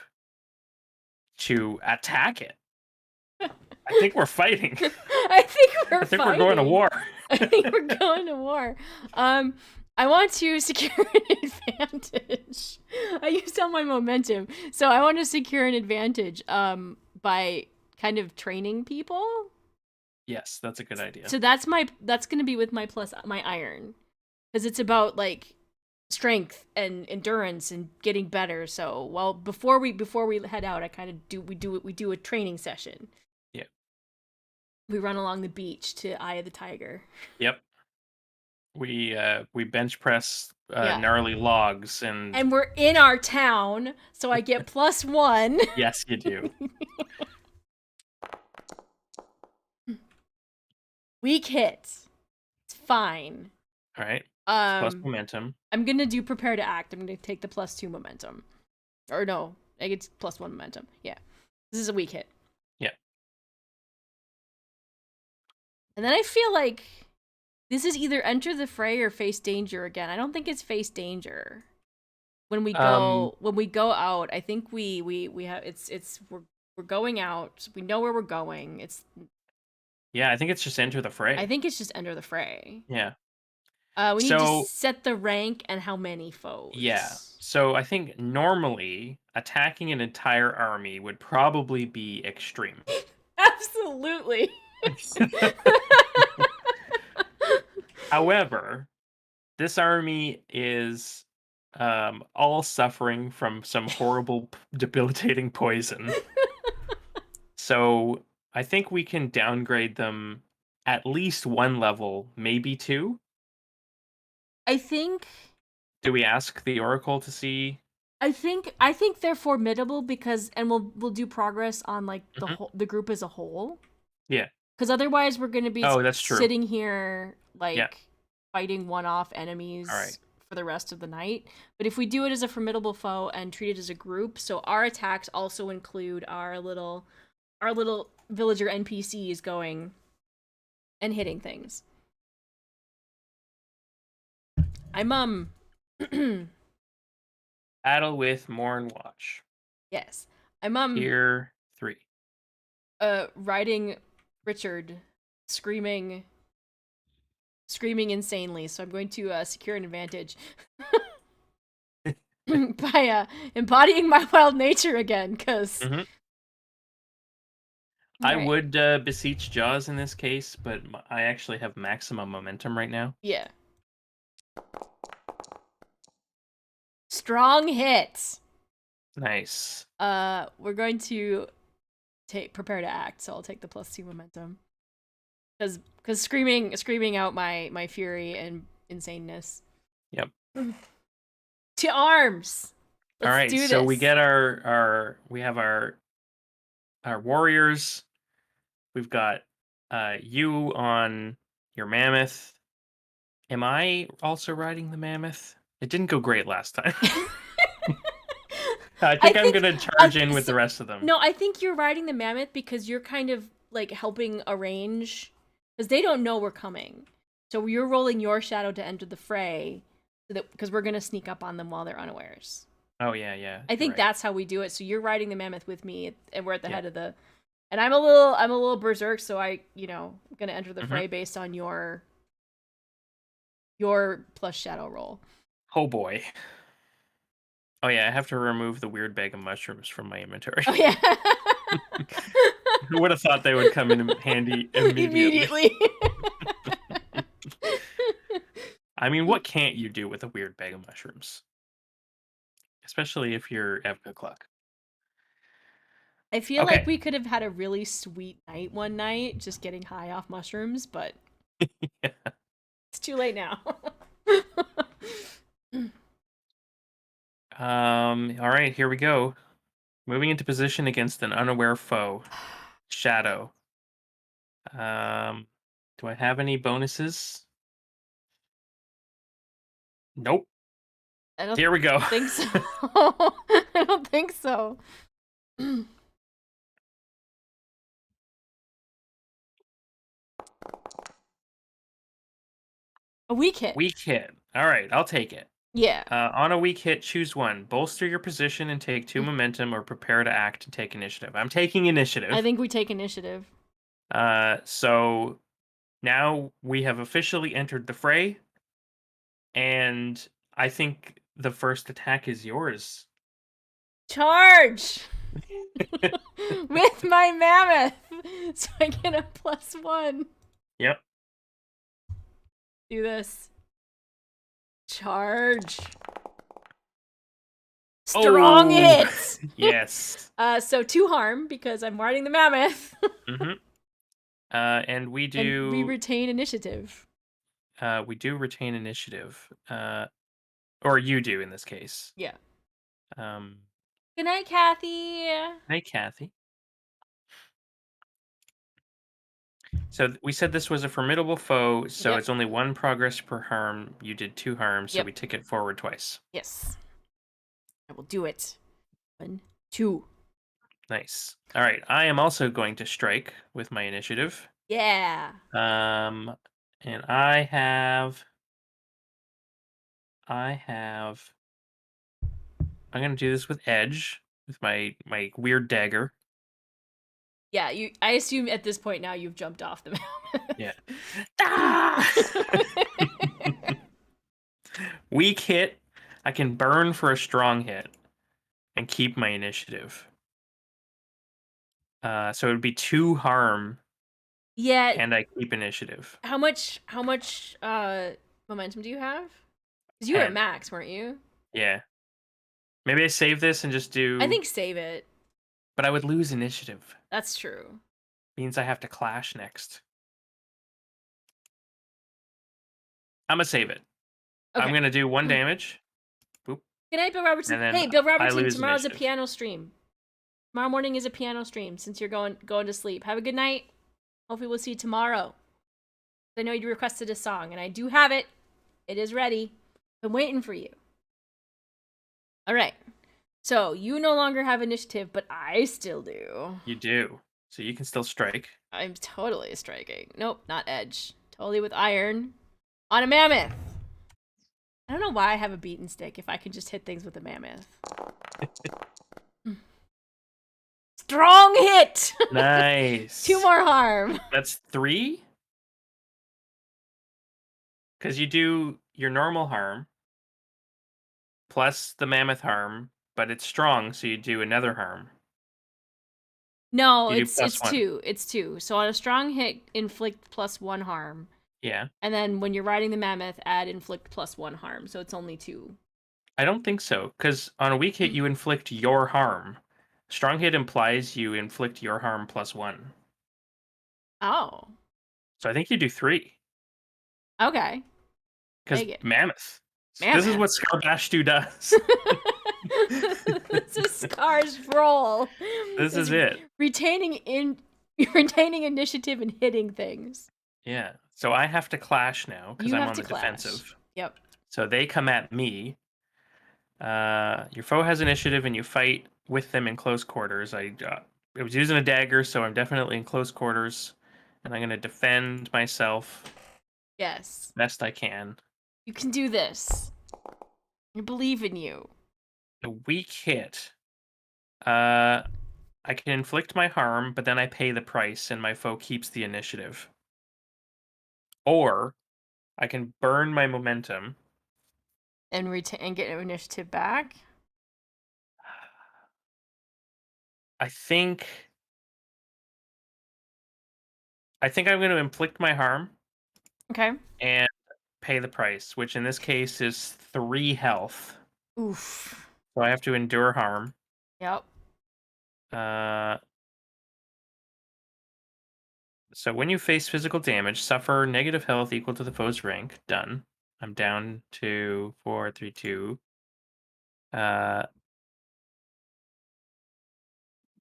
to attack it. I think we're fighting. I think we're I think fighting. we're going to war. I think we're going to war. I want to secure an advantage. I used all my momentum, so I want to secure an advantage. By kind of training people. Yes, that's a good idea. So that's going to be with my iron, because it's about like strength and endurance and getting better. So before we head out, I kind of we do a training session. Yeah. We run along the beach to Eye of the Tiger. Yep. We bench press Yeah. gnarly logs and we're in our town, so I get +1. yes, you do. Weak hits. It's fine. All right. Plus Um, momentum. I'm gonna do prepare to act. I'm gonna take the +2 momentum. Or no, I get +1 momentum. Yeah. This is a weak hit. Yeah. And then I feel like this is either enter the fray or face danger again. I don't think it's face danger. When we go out, I think we have we're going out. We know where we're going. Yeah, I think it's just enter the fray. I think it's just enter the fray. Yeah. We need to set the rank and how many foes. Yeah. So I think normally attacking an entire army would probably be extreme. Absolutely. However, this army is all suffering from some horrible, debilitating poison. So I think we can downgrade them at least 1 level, maybe 2. I think Do we ask the Oracle to see? I think they're formidable because, and we'll do progress on like the group as a whole. Yeah. Because otherwise we're gonna be that's true. sitting here like Yeah. fighting one-off enemies for the rest of the night. But if we do it as a formidable foe and treat it as a group, so our attacks also include our little villager NPCs going and hitting things. I'm Battle with Morn Watch. yes. I'm Tier 3. riding Richard, screaming insanely, so I'm going to secure an advantage by embodying my wild nature again, because I would beseech Jaws in this case, but I actually have maximum momentum right now. Yeah. Strong hits. Nice. We're going to prepare to act, so I'll take the +2 momentum. Because screaming out my fury and insaneness. Yep. To arms. All right, do so this. we get our warriors. We've got you on your mammoth. Am I also riding the mammoth? It didn't go great last time. I think I'm gonna charge in with the rest of them. No, I think you're riding the mammoth because you're kind of like helping arrange, because they don't know we're coming. So you're rolling your shadow to enter the fray, so that because we're gonna sneak up on them while they're unawares. Oh yeah. I think that's how we do it. So you're riding the mammoth with me, and we're at the head of the. And I'm a little berserk, so I'm gonna enter the fray based on your plus shadow roll. Oh boy. Oh yeah, I have to remove the weird bag of mushrooms from my inventory. Oh yeah. Who would have thought they would come in handy immediately? I mean, what can't you do with a weird bag of mushrooms? Especially if you're Evka Cluck. I feel like Okay. we could have had a really sweet night one night, just getting high off mushrooms, but it's too late now. All right, here we go. Moving into position against an unaware foe. Shadow. Um, do I have any bonuses? Nope. I don't Here we go. think so. I don't think so. A weak hit. Weak hit. All right, I'll take it. Yeah. On a weak hit, choose one. Bolster your position and take 2 momentum, or prepare to act and take initiative. I'm taking I initiative. think we take initiative. So now we have officially entered the fray, and I think the first attack is yours. Charge! With my mammoth! So I get a +1. Yep. Do this. Charge. Strong Oh, hit! yes. So 2 harm because I'm riding the mammoth. Mm-hmm. And we And we do retain initiative. retain initiative. Or you do in this case. Yeah. Um, Good night, Kathy. hey, Kathy. So we said this was a formidable foe, so Yep. it's only 1 progress per harm. You did 2 harms, so Yep. we tick it forward twice. Yes. I will do it. 1, 2. Nice. All right, I am also going to strike with my initiative. Yeah. Um, and I'm gonna do this with edge with my weird dagger. Yeah, I assume at this point now you've jumped off the Yeah. mammoth. Weak hit. I can burn for a strong hit and keep my initiative. So it would be 2 harm, Yeah. and I keep initiative. How much momentum do you have? Because you were at 10. max, weren't you? Yeah. Maybe I save this and just I do. think save it. But I would lose initiative. That's true. Means I have to clash next. I'm gonna save it. I'm Okay. gonna do 1 damage. Boop. Good night, Bill Robertson. And then Hey, Bill I Robertson, lose tomorrow's a initiative. piano stream. Tomorrow morning is a piano stream since you're going to sleep. Have a good night. Hopefully we'll see you tomorrow. I know you requested a song, and I do have it. It is ready. I'm waiting for you. All right. So you no longer have initiative, but I still do. You do. So you can still strike. I'm totally striking. Nope, not edge. Totally with iron. On a mammoth. I don't know why I have a beaten stick if I can just hit things with a mammoth. Strong hit! Nice. 2 more harm. That's 3? Because you do your normal harm plus the mammoth harm, but it's strong, so you do another harm. No, You do it's plus 1. 2. It's 2. So on a strong hit, inflict +1 harm. Yeah. And then when you're riding the mammoth, add inflict +1 harm. So it's only 2. I don't think so, because on a weak hit, you inflict your harm. Strong hit implies you inflict your harm plus 1. Oh. So I think you do 3. Okay. Because Take it. mammoth. This is Mammoth. what Scarbashtu does. This is Scar's role. This is it. Retaining initiative and hitting things. Yeah. So I have to clash now because You I'm have on to the clash. defensive. Yep. So they come at me. Your foe has initiative and you fight with them in close quarters. I was using a dagger, so I'm definitely in close quarters. And I'm going to defend myself Yes. best I can. You can do this. I believe in you. A weak hit. I can inflict my harm, but then I pay the price and my foe keeps the initiative. Or I can burn my momentum. And get initiative back. I think I'm going to inflict my harm Okay. and pay the price, which in this case is 3 health. Oof. So I have to endure harm. Yep. Uh, so when you face physical damage, suffer negative health equal to the foe's rank. Done. I'm down to 4, 3, 2. Uh,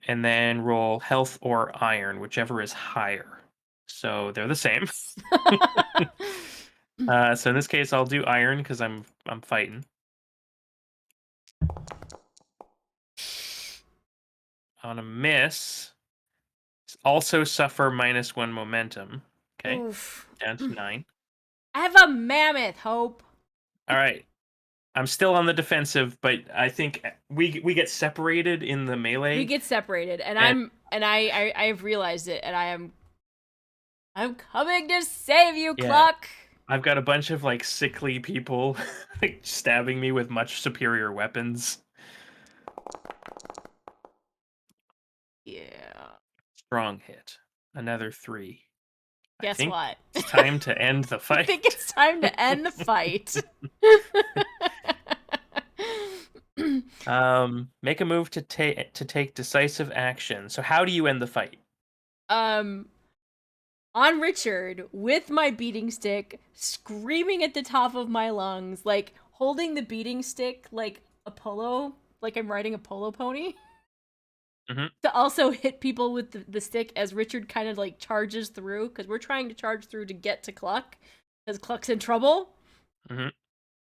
and then roll health or iron, whichever is higher. So they're the same. So in this case, I'll do iron because I'm fighting. On a miss, also suffer -1 momentum. Okay, Oof. down to 9. I have a mammoth, Hope. All right, I'm still on the defensive, but I think we get separated in the We melee, get separated, and and I've realized it, and I'm coming to save you, yeah, Cluck. I've got a bunch of like sickly people like, stabbing me with much superior weapons. Yeah. Strong hit, another 3. I Guess think what? it's time to end the I think fight. it's time to end the fight. Make a move to take decisive action. So how do you end the fight? um, on Richard with my beating stick, screaming at the top of my lungs, like holding the beating stick like a polo, like I'm riding a polo pony. Hmm. To also hit people with the stick as Richard kind of like charges through, because we're trying to charge through to get to Cluck, because Cluck's in trouble, Hmm.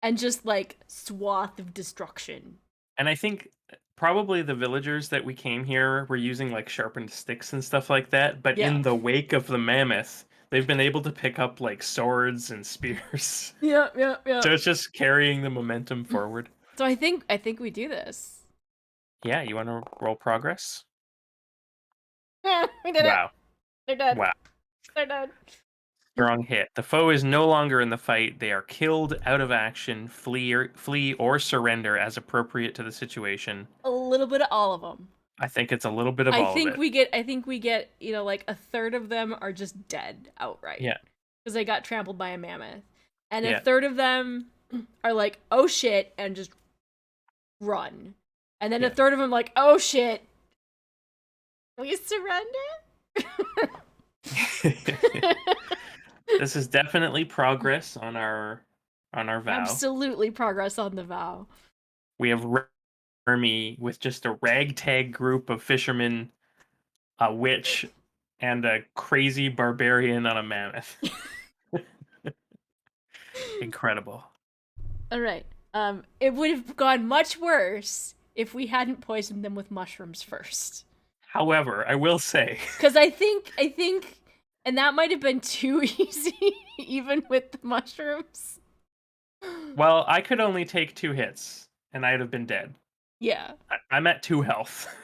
and just like swath of destruction. And I think probably the villagers that we came here were using like sharpened sticks and stuff like that. But Yeah. in the wake of the mammoth, they've been able to pick up like swords and spears. Yep, yep, So yep. it's just carrying the momentum forward. So I think we do this. Yeah, you want to roll progress? We did it. Wow. They're dead. Wow. They're dead. Strong hit. The foe is no longer in the fight. They are killed out of action, flee or surrender as appropriate to the situation. A little bit of all of them. I think it's a little bit of all of it. I think we get, like a third of them are just dead outright Yeah. because they got trampled by a mammoth. And a Yeah. third of them are like, "Oh shit," and just run. And then a Yeah. third of them like, "Oh shit. We surrender?" This is definitely progress on our vow. Absolutely progress on the vow. We have army with just a ragtag group of fishermen, a witch, and a crazy barbarian on a mammoth. Incredible. All right. It would have gone much worse if we hadn't poisoned them with mushrooms first. However, I will say, Because I think, and that might have been too easy, even with the mushrooms. well, I could only take 2 hits, and I'd have been dead. Yeah, I'm at 2 health.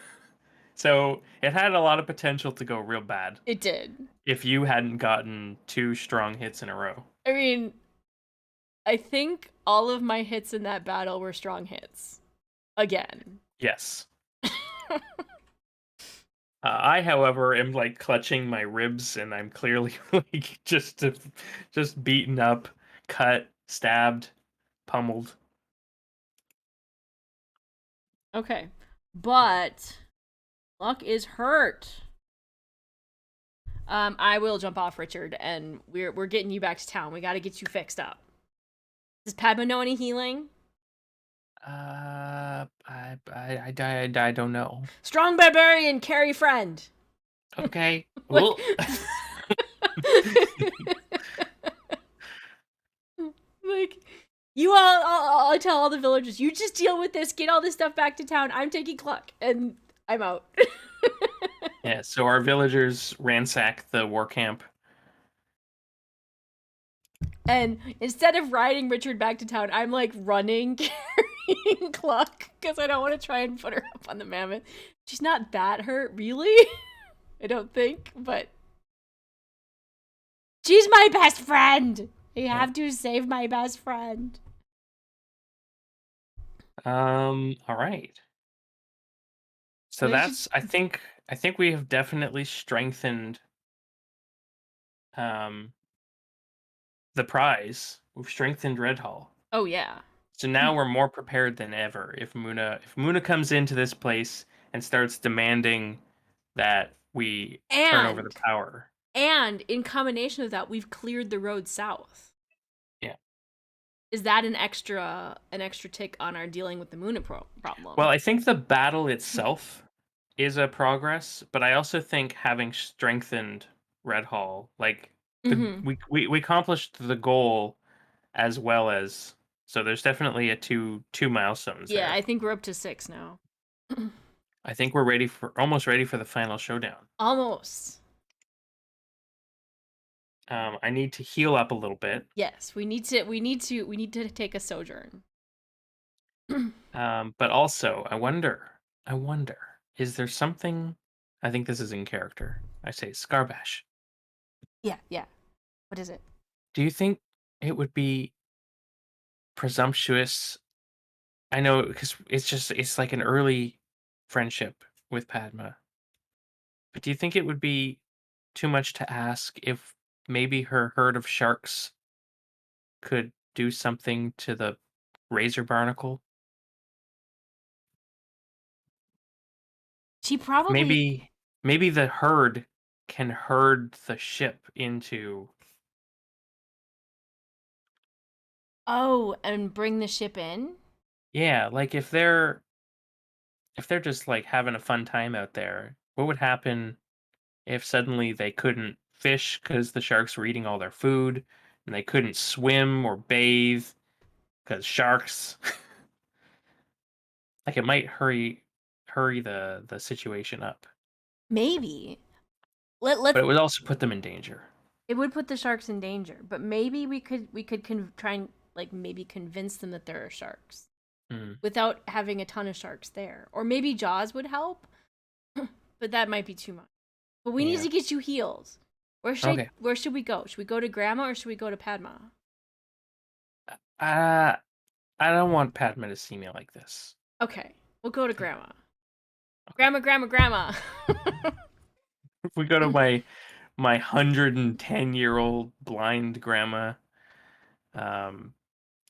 So it had a lot of potential to go real bad it did. if you hadn't gotten 2 strong hits in a row. I mean, I think all of my hits in that battle were strong hits. Again. Yes. I, however, am like clutching my ribs, and I'm clearly like just beaten up, cut, stabbed, pummeled. Okay. But Luck is hurt. I will jump off, Richard, and we're getting you back to town. We got to get you fixed up. Does Padma know any healing? I don't know. Strong barbarian, carry friend. Okay. Like, Well, like you all, I'll tell all the villagers, you just deal with this, get all this stuff back to town. I'm taking Cluck, and I'm out. yeah. So our villagers ransack the war camp. And instead of riding Richard back to town, I'm like running, carrying Cluck, because I don't want to try and put her up on the mammoth. She's not that hurt, really. I don't think, but she's my best friend. You have to save my best friend. All right. So that's I think we have definitely strengthened um the prize. We've strengthened Redhall. Oh yeah. So now we're more prepared than ever. If Muna comes into this place and starts demanding that we turn over the And power. in combination with that, we've cleared the road south. Yeah. Is that an extra tick on our dealing with the Moon Well, problem? I think the battle itself is a progress, but I also think having strengthened Redhall, like Mm-hmm. we accomplished the goal as well as, so there's definitely a two milestones Yeah, I there. think we're up to 6 now. I think we're ready for almost ready for the final showdown. Almost. I need to heal up a little bit. Yes, we need to take a sojourn. But also, I wonder, is there something? I think this is in character. I say, Scarbash, Yeah, yeah. What is it? do you think it would be presumptuous? I know because it's like an early friendship with Padma, but do you think it would be too much to ask if maybe her herd of sharks could do something to the razor barnacle? She probably. Maybe the herd can herd the ship into. Oh, and bring the ship in? Yeah, like if they're just like having a fun time out there, what would happen if suddenly they couldn't fish because the sharks were eating all their food, and they couldn't swim or bathe because sharks? Like it might hurry the situation up, Maybe. Let's but it would also put them in danger. It would put the sharks in danger, but maybe we could try and like maybe convince them that there are sharks Mm, without having a ton of sharks there. Or maybe Jaws would help, but that might be too much. But we need yeah. to get you healed. Okay. Where should we go? Should we go to Grandma or should we go to Padma? Uh, I don't want Padma to see me like this. Okay, we'll go to Okay. Grandma. Okay. Grandma. If we go to my 110-year-old blind grandma, um,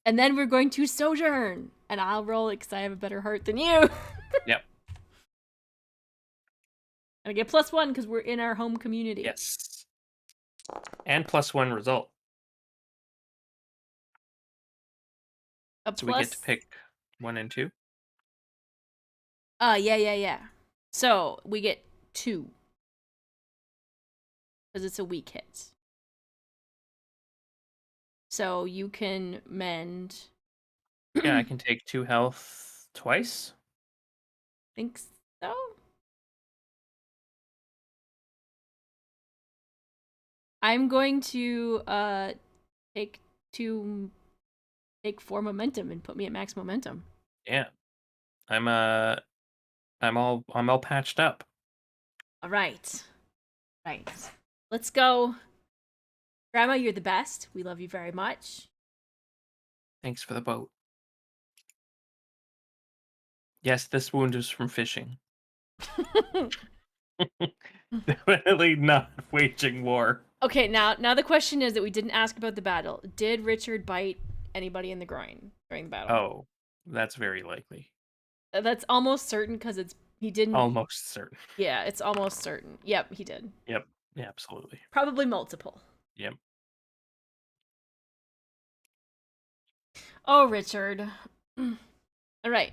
And then we're going to sojourn. And I'll roll it because I have a better heart than you. yep, And I get +1 because we're in our home community. yes, and +1 result, A so we get to plus. pick 1 and 2. Yeah. So we get 2 because it's a weak hit. So you can mend. Yeah, I can take 2 health twice. Think so? I'm going to take 2 take 4 momentum and put me at max momentum. Yeah, I'm I'm all patched up. All right. Right. Let's go. Grandma, you're the best. We love you very much. Thanks for the boat. Yes, this wound is from fishing. Definitely not waging war. Okay, now the question is that we didn't ask about the battle. Did Richard bite anybody in the groin during the battle? Oh, that's very likely. That's almost certain because he didn't. Almost certain. Yeah, it's almost certain. Yep, he did. Yep. Yeah, absolutely. Probably multiple. Yep. Oh, Richard. All right.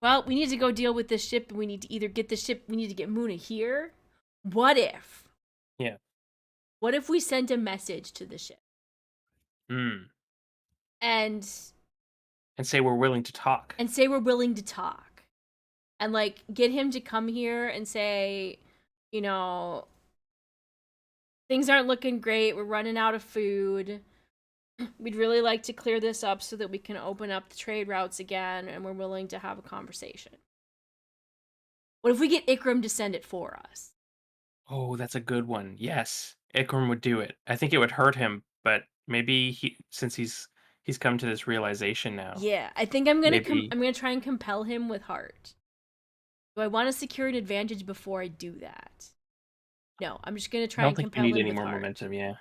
Well, we need to go deal with this ship, and we need to either get the ship. We need to get Muna here. What if? Yeah. What if we sent a message to the ship Mm. and And say we're willing to talk. say we're willing to talk, and like get him to come here and say, you know, things aren't looking great. We're running out of food. We'd really like to clear this up so that we can open up the trade routes again, and we're willing to have a conversation. What if we get Ikram to send it for us? Oh, that's a good one. Yes, Ikram would do it. I think it would hurt him, but maybe since he's come to this realization now, Yeah, I think I'm gonna maybe I'm gonna try and compel him with heart. Do I want to secure an advantage before I do that? No, I'm just gonna I try don't and think we compel need him any with more heart. momentum. Yeah.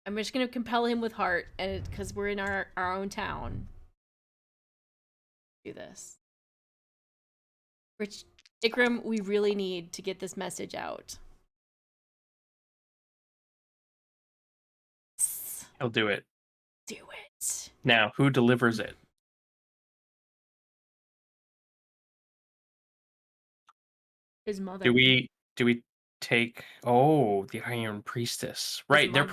I'm just gonna compel him with heart, and because we're in our own town, do this. Rich, Ikram, we really need to get this message out. He'll do it. Do it. Now, who delivers it? His mother. Do we take the Iron Priestess? His Right, mother.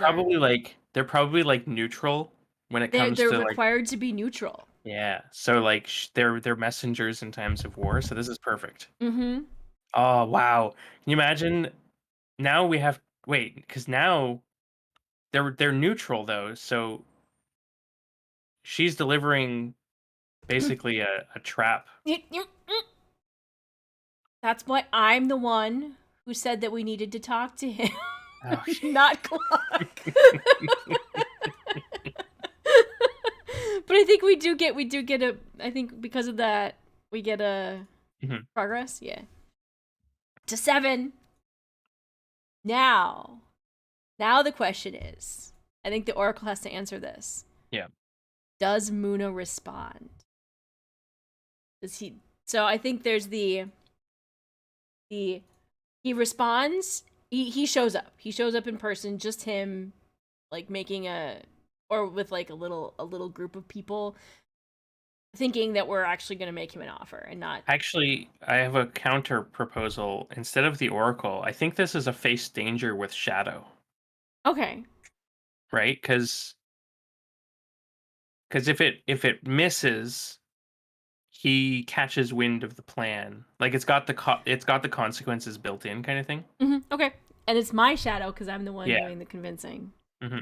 they're probably like neutral when it comes They're to like required to be neutral. yeah. So like they're messengers in times of war, so this is perfect. Mm-hmm. Oh, wow. Can you imagine now we have wait, cuz now they're neutral though. So she's delivering basically a trap. That's why I'm the one who said that we needed to talk to him. Oh, Not Cluck. But I think we do get a I think because of that we get a mhm. progress, yeah. To 7. Now the question is, I think the Oracle has to answer this. Yeah. Does Muna respond? Does he So I think there's the he responds, he shows up. He shows up in person, just him like making or with like a little group of people thinking that we're actually going to make him an offer and not. Actually, I have a counter proposal. Instead of the Oracle, I think this is a face danger with Shadow, Okay. right? Because if it misses, he catches wind of the plan. Like it's got the consequences built in, kind of thing. Okay. And it's my shadow because I'm the one Yeah. doing the convincing. hmm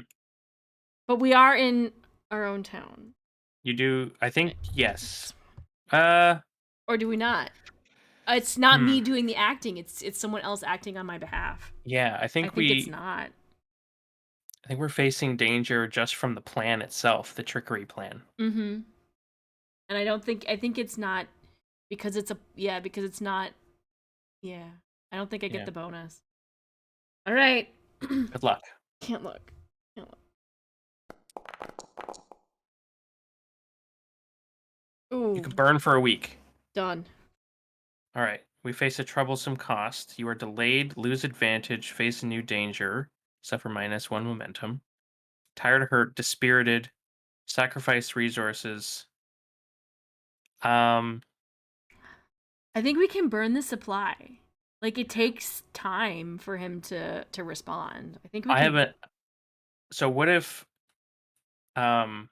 But we are in our own town. You do. I think Right. yes. Or do we not? It's not Hmm. me doing the acting. It's someone else acting on my behalf. Yeah, I think it's not. I think we're facing danger just from the plan itself, the trickery plan. Mm-hmm. And I think it's not because because it's not. Yeah. I don't think I get Yeah. the bonus. All right. Good luck. Can't look. Can't look. You Ooh, can burn for a week. done. All right. We face a troublesome cost. You are delayed, lose advantage, face a new danger, suffer -1 momentum. Tired, hurt, dispirited, sacrifice resources. Um, I think we can burn the supply. Like it takes time for him to respond. I think we I can. haven't. So what if? Um,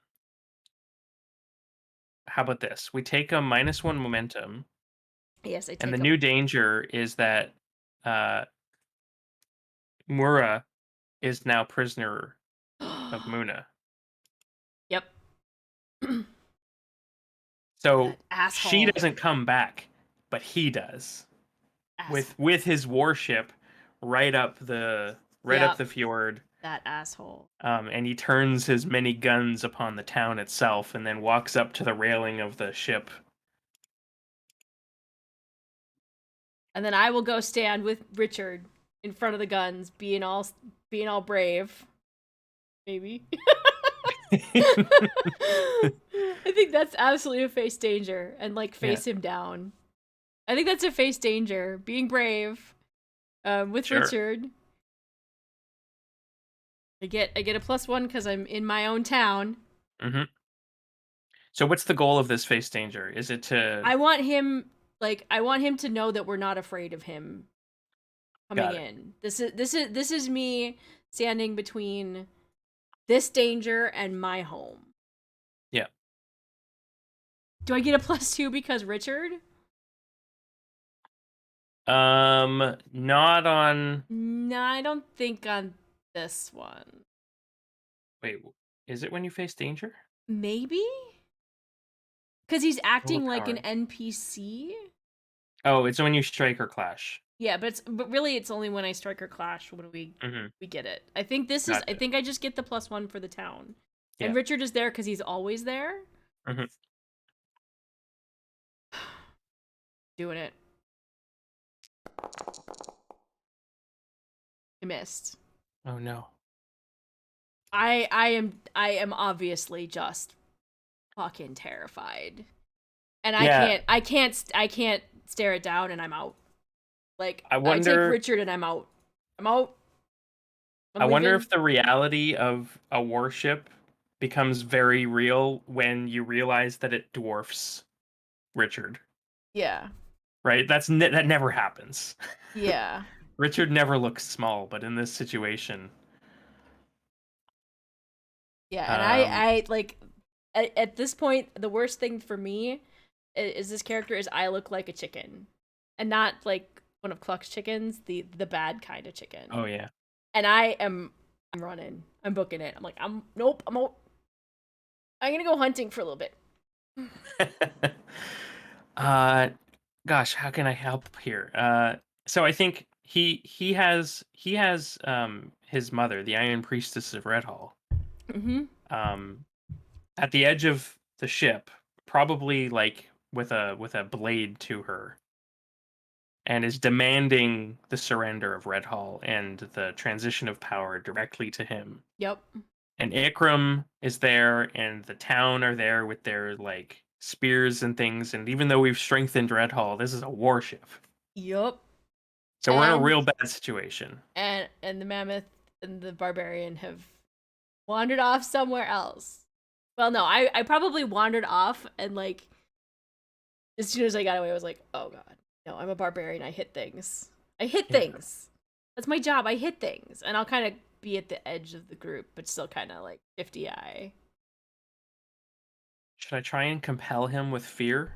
how about this? We take a -1 momentum, Yes, I and the take new danger is that uh, Mura is now prisoner of a. Muna. Yep. So That she asshole. doesn't come back, but he does Asshole. with his warship right up Yep. the fjord. That asshole. And he turns his many guns upon the town itself, and then walks up to the railing of the ship. And then I will go stand with Richard in front of the guns, being all brave. Maybe. I think that's absolutely a face danger, and like Yeah, face him down. I think that's a face danger. Being brave, with sure. Richard. I get a +1 because I'm in my own town. hmm So, what's the goal of this face danger? Is it to I want him to know that we're not afraid of him coming got it? in. This is me standing between this danger and my home. Yeah. Do I get a +2 because Richard? Not on. No, I don't think on this one. Wait, is it when you face danger? Maybe? Because he's acting like an Overpowered. NPC? Oh, it's when you strike or clash. Yeah, but really it's only when I strike or clash when hmm we get it. I think I Gotcha. think I just get the +1 for the town. And Yeah. Richard is there because he's always there. hmm Doing it. I missed. Oh no. I am obviously just fucking terrified. And Yeah. I can't stare it down and I'm out. Like, I I take wonder. Richard and I'm out. I'm out. I I'm wonder leaving. if the reality of a warship becomes very real when you realize that it dwarfs Richard. Yeah. Right? That never happens. Yeah. Richard never looks small, but in this situation, Yeah. And um, I like, at this point, the worst thing for me is this character is I look like a chicken. And not like one of Cluck's chickens, the bad kind of chicken. oh yeah. And I'm running. I'm booking it. I'm like, nope, I'm out. I'm gonna go hunting for a little bit. uh, gosh, how can I help here? So I think he has his mother, the Iron Priestess of Redhall, Mm-hmm. um, at the edge of the ship, probably like with a blade to her, and is demanding the surrender of Redhall and the transition of power directly to him. Yep. And Ikram is there, and the town are there with their like spears and things. And even though we've strengthened Redhall, this is a warship, Yep. so we're in a And real bad situation. and the mammoth and the barbarian have wandered off somewhere else. Well, no, I probably wandered off and like as soon as I got away, I was like, oh god, no, I'm a barbarian. I hit things. I hit Yeah. things. That's my job. I hit things, and I'll kind of be at the edge of the group, but still kind of like 50-eye. Should I try and compel him with fear?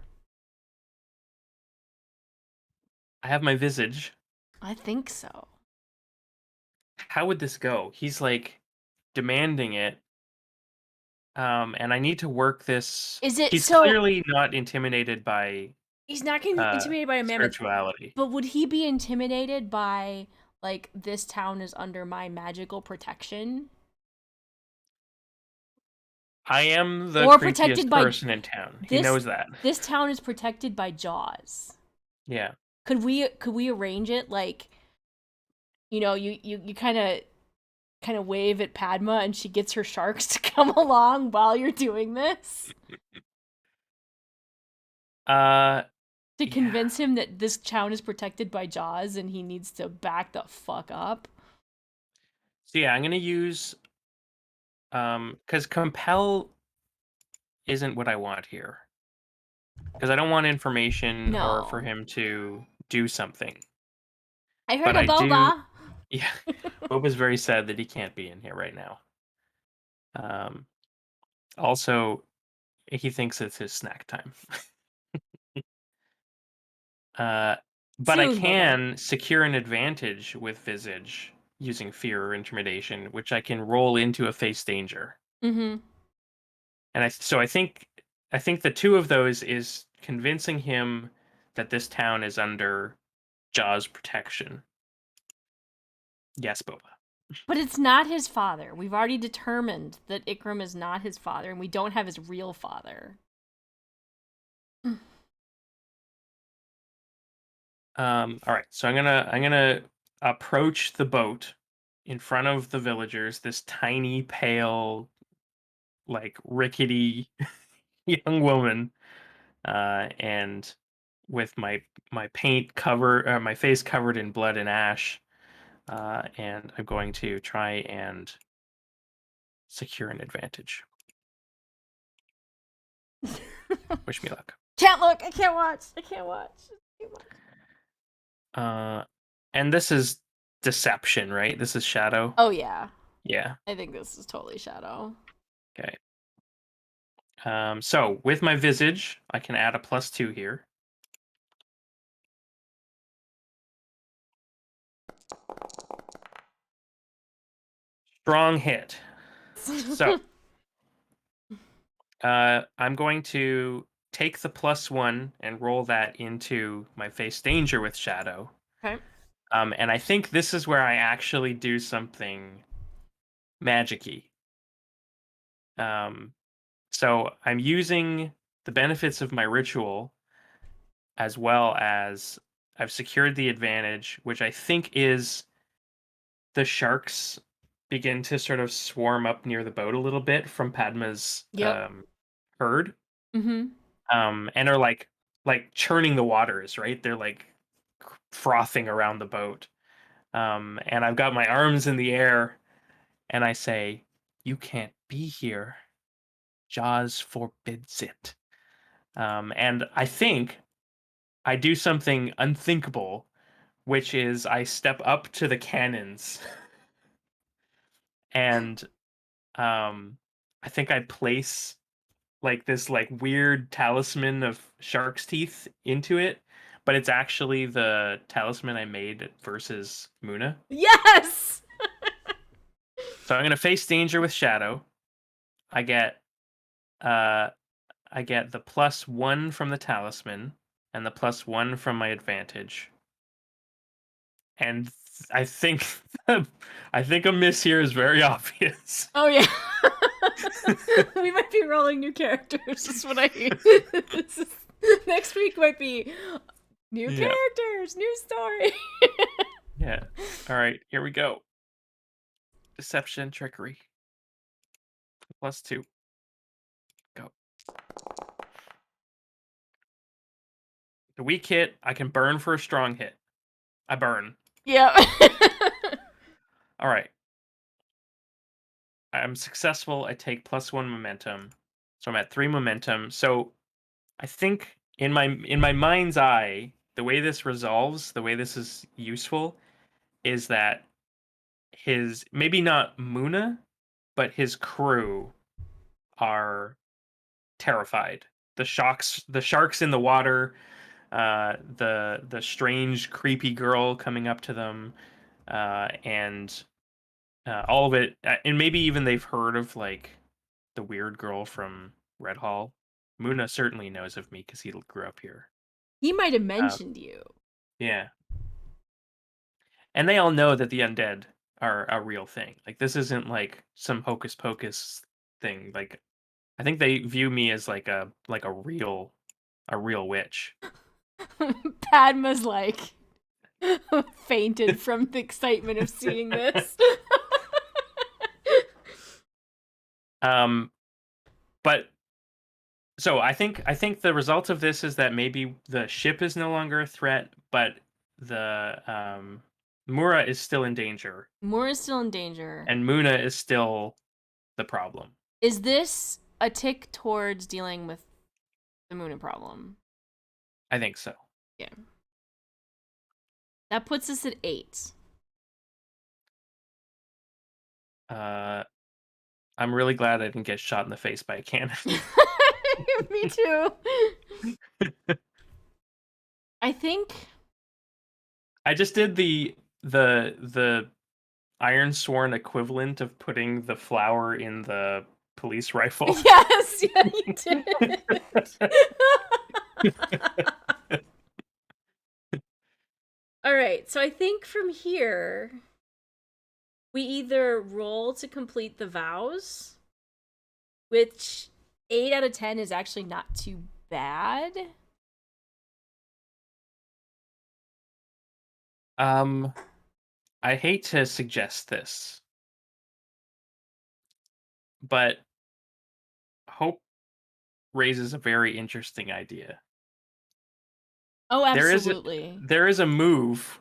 I have my visage. I think so. How would this go? He's like demanding it. And I need to work this. Is it He's so? clearly not intimidated by He's not getting intimidated by a mammoth, spirituality. but would he be intimidated by like this town is under my magical protection? I am the Or creepiest protected by person in town. He this knows that. this town is protected by jaws. Yeah. Could we arrange it like, you kind of wave at Padma and she gets her sharks to come along while you're doing this Uh, to yeah. convince him that this town is protected by jaws and he needs to back the fuck up. So yeah, I'm gonna use because compel isn't what I want here. Because I don't want information or for No. him to do something. I heard But a I do. boba. Yeah. Boba's very sad that he can't be in here right now. Um, Also, he thinks it's his snack time. Uh, but I Soon, Boba. can secure an advantage with Visage using fear or intimidation, which I can roll into a face danger. Mm-hmm. And I think the two of those is convincing him that this town is under Jaw's protection. Yes, Boba. But it's not his father. We've already determined that Ikram is not his father, and we don't have his real father. All right, so I'm gonna approach the boat in front of the villagers. This tiny, pale, like rickety young woman, and with my paint cover, my face covered in blood and ash, and I'm going to try and secure an advantage. Wish me luck. Can't look. I can't watch. I can't watch. Too much. Uh, and this is deception, right? This is shadow. Oh yeah. Yeah. I think this is totally Shadow. Okay. So with my visage, I can add a +2 here. Strong hit. So I'm going to take the +1 and roll that into my face danger with shadow. Okay. And I think this is where I actually do something magic-y. Um, so I'm using the benefits of my ritual as well as I've secured the advantage, which I think is the sharks begin to sort of swarm up near the boat a little bit from Padma's Yep. herd, Mm-hmm. and are like churning the waters, right? They're like frothing around the boat. And I've got my arms in the air, and I say, "You can't be here. Jaws forbids it." And I think I do something unthinkable, which is I step up to the cannons and I think I place like this like weird talisman of shark's teeth into it, but it's actually the talisman I made versus Muna. Yes! So I'm gonna face danger with Shadow. I get uh I get the +1 from the talisman and the +1 from my advantage. And I think I think a miss here is very obvious. Oh, yeah. We might be rolling new characters. That's what I hear. Next week might be new Yeah. characters, new story. Yeah. All right, here we go. Deception, trickery. +2. Go. The weak hit, I can burn for a strong hit. I burn. Yeah. All right. I'm successful. I take +1 momentum. So I'm at 3 momentum. So I think in my mind's eye, the way this resolves, the way this is useful is that his maybe not Muna, but his crew are terrified. The sharks in the water, the strange creepy girl coming up to them, and all of it, and maybe even they've heard of like the weird girl from Redhall. Muna certainly knows of me because he grew up here. He might have Uh, mentioned you. yeah, and they all know that the undead are a real thing. Like this isn't like some hocus pocus thing. Like I think they view me as like a real witch. Padma's like fainted from the excitement of seeing this. Um, but so I think the result of this is that maybe the ship is no longer a threat, but the Mura is still in danger, Moore is still in danger. and Muna is still the problem. Is this a tick towards dealing with the Moon problem? I think so. Yeah. That puts us at 8. Uh, I'm really glad I didn't get shot in the face by a cannon. Me too. I think. I just did the Ironsworn equivalent of putting the flower in the police rifle. Yes, yeah, you did. All right, so I think from here, we either roll to complete the vows, which 8 out of 10 is actually not too bad. I hate to suggest this, but Hope raises a very interesting idea. Oh, There is a, absolutely. there is a move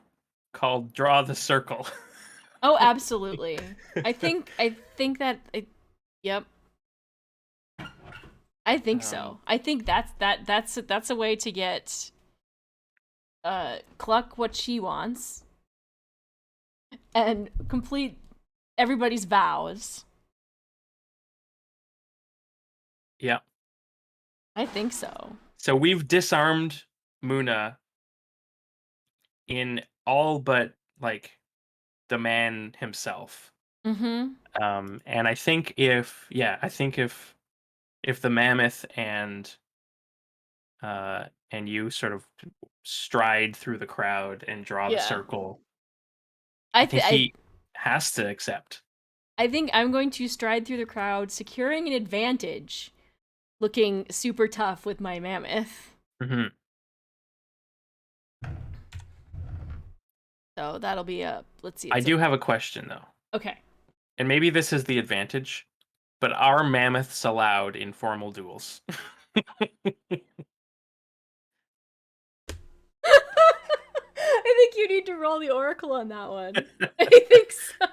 called draw the circle. Oh, absolutely. I think that yep. I think so. I think that's a way to get Cluck what she wants and complete everybody's vows. Yeah. I think so. So we've disarmed Muna in all but like the man himself. Mm-hmm. And I think if the mammoth and you sort of stride through the crowd and draw the Yeah. circle, I I think th- I he has to accept. I think I'm going to stride through the crowd, securing an advantage, looking super tough with my mammoth. Hmm. So that'll be a let's see. I It's do have a question though, okay. and maybe this is the advantage, but are mammoths allowed in formal duels? I think you need to roll the oracle on that one. I think so.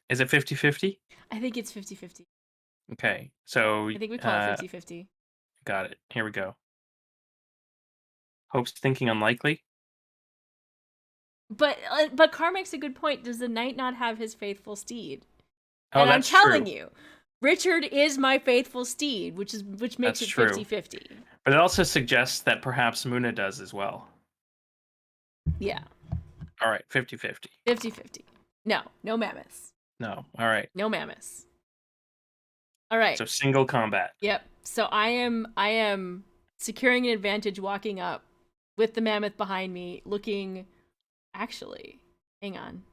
Is it 50-50? I think it's 50-50. Okay, so I think we call it 50-50. got it. Here we go. Hope's thinking unlikely. But Carr makes a good point. Does the knight not have his faithful steed? Oh, And I'm that's telling true. you, Richard is my faithful steed, which makes That's it true. 50-50. But it also suggests that perhaps Muna does as well. Yeah. All right, 50-50. 50-50. No mammoths. No, all right. No mammoths. All right. So single combat. Yep. So I am securing an advantage walking up with the mammoth behind me, looking. Actually, hang on.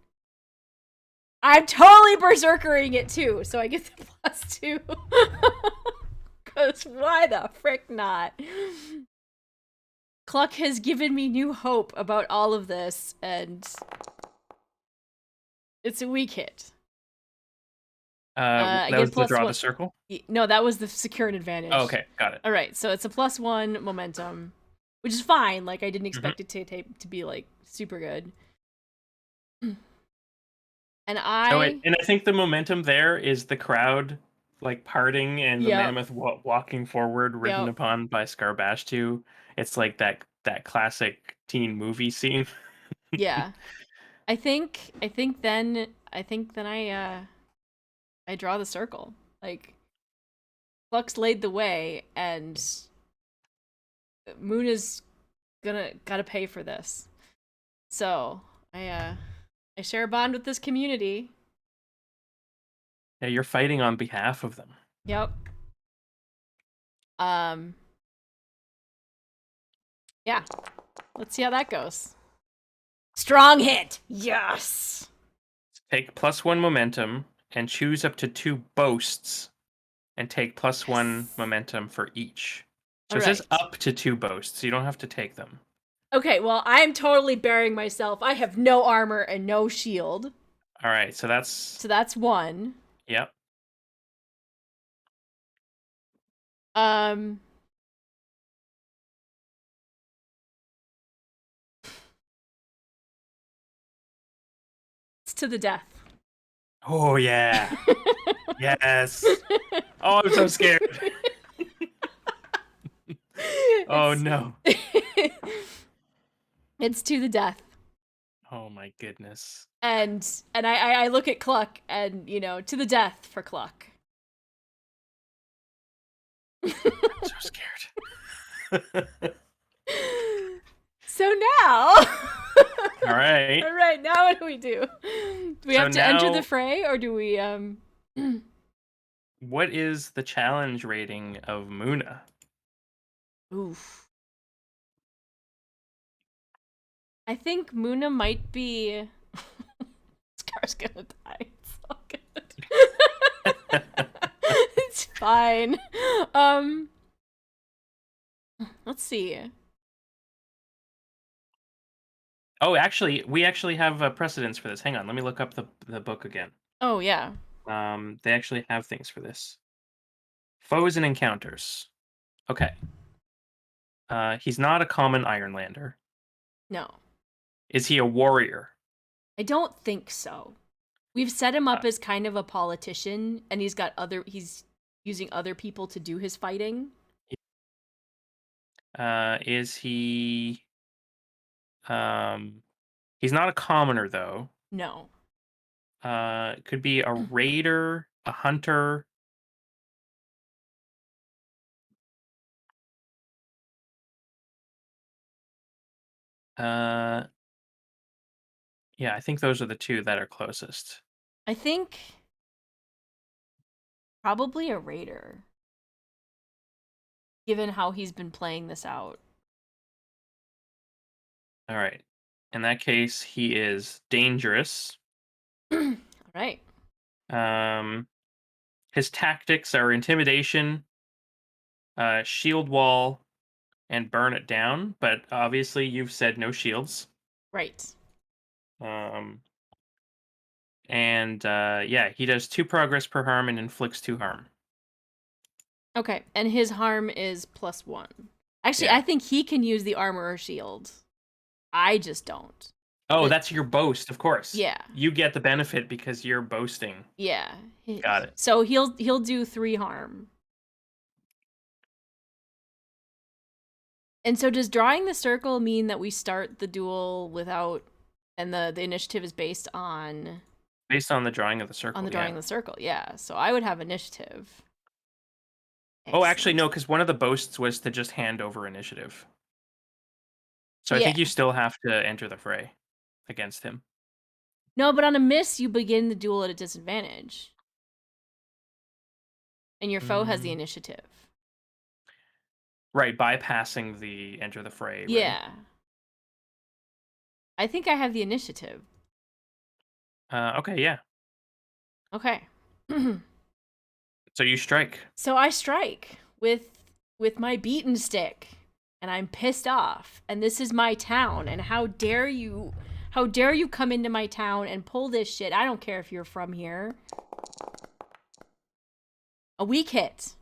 I'm totally berserkering it too, so I get the +2. Cause why the frick not? Cluck has given me new hope about all of this, and it's a weak hit. That was the draw the circle? No, that was the secure an advantage. Oh, okay, got it. All right, so it's a +1 momentum, which is fine. Like I didn't expect it to be like super good. And I think the momentum there is the crowd like parting and the mammoth walking forward, ridden upon by Scarbashtu. It's like that classic teen movie scene. Yeah. I think then I draw the circle. Like Cluck's laid the way, and Moon is gotta pay for this. So I share a bond with this community. Yeah, you're fighting on behalf of them. Yep. Yeah. Let's see how that goes. Strong hit. Yes. Take +1 momentum and choose up to 2 boasts and take +1 momentum for each. So it says up to 2 boasts. You don't have to take them. Okay, well, I'm totally burying myself. I have no armor and no shield. All right, so that's 1. Yep. It's to the death. Oh yeah. Yes. Oh, I'm so scared. Oh no. It's to the death. Oh my goodness. And I look at Cluck and, to the death for Cluck. I'm so scared. So now All right. All right, now what do we do? Do we have to enter the fray, or do we What is the challenge rating of Muna? Oof. I think Muna might be Scar's gonna die. It's all good. It's fine. Let's see. Oh, actually, we actually have precedents for this. Hang on, let me look up the book again. Oh yeah. They actually have things for this. Foes and encounters. Okay. He's not a common Ironlander. No. Is he a warrior? I don't think so. We've set him up as kind of a politician, and he's using other people to do his fighting. Is he he's not a commoner though. No. Could be a raider, a hunter. Yeah, I think those are the two that are closest. I think probably a raider, given how he's been playing this out. All right. In that case, he is dangerous. All right. His tactics are intimidation, shield wall, and burn it down. But obviously, you've said no shields. Right. And yeah, he does 2 progress per harm and inflicts 2 harm. Okay, and his harm is +1. Actually, Yeah. I think he can use the armor or shield. I just don't. Oh, But that's your boast, of course. yeah, You get the benefit because you're boasting. yeah. Got it. So he'll do 3 harm. And so does drawing the circle mean that we start the duel without, and the initiative is based Based on the drawing of the on circle, the drawing yeah. of the circle? Yeah. So I would have initiative. Oh, actually, Excellent. no, because one of the boasts was to just hand over initiative. So I Yeah. think you still have to enter the fray against him. No, but on a miss, you begin the duel at a disadvantage, and your foe has the Mm, initiative. right, bypassing the enter the fray, right? Yeah. I think I have the initiative. Okay, yeah. Okay. So you strike. So I strike with my beaten stick, and I'm pissed off. And this is my town, and how dare you come into my town and pull this shit? I don't care if you're from here. A weak hit.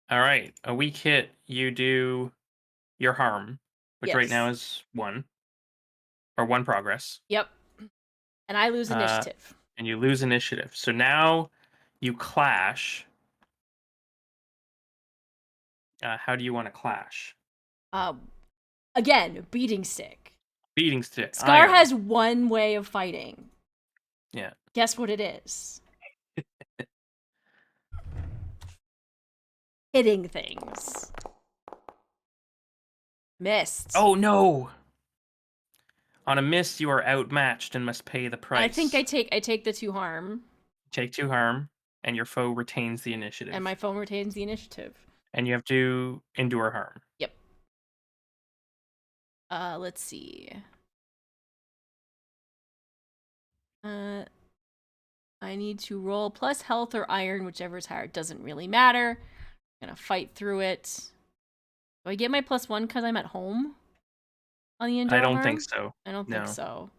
All right, a weak hit. You do your harm, which right now Yes. is 1 or 1 progress. Yep. And I lose Uh, initiative. and you lose initiative. So now you clash. How do you want to clash? Um Again, beating stick. Beating stick, Scar iron. has one way of fighting. Yeah. Guess what it is? Hitting things. Missed. Oh no! On a miss, you are outmatched and must pay the I think I price. take the 2 harm, Take 2 harm, and your foe retains the and my initiative. phone retains the initiative. And you have to endure harm. Yep. Let's see. Uh, I need to roll plus health or iron, whichever is higher. It doesn't really matter. I'm gonna fight through it. Do I get my +1 because I'm at home on the I endure don't think harm? so. I don't think No. so.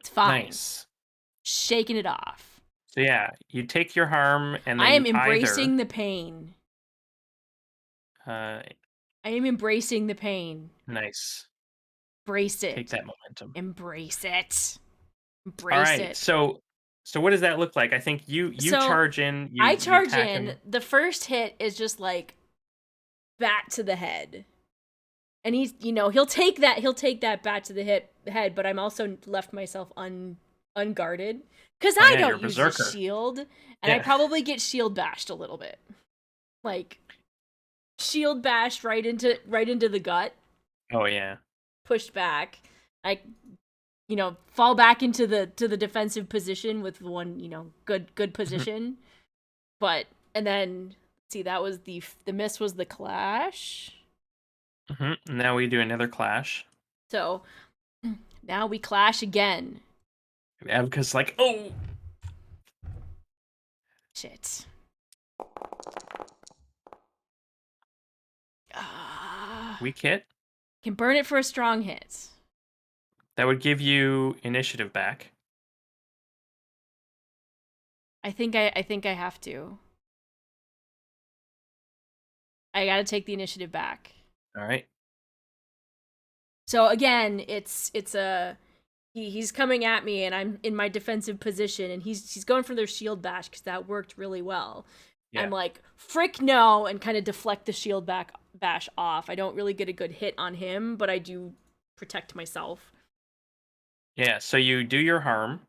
It's fine. Nice. Shaking it off. So yeah, you take your harm, and I then am either embracing the pain. uh, I am embracing the pain. nice. Embrace Take it. that momentum. Embrace it. All Embrace right. it. So what does that look like? I think you So charge in, I you charge attack in. him. The first hit is just like bat to the head. And he's, he'll take that bat to the head, but I'm also left myself unguarded because Oh I yeah, you're a don't use a berserker. shield, and I Yeah. probably get shield bashed a little bit. Like shield bashed right into the gut, Oh yeah. pushed back. I fall back into the defensive position with one, good position. But and then see, that was the miss was the clash. Now we do another clash. So now we clash again. Yeah, because like, oh, Shit. Ah, weak hit. can burn it for a strong hit. That would give you initiative back. I think I have to. I gotta take the initiative back. All right. So again, it's a he's coming at me, and I'm in my defensive position, and he's going for their shield bash because that worked really well. Yeah. I'm like, frick no, and kind of deflect the shield bash off. I don't really get a good hit on him, but I do protect myself. Yeah. So you do your harm.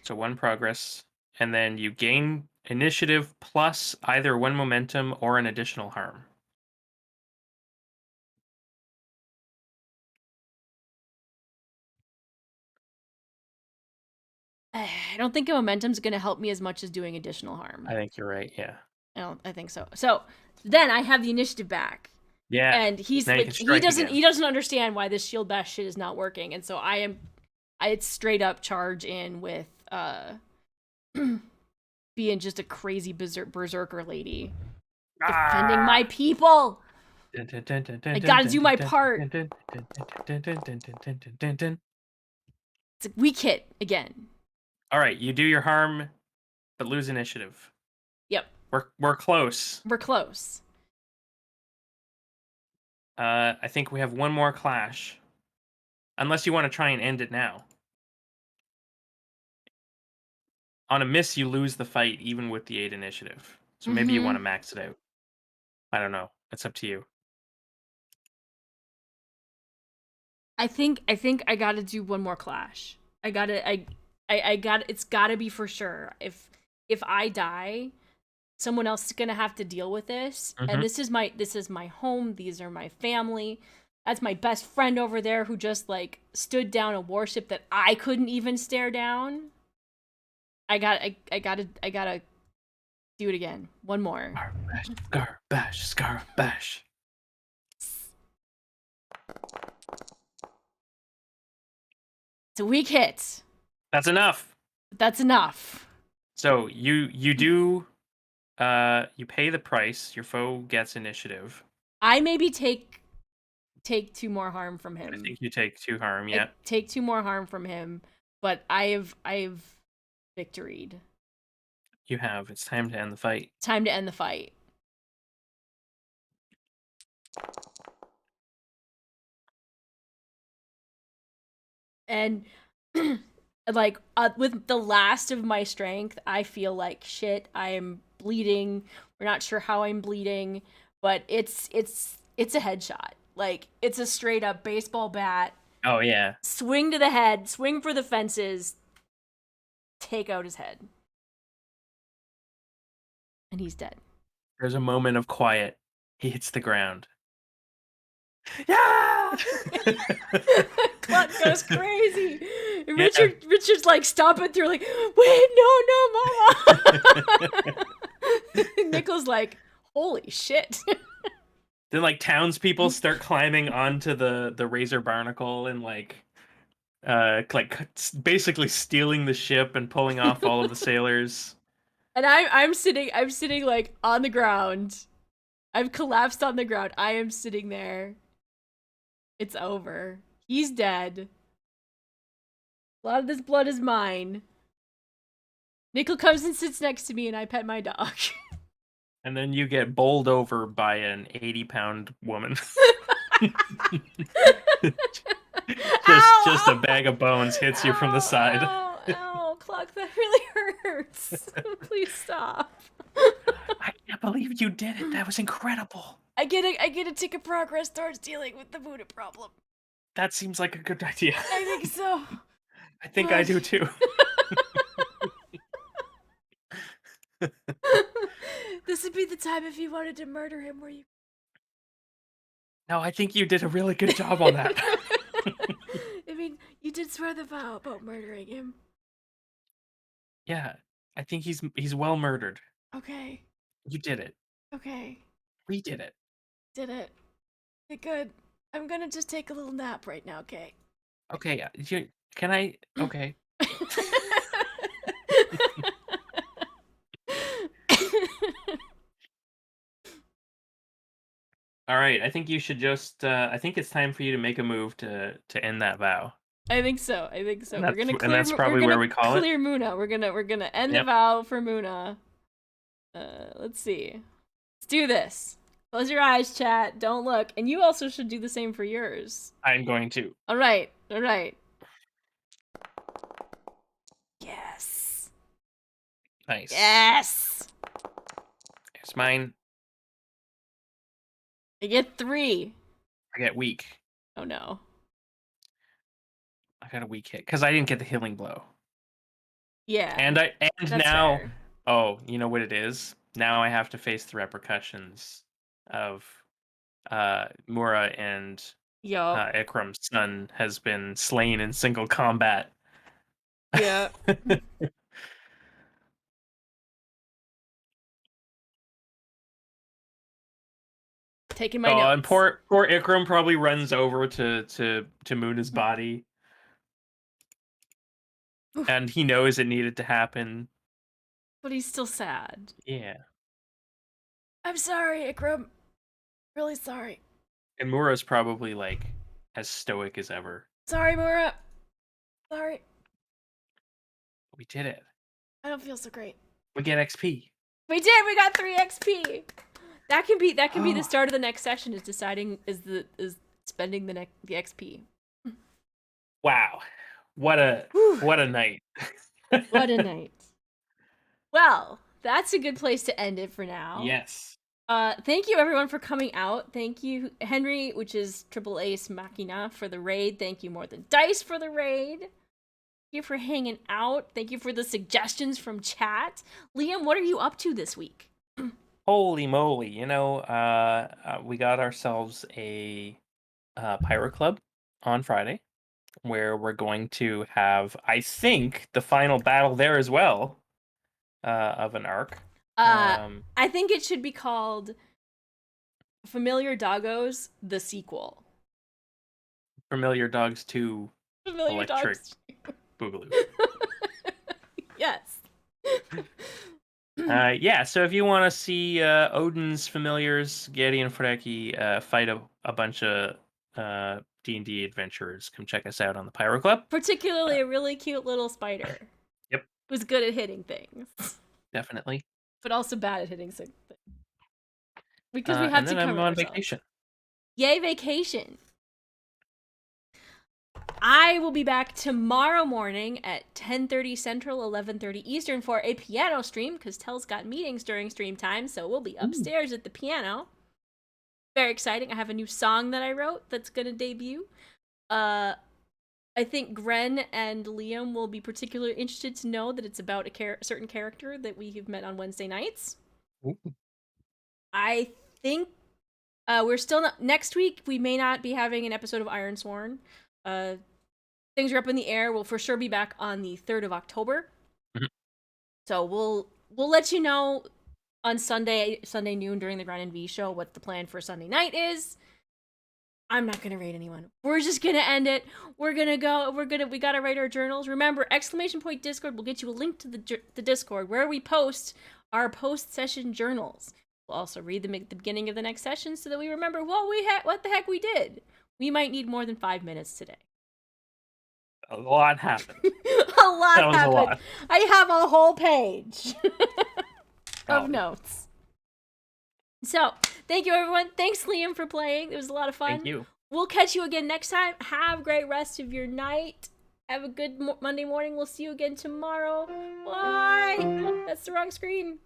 So 1 progress, and then you gain initiative plus either 1 momentum or an additional harm. I don't think a momentum's gonna help me as much as doing additional I harm. think you're right. Yeah. I think so. So then I have the initiative back. Yeah. And he's Now you like can strike again. he doesn't understand why this shield bash shit is not working. And so I straight up charge in with being just a crazy berserker lady. Defending my people. I gotta do my part. It's a weak hit again. All right, you do your harm, but lose initiative. Yep, We're close. we're close. I think we have one more clash. Unless you want to try and end it now. On a miss, you lose the fight, even with the 8 initiative. So maybe you want to Mm-hmm. max it out. I don't know. It's up to you. I think I gotta do one more clash. I got it's gotta be for sure. If I die, someone else is gonna have to deal with this. And Hmm. this is my home, these are my family. That's my best friend over there who just like stood down a warship that I couldn't even stare down. I gotta do it again. One more. Scar, bash, scar, bash. It's a weak hit. That's enough. But that's enough. So you do you pay the price. Your foe gets initiative. I maybe take 2 more harm from I him. think you take 2 harm. I Yeah, take 2 more harm from him, but I've victoried. you have. It's time to end the fight. Time to end the fight. And like with the last of my strength, I feel like shit. I am bleeding. We're not sure how I'm bleeding, but it's a headshot. Like it's a straight up baseball bat. Oh yeah. Swing to the head, swing for the fences, take out his head. And he's dead. There's a moment of quiet. He hits the ground. Yeah. Cluck goes crazy. And Yeah. Richard's like stomping through, like, wait, no, mama. Nichols like, holy shit. Then like townspeople start climbing onto the razor barnacle and basically stealing the ship and pulling off all of the sailors. And I'm sitting like on the ground. I've collapsed on the ground. I am sitting there. It's over. He's dead. A lot of this blood is mine. Nickel comes and sits next to me and I pet my dog. And then you get bowled over by an 80-pound woman. just a bag of bones hits you from the side. Ow, Cluck, that really hurts. Please stop. I can't believe you did it. That was incredible. I get a tick of progress towards dealing with the Buddha problem. That seems like a good idea. I think so. I think I do too. This would be the time if you wanted to murder him, where you. No, I think you did a really good job on that. I mean, you did swear the vow about murdering him. Yeah, I think he's well murdered. Okay. You did it. Okay. We did it. Did it. Okay, good. I'm gonna just take a little nap right now, okay? Okay, can I? Okay. All right. I think you should just. I think it's time for you to make a move to end that vow. I think so. And We're gonna and clear. that's probably we're where gonna we call it. clear Muna. We're gonna end the Yep. vow for Muna. Let's see. Let's do this. Close your eyes, chat. Don't look. And you also should do the same for yours. I'm going to. All right. All right. Yes. Nice. Yes. Here's mine. I get 3. I get weak. Oh no. I got a weak hit because I didn't get the healing blow. Yeah. And that's now. fair. Oh, you know what it is? Now I have to face the repercussions of Mura and Yup. Ikram's son has been slain in single combat. Yeah. Taking my Oh, notes. and poor Ikram probably runs over to Muna's body. Oof. And he knows it needed to happen. But he's still sad. Yeah. I'm sorry, Ikram. Really sorry. And Mura's probably like as stoic as ever. Sorry, Mura. Sorry. We did it. I don't feel so great. We get XP. We did. We got 3 XP. That can be the Oh. start of the next session. Is deciding is spending the XP. Wow. What a night. What a night. Well, that's a good place to end it for now. Yes. Thank you everyone for coming out. Thank you, Henry, which is Triple Ace Machina, for the raid. Thank you, More Than Dice, for the raid. Thank you for hanging out. Thank you for the suggestions from chat. Liam, what are you up to this week? Holy moly! We got ourselves a pirate club on Friday, where we're going to have, I think, the final battle there as well, of an arc. I think it should be called Familiar Doggos, the sequel. Familiar Dogs 2 Familiar Electric Dogs. Boogaloo. Yes. Yeah, so if you want to see Odin's familiars, Getty and Freki, fight a bunch of D&D adventurers, come check us out on the Pyro Club. Particularly a really cute little spider. Yep. Who's good at hitting things. Definitely. But also bad at hitting things. Because we have and to then cover I'm on ourselves. vacation. Yay, vacation. I will be back tomorrow morning at 10:30 Central, 11:30 Eastern for a piano stream, because Tell's got meetings during stream time, so we'll be upstairs at the piano. Very exciting. I have a new song that I wrote that's going to debut. I think Gren and Liam will be particularly interested to know that it's about a certain character that we have met on Wednesday nights. Ooh. I think we're still not... Next week, we may not be having an episode of Ironsworn. Things are up in the air. We'll for sure be back on the 3rd of October. Mm-hmm. So we'll let you know on Sunday noon during the Grind and V show what the plan for Sunday night is. I'm not gonna rate anyone. We're just gonna end it. We gotta write our journals. Remember, ! Discord will get you a link to the Discord where we post our post-session journals. We'll also read them at the beginning of the next session so that we remember what the heck we did. We might need more than 5 minutes today. A lot happened. A lot happened. A lot. I have a whole page of notes. So, thank you everyone. Thanks Liam for playing. It was a lot of fun. Thank you. We'll catch you again next time. Have a great rest of your night. Have a good Monday morning. We'll see you again tomorrow. Bye. That's the wrong screen.